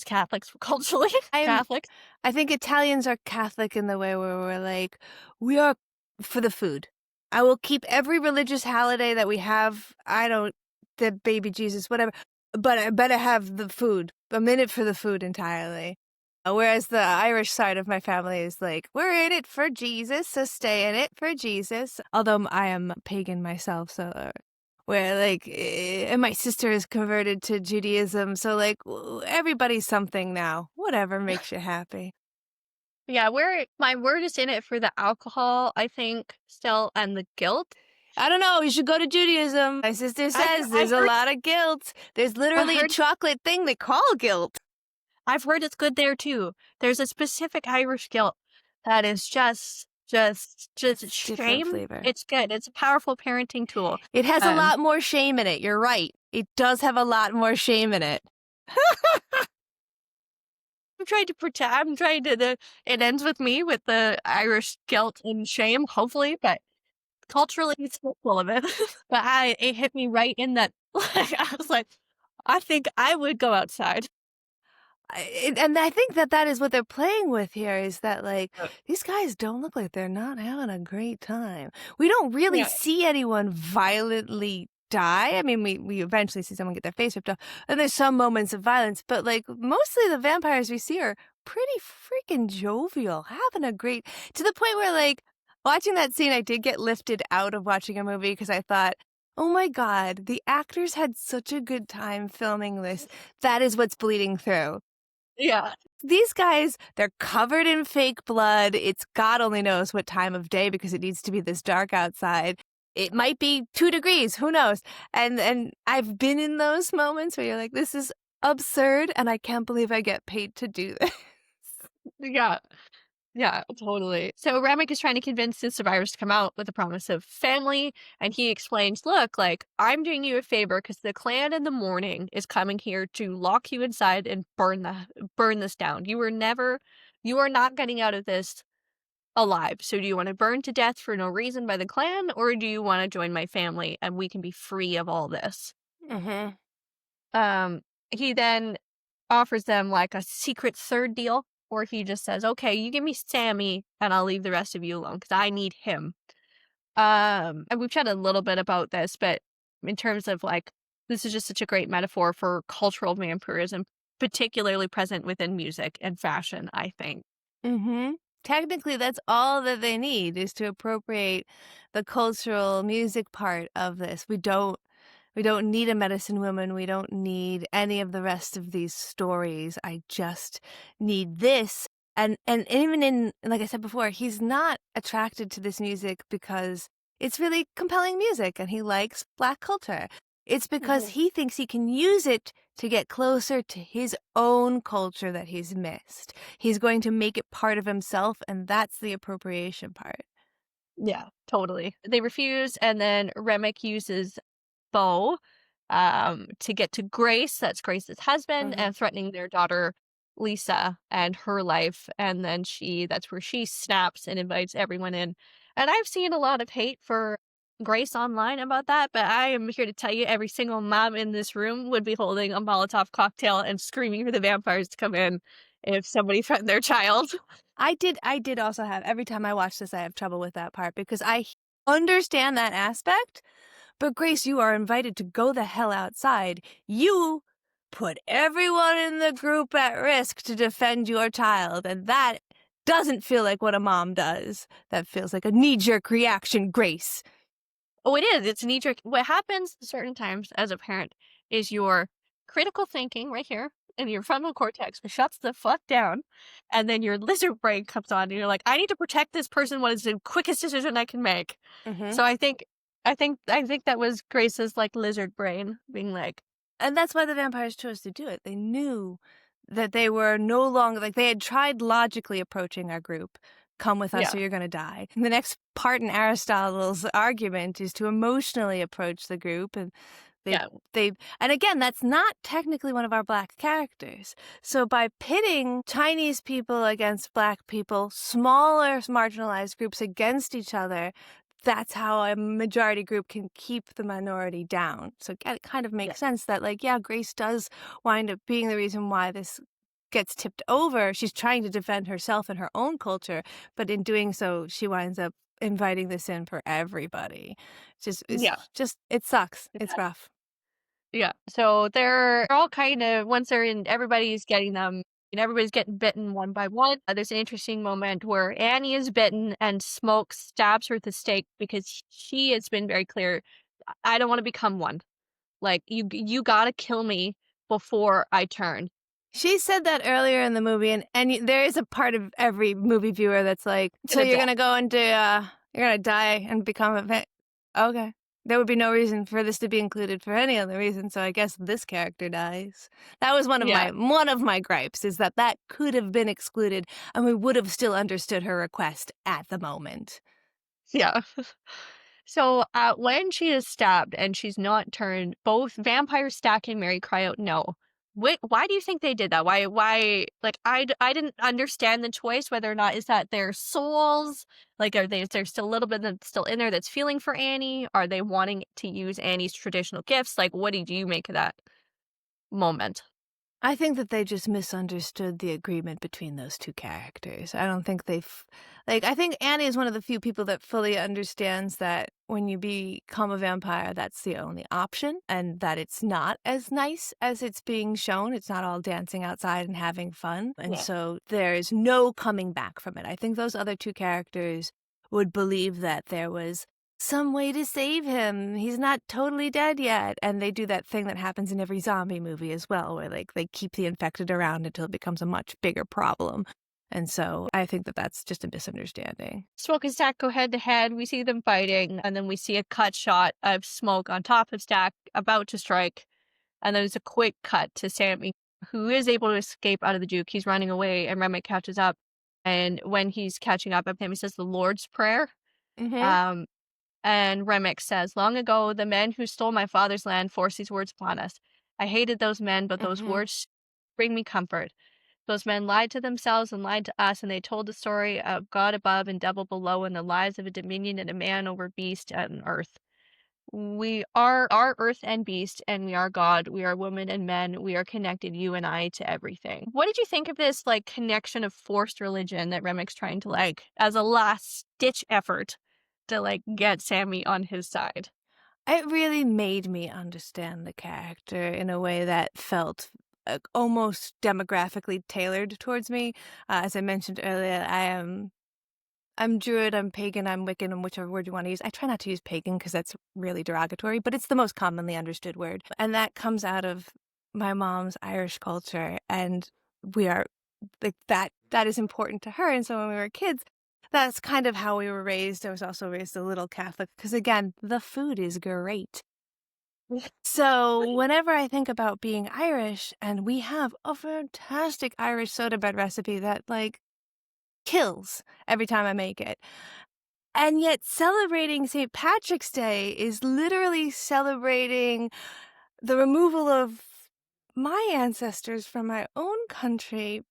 Catholics, we're culturally
I'm
Catholics.
I think Italians are Catholic in the way where we're like, we are for the food. I will keep every religious holiday that we have. I don't, the baby Jesus, whatever, but I better have the food. I'm in it for the food entirely. Whereas the Irish side of my family is like, we're in it for Jesus, so stay in it for Jesus. Although I am pagan myself, so where like, and my sister is converted to Judaism, so like everybody's something now. Whatever makes you happy.
Yeah, we're just in it for the alcohol, I think, still, and the guilt.
I don't know. You should go to Judaism. My sister says
I've
there's a
heard
lot of guilt. There's
I've
literally a
heard
chocolate thing they call guilt.
I've heard it's good there too. There's a specific Irish guilt that is just
It's different
shame.
flavor.
It's good. It's a powerful parenting tool.
It has a
Um,
lot more shame in it. You're right. It does have a lot more shame in it.
I'm trying to it ends with me with the Irish guilt and shame, hopefully, but culturally it's still full of it. But it hit me right in that like I was like, I think I would go outside.
And I think that that is what they're playing with here is that, like,
Uh,
these guys don't look like they're not having a great time. We don't really
Yeah.
see anyone violently die. I mean, we eventually see someone get their face ripped off, and there's some moments of violence, but, like, mostly the vampires we see are pretty freaking jovial, having a great to the point where, like, watching that scene, I did get lifted out of watching a movie because I thought, "Oh my god, the actors had such a good time filming this. That is what's bleeding through."
Yeah.
These guys, they're covered in fake blood. It's God only knows what time of day because it needs to be this dark outside. It might be 2 degrees, who knows? And I've been in those moments where you're like, this is absurd and I can't believe I get paid to do this.
Yeah. Yeah, totally. So Remmick is trying to convince the survivors to come out with a promise of family, and he explains, "Look, like I'm doing you a favor because the clan in the morning is coming here to lock you inside and burn this down. You are not getting out of this alive. So do you want to burn to death for no reason by the clan, or do you want to join my family and we can be free of all this?"
Mhm.
Um, he then offers them like a secret third deal, or he just says, "Okay, you give me Sammy and I'll leave the rest of you alone because I need him." And we've chatted a little bit about this, but in terms of like, this is just such a great metaphor for cultural vampirism, particularly present within music and fashion, I think.
Mhm. Technically, that's all that they need is to appropriate the cultural music part of this. We don't need a medicine woman. We don't need any of the rest of these stories. I just need this. And even in, like I said before, he's not attracted to this music because it's really compelling music and he likes black culture. It's because
Mhm.
he thinks he can use it to get closer to his own culture that he's missed. He's going to make it part of himself, and that's the appropriation part.
Yeah, totally. They refuse, and then Remick uses Bo, to get to Grace, that's Grace's husband,
Mhm.
and threatening their daughter Lisa and her life. And then that's where she snaps and invites everyone in. And I've seen a lot of hate for Grace online about that, but I am here to tell you every single mom in this room would be holding a Molotov cocktail and screaming for the vampires to come in if somebody threatened their child.
I did also have every time I watch this, I have trouble with that part because understand that aspect, but Grace, you are invited to go the hell outside. You put everyone in the group at risk to defend your child, and that doesn't feel like what a mom does. That feels like a knee-jerk reaction, Grace.
Oh, it is. It's knee jerk. What happens certain times as a parent is your critical thinking right here and your frontal cortex shuts the fuck down. And then your lizard brain comes on and you're like, I need to protect this person. What is the quickest decision I can make?
Mhm.
So I think that was Grace's like lizard brain being like,
And that's why the vampires chose to do it. They knew that they were no longer like they had tried logically approaching our group. Come with us
yeah,
or you're going to die. The next part in Aristotle's argument is to emotionally approach the group and they
yeah,
they and again that's not technically one of our black characters. So by pitting Chinese people against black people, smaller marginalized groups against each other, that's how a majority group can keep the minority down. So it kind of
yeah,
makes sense that, like, yeah, Grace does wind up being the reason why this gets tipped over. She's trying to defend herself and her own culture, but in doing so, she winds up inviting this in for everybody.
yeah.
It sucks. It's rough.
Yeah. So they're all kind of once they're in, everybody's getting them and everybody's getting bitten one by one. There's an interesting moment where Annie is bitten and Smoke stabs her with a stake because she has been very clear. I don't want to become one. Like you gotta kill me before I turn.
She said that earlier in the movie, and there is a part of every movie viewer that's like, "So
Gonna
you're
die.
gonna go into, you're gonna die and become a va." Okay. There would be no reason for this to be included for any other reason, so I guess this character dies. That was
Yeah.
one of my gripes, is that that could have been excluded, and we would have still understood her request at the moment.
Yeah. So, when she is stabbed and she's not turned, both Vampire Stack and Mary cry out no. Why do you think they did that? Why like, I didn't understand the choice, whether or not is that their souls? Like, is there still a little bit that's still in there that's feeling for Annie? Are they wanting to use Annie's traditional gifts? Like, what did you make of that moment?
I think that they just misunderstood the agreement between those two characters. I don't think I think Annie is one of the few people that fully understands that when you become a vampire, that's the only option and that it's not as nice as it's being shown. It's not all dancing outside and having fun. And
Yeah.
so there is no coming back from it. I think those other two characters would believe that there was some way to save him. He's not totally dead yet. And they do that thing that happens in every zombie movie as well, where like they keep the infected around until it becomes a much bigger problem. And so I think that that's just a misunderstanding.
Smoke and Stack go head to head. We see them fighting, and then we see a cut shot of Smoke on top of Stack about to strike. And then there's a quick cut to Sammy, who is able to escape out of the juke. He's running away, and Remick catches up. And when he's catching up with him, he says the Lord's Prayer.
Mhm.
Um, and Remmick says, "Long ago, the men who stole my father's land forced these words upon us. I hated those men, but those
Mhm.
words bring me comfort. Those men lied to themselves and lied to us, and they told the story of God above and devil below, and the lies of a dominion and a man over beast and earth. We are earth and beast, and we are God. We are women and men. We are connected, you and I, to everything." What did you think of this like connection of forced religion that Remick's trying to like as a last ditch effort to like get Sammy on his side?
It really made me understand the character in a way that felt almost demographically tailored towards me. As I mentioned earlier, I'm Druid, I'm pagan, I'm Wiccan, and whichever word you want to use. I try not to use pagan because that's really derogatory, but it's the most commonly understood word. And that comes out of my mom's Irish culture. And we are like that is important to her. And so when we were kids, that's kind of how we were raised. I was also raised a little Catholic because again, the food is great. So whenever I think about being Irish, and we have a fantastic Irish soda bread recipe that like kills every time I make it. And yet celebrating St. Patrick's Day is literally celebrating the removal of my ancestors from my own country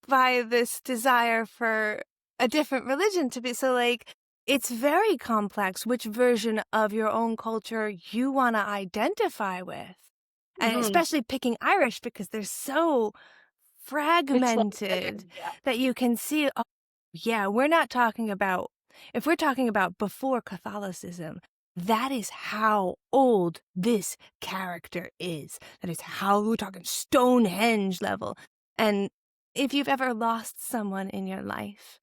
by this desire for a different religion to be. So, like, it's very complex which version of your own culture you want to identify with. And
Mhm.
especially picking Irish because they're so
It's like
fragmented
different, yeah.
that you can see, oh, yeah, we're not talking about, if we're talking about before Catholicism, that is how old this character is. That is how we're talking Stonehenge level. And if you've ever lost someone in your life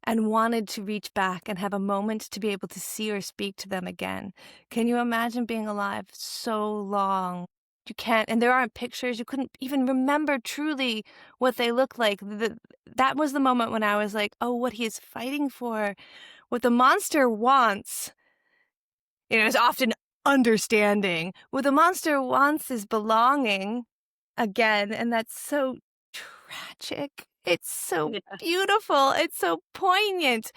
and wanted to reach back and have a moment to be able to see or speak to them again, can you imagine being alive so long? You can't, and there aren't pictures. You couldn't even remember truly what they look like. That was the moment when I was like, oh, what he is fighting for, what the monster wants, is often understanding. What the monster wants is belonging again, and that's so tragic. It's so
Yeah.
beautiful. It's so poignant.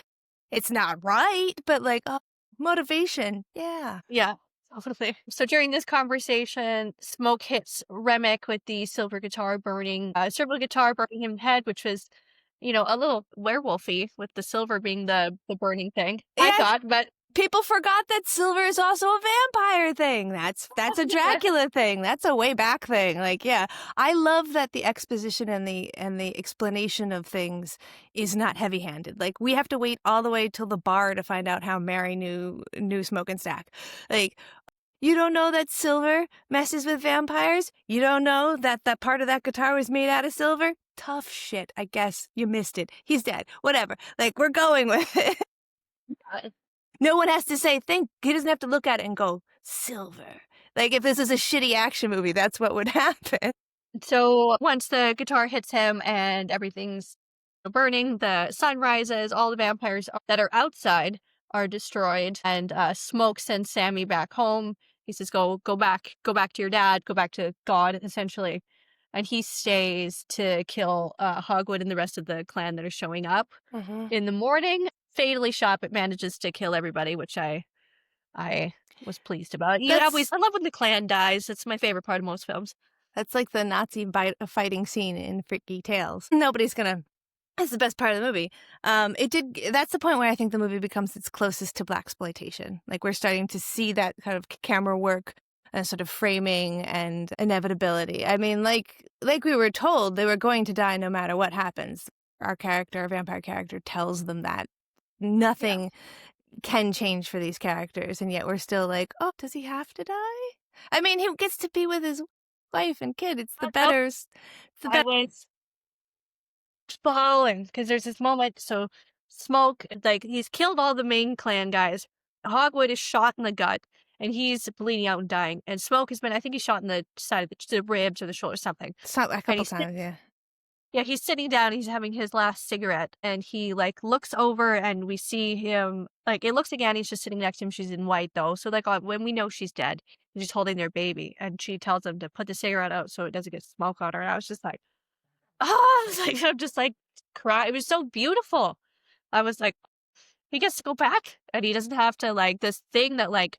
It's not right, but like, oh, motivation. Yeah.
Yeah, totally. So during this conversation, Smoke hits Remick with the silver guitar burning him in the head, which was, a little werewolfy with the silver being the burning thing, I
Yeah,
thought, but
people forgot that silver is also a vampire thing. That's a
yeah.
Dracula thing. That's a way back thing. Like, yeah, I love that the exposition and the explanation of things is not heavy-handed. Like, we have to wait all the way till the bar to find out how Mary knew Smoke and Stack. Like, you don't know that silver messes with vampires? You don't know that that part of that guitar was made out of silver? Tough shit. I guess you missed it. He's dead. Whatever. Like, we're going with it.
Uh,
No one has to say, think. He doesn't have to look at it and go, silver. Like, if this is a shitty action movie, that's what would happen.
So once the guitar hits him and everything's burning, the sun rises, all the vampires that are outside are destroyed, and Smoke sends Sammy back home. He says, go back to your dad, go back to God, essentially. And he stays to kill Hogwood and the rest of the clan that are showing up.
Mm-hmm.
In the morning, fatally shot, but manages to kill everybody, which I was pleased about.
That's
I love when the clan dies. It's my favorite part of most films.
that's like the Nazi fighting scene in Freaky Tales. Nobody's gonna. That's the best part of the movie. It did. That's the point where I think the movie becomes its closest to blaxploitation. Like we're starting to see that kind of camera work and sort of framing and inevitability. I mean, like we were told, they were going to die no matter what happens. Our vampire character, tells them that
Yeah.
nothing can change for these characters, and yet we're still like, oh, does he have to die? I mean, he gets to be with his wife and kid. It's the
Nope.
better. It's the
I
better.
was bawling because there's this moment. So Smoke, like he's killed all the main clan guys. Hogwood is shot in the gut and he's bleeding out and dying. And Smoke has been, I think he's shot in the side of the ribs or the shoulder or something.
It's not a
And
couple times, yeah.
yeah, he's sitting down. He's having his last cigarette, and he like looks over, and we see him. Like it looks again. He's just sitting next to him. She's in white though, so like when we know she's dead, she's holding their baby, and she tells him to put the cigarette out so it doesn't get smoke on her. And I was just like, oh, like I'm just like cry. It was so beautiful. I was like, he gets to go back and he doesn't have to like this thing that like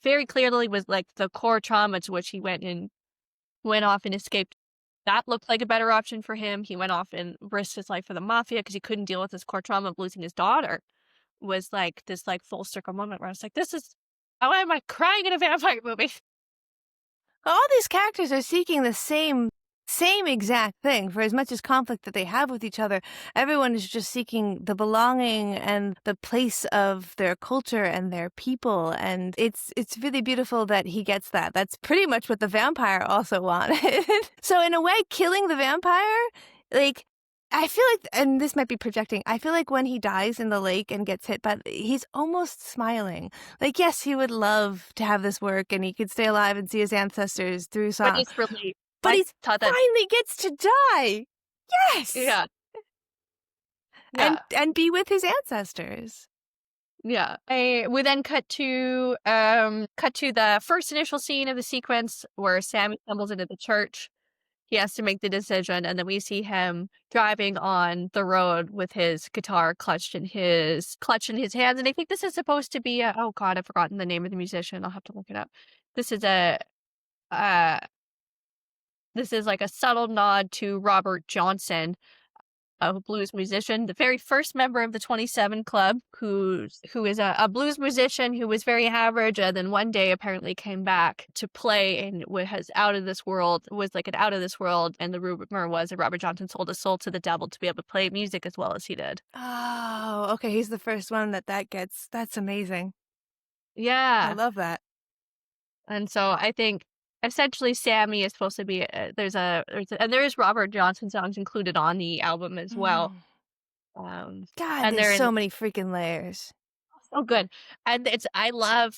very clearly was like the core trauma to which he went off and escaped. That looked like a better option for him. He went off and risked his life for the mafia because he couldn't deal with his core trauma of losing his daughter. Was like this like full circle moment where I was like, this is how am I crying in a vampire movie?
All these characters are seeking the same exact thing. For as much as conflict that they have with each other, everyone is just seeking the belonging and the place of their culture and their people. And it's really beautiful that he gets that. That's pretty much what the vampire also wanted. So in a way, killing the vampire, like, I feel like, and this might be projecting, I feel like when he dies in the lake and gets hit, but he's almost smiling. Like, yes, he would love to have this work and he could stay alive and see his ancestors through
But
song,
it's really
but
I
he
thought that
finally gets to die. Yes.
yeah, yeah,
And be with his ancestors.
yeah. We then cut to the first initial scene of the sequence where Sammy stumbles into the church. He has to make the decision, and then we see him driving on the road with his guitar clutched in his hands. And I think this is supposed to be a oh god, I've forgotten the name of the musician. I'll have to look it up. This is a uh this is like a subtle nod to Robert Johnson, a blues musician, the very first member of the 27 Club, who is a blues musician who was very average, and then one day apparently came back to play and was out of this world, was like an out of this world, and the rumor was that Robert Johnson sold his soul to the devil to be able to play music as well as he did.
Oh, okay. He's the first one that gets. That's amazing. I
Yeah,
love that.
and so I think essentially Sammy is supposed to be and there is Robert Johnson songs included on the album as well.
Mm.
Um,
God,
and
there's
they're in
so many freaking layers.
so good. And it's I love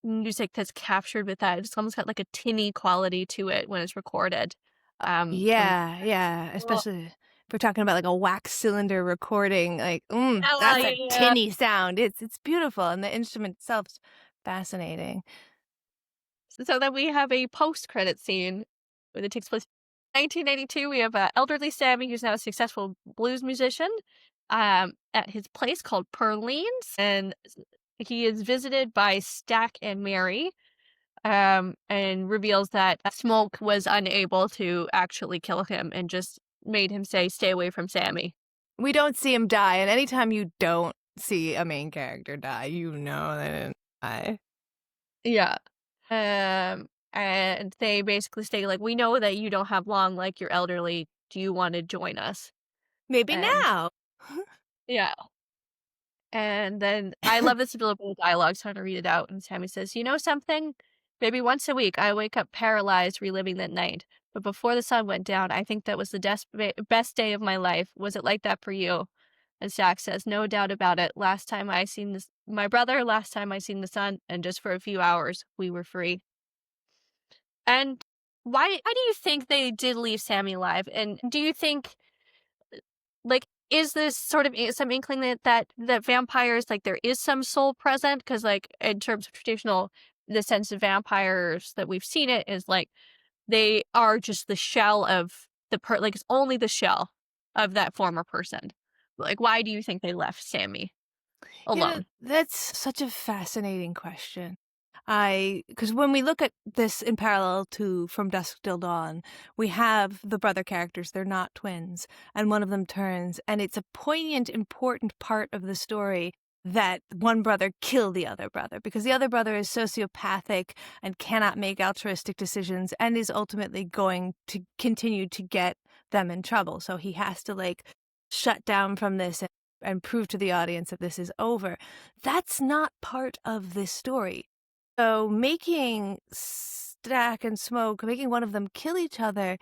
music that's captured with that. It's almost got like a tinny quality to it when it's recorded. And
Yeah, yeah.
well,
Especially if we're talking about like a wax cylinder recording, like,
yeah,
that's a
yeah.
tinny sound. It's beautiful, and the instrument itself's fascinating.
So then we have a post-credit scene that takes place in 1992. We have elderly Sammy, who's now a successful blues musician, at his place called Perlene's, and he is visited by Stack and Mary, and reveals that Smoke was unable to actually kill him and just made him say, "Stay away from Sammy."
We don't see him die, and anytime you don't see a main character die, you know they didn't die.
Yeah. And they basically say, like, "We know that you don't have long, like, you're elderly. Do you want to join us?"
Maybe
And
now.
yeah. And then I love this little bit of dialogue, so I'm gonna read it out. And Sammy says, "You know something? Maybe once a week I wake up paralyzed, reliving that night. But before the sun went down, I think that was the best day of my life. Was it like that for you?" And Zach says, "No doubt about it. Last time I seen this, my brother, last time I seen the sun, and just for a few hours, we were free." And why do you think they did leave Sammy alive? And do you think like, is this sort of some inkling that vampires, like, there is some soul present? Because like, in terms of traditional the sense of vampires that we've seen it is, like, they are just the shell of like, it's only the shell of that former person. Like, why do you think they left Sammy alone?
That's such a fascinating question. Because when we look at this in parallel to From Dusk Till Dawn, we have the brother characters. They're not twins, and one of them turns, and it's a poignant, important part of the story that one brother killed the other brother because the other brother is sociopathic and cannot make altruistic decisions and is ultimately going to continue to get them in trouble. So he has to like shut down from this and prove to the audience that this is over. That's not part of this story. So making Stack and Smoke, making one of them kill each other,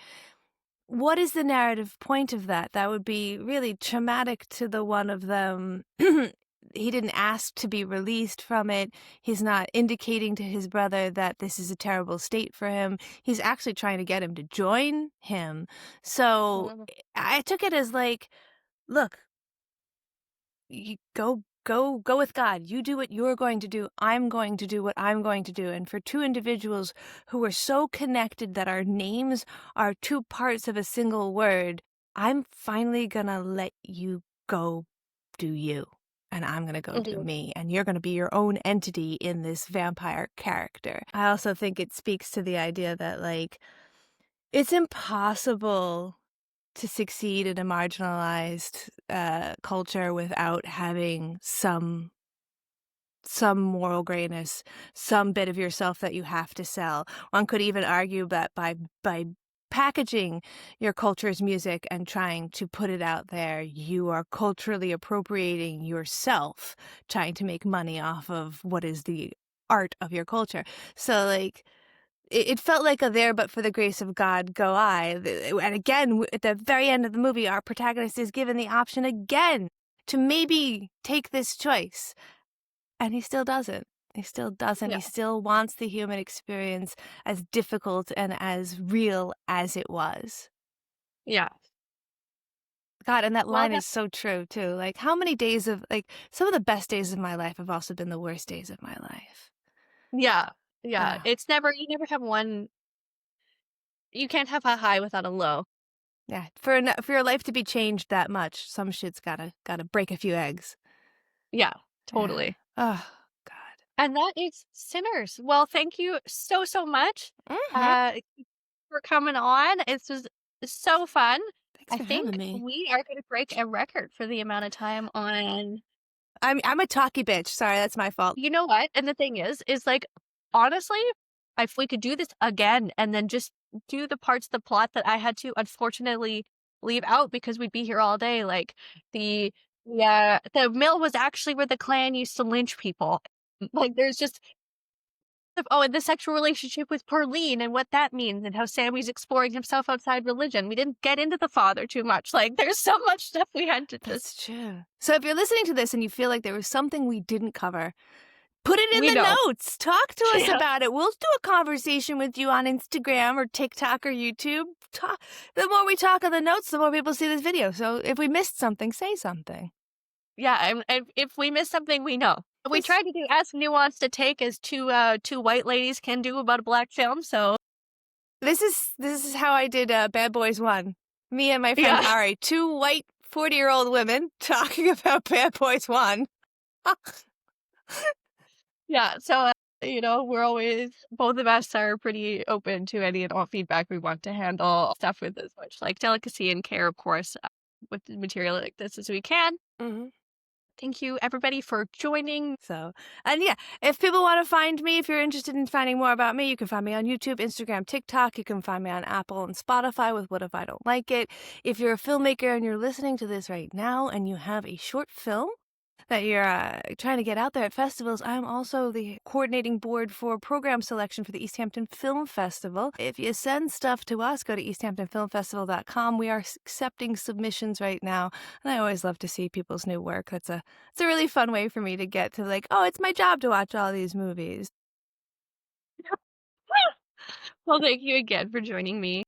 what is the narrative point of that? That would be really traumatic to the one of them. He didn't ask to be released from it. He's not indicating to his brother that this is a terrible state for him. He's actually trying to get him to join him. So
Mhm.
I took it as like, look, you go with God. You do what you're going to do. I'm going to do what I'm going to do. And for two individuals who are so connected that our names are two parts of a single word, I'm finally gonna let you go do you, and I'm gonna go do
Mhm.
me, and you're gonna be your own entity in this vampire character. I also think it speaks to the idea that, like, it's impossible to succeed in a marginalized, culture without having some moral grayness, some bit of yourself that you have to sell. One could even argue that by packaging your culture's music and trying to put it out there, you are culturally appropriating yourself, trying to make money off of what is the art of your culture. So, like, it felt like a "there but for the grace of God go I." And again, at the very end of the movie, our protagonist is given the option again to maybe take this choice. And he still doesn't. He still doesn't.
Yeah.
He still wants the human experience as difficult and as real as it was.
Yeah.
God, and that
Well,
line is so true too. Like, how many days of, like, some of the best days of my life have also been the worst days of my life.
yeah. Yeah.
Ah,
It's never you never have one you can't have a high without a low.
yeah. For your life to be changed that much, some shit's gotta break a few eggs.
Yeah,
Yeah.
totally.
Oh, God.
And that is Sinners. Well, thank you so, so much,
Mhm.
uh, for coming on. This was so fun.
Thanks
I
for having
think
me.
we are gonna break a record for the amount of time on
I'm a talky bitch. Sorry, that's my fault.
you know what? And the thing is, like, honestly, if we could do this again and then just do the parts of the plot that I had to unfortunately leave out because we'd be here all day, like, the yeah, the mill was actually where the Klan used to lynch people. Like, there's just oh, and the sexual relationship with Perlene and what that means and how Sammy's exploring himself outside religion. We didn't get into the father too much. Like, there's so much stuff we had to just
That's true. So if you're listening to this and you feel like there was something we didn't cover, put it in
we
the
know.
notes. Talk to us
Yeah.
about it. We'll do a conversation with you on Instagram or TikTok or YouTube. The more we talk in the notes, the more people see this video. So if we missed something, say something.
Yeah, and if we miss something, we know. We
This
tried to do as nuanced a take as two white ladies can do about a black film, so
this is how I did Bad Boys 1. Me and my friend
yeah.
Ari, two white 40-year-old women talking about Bad Boys 1.
Yeah, so, we're always both of us are pretty open to any and all feedback. We want to handle stuff with as much, like, delicacy and care, of course, with the material like this as we can.
Mhm.
Thank you, everybody, for joining.
So, and yeah, if people want to find me, if you're interested in finding more about me, you can find me on YouTube, Instagram, TikTok. You can find me on Apple and Spotify with What If I Don't Like It. If you're a filmmaker and you're listening to this right now and you have a short film that you're trying to get out there at festivals, I'm also the coordinating board for program selection for the East Hampton Film Festival. If you send stuff to us, go to easthamptonfilmfestival.com. We are accepting submissions right now, and I always love to see people's new work. It's a really fun way for me to get to, like, oh, it's my job to watch all these movies.
Well, thank you again for joining me.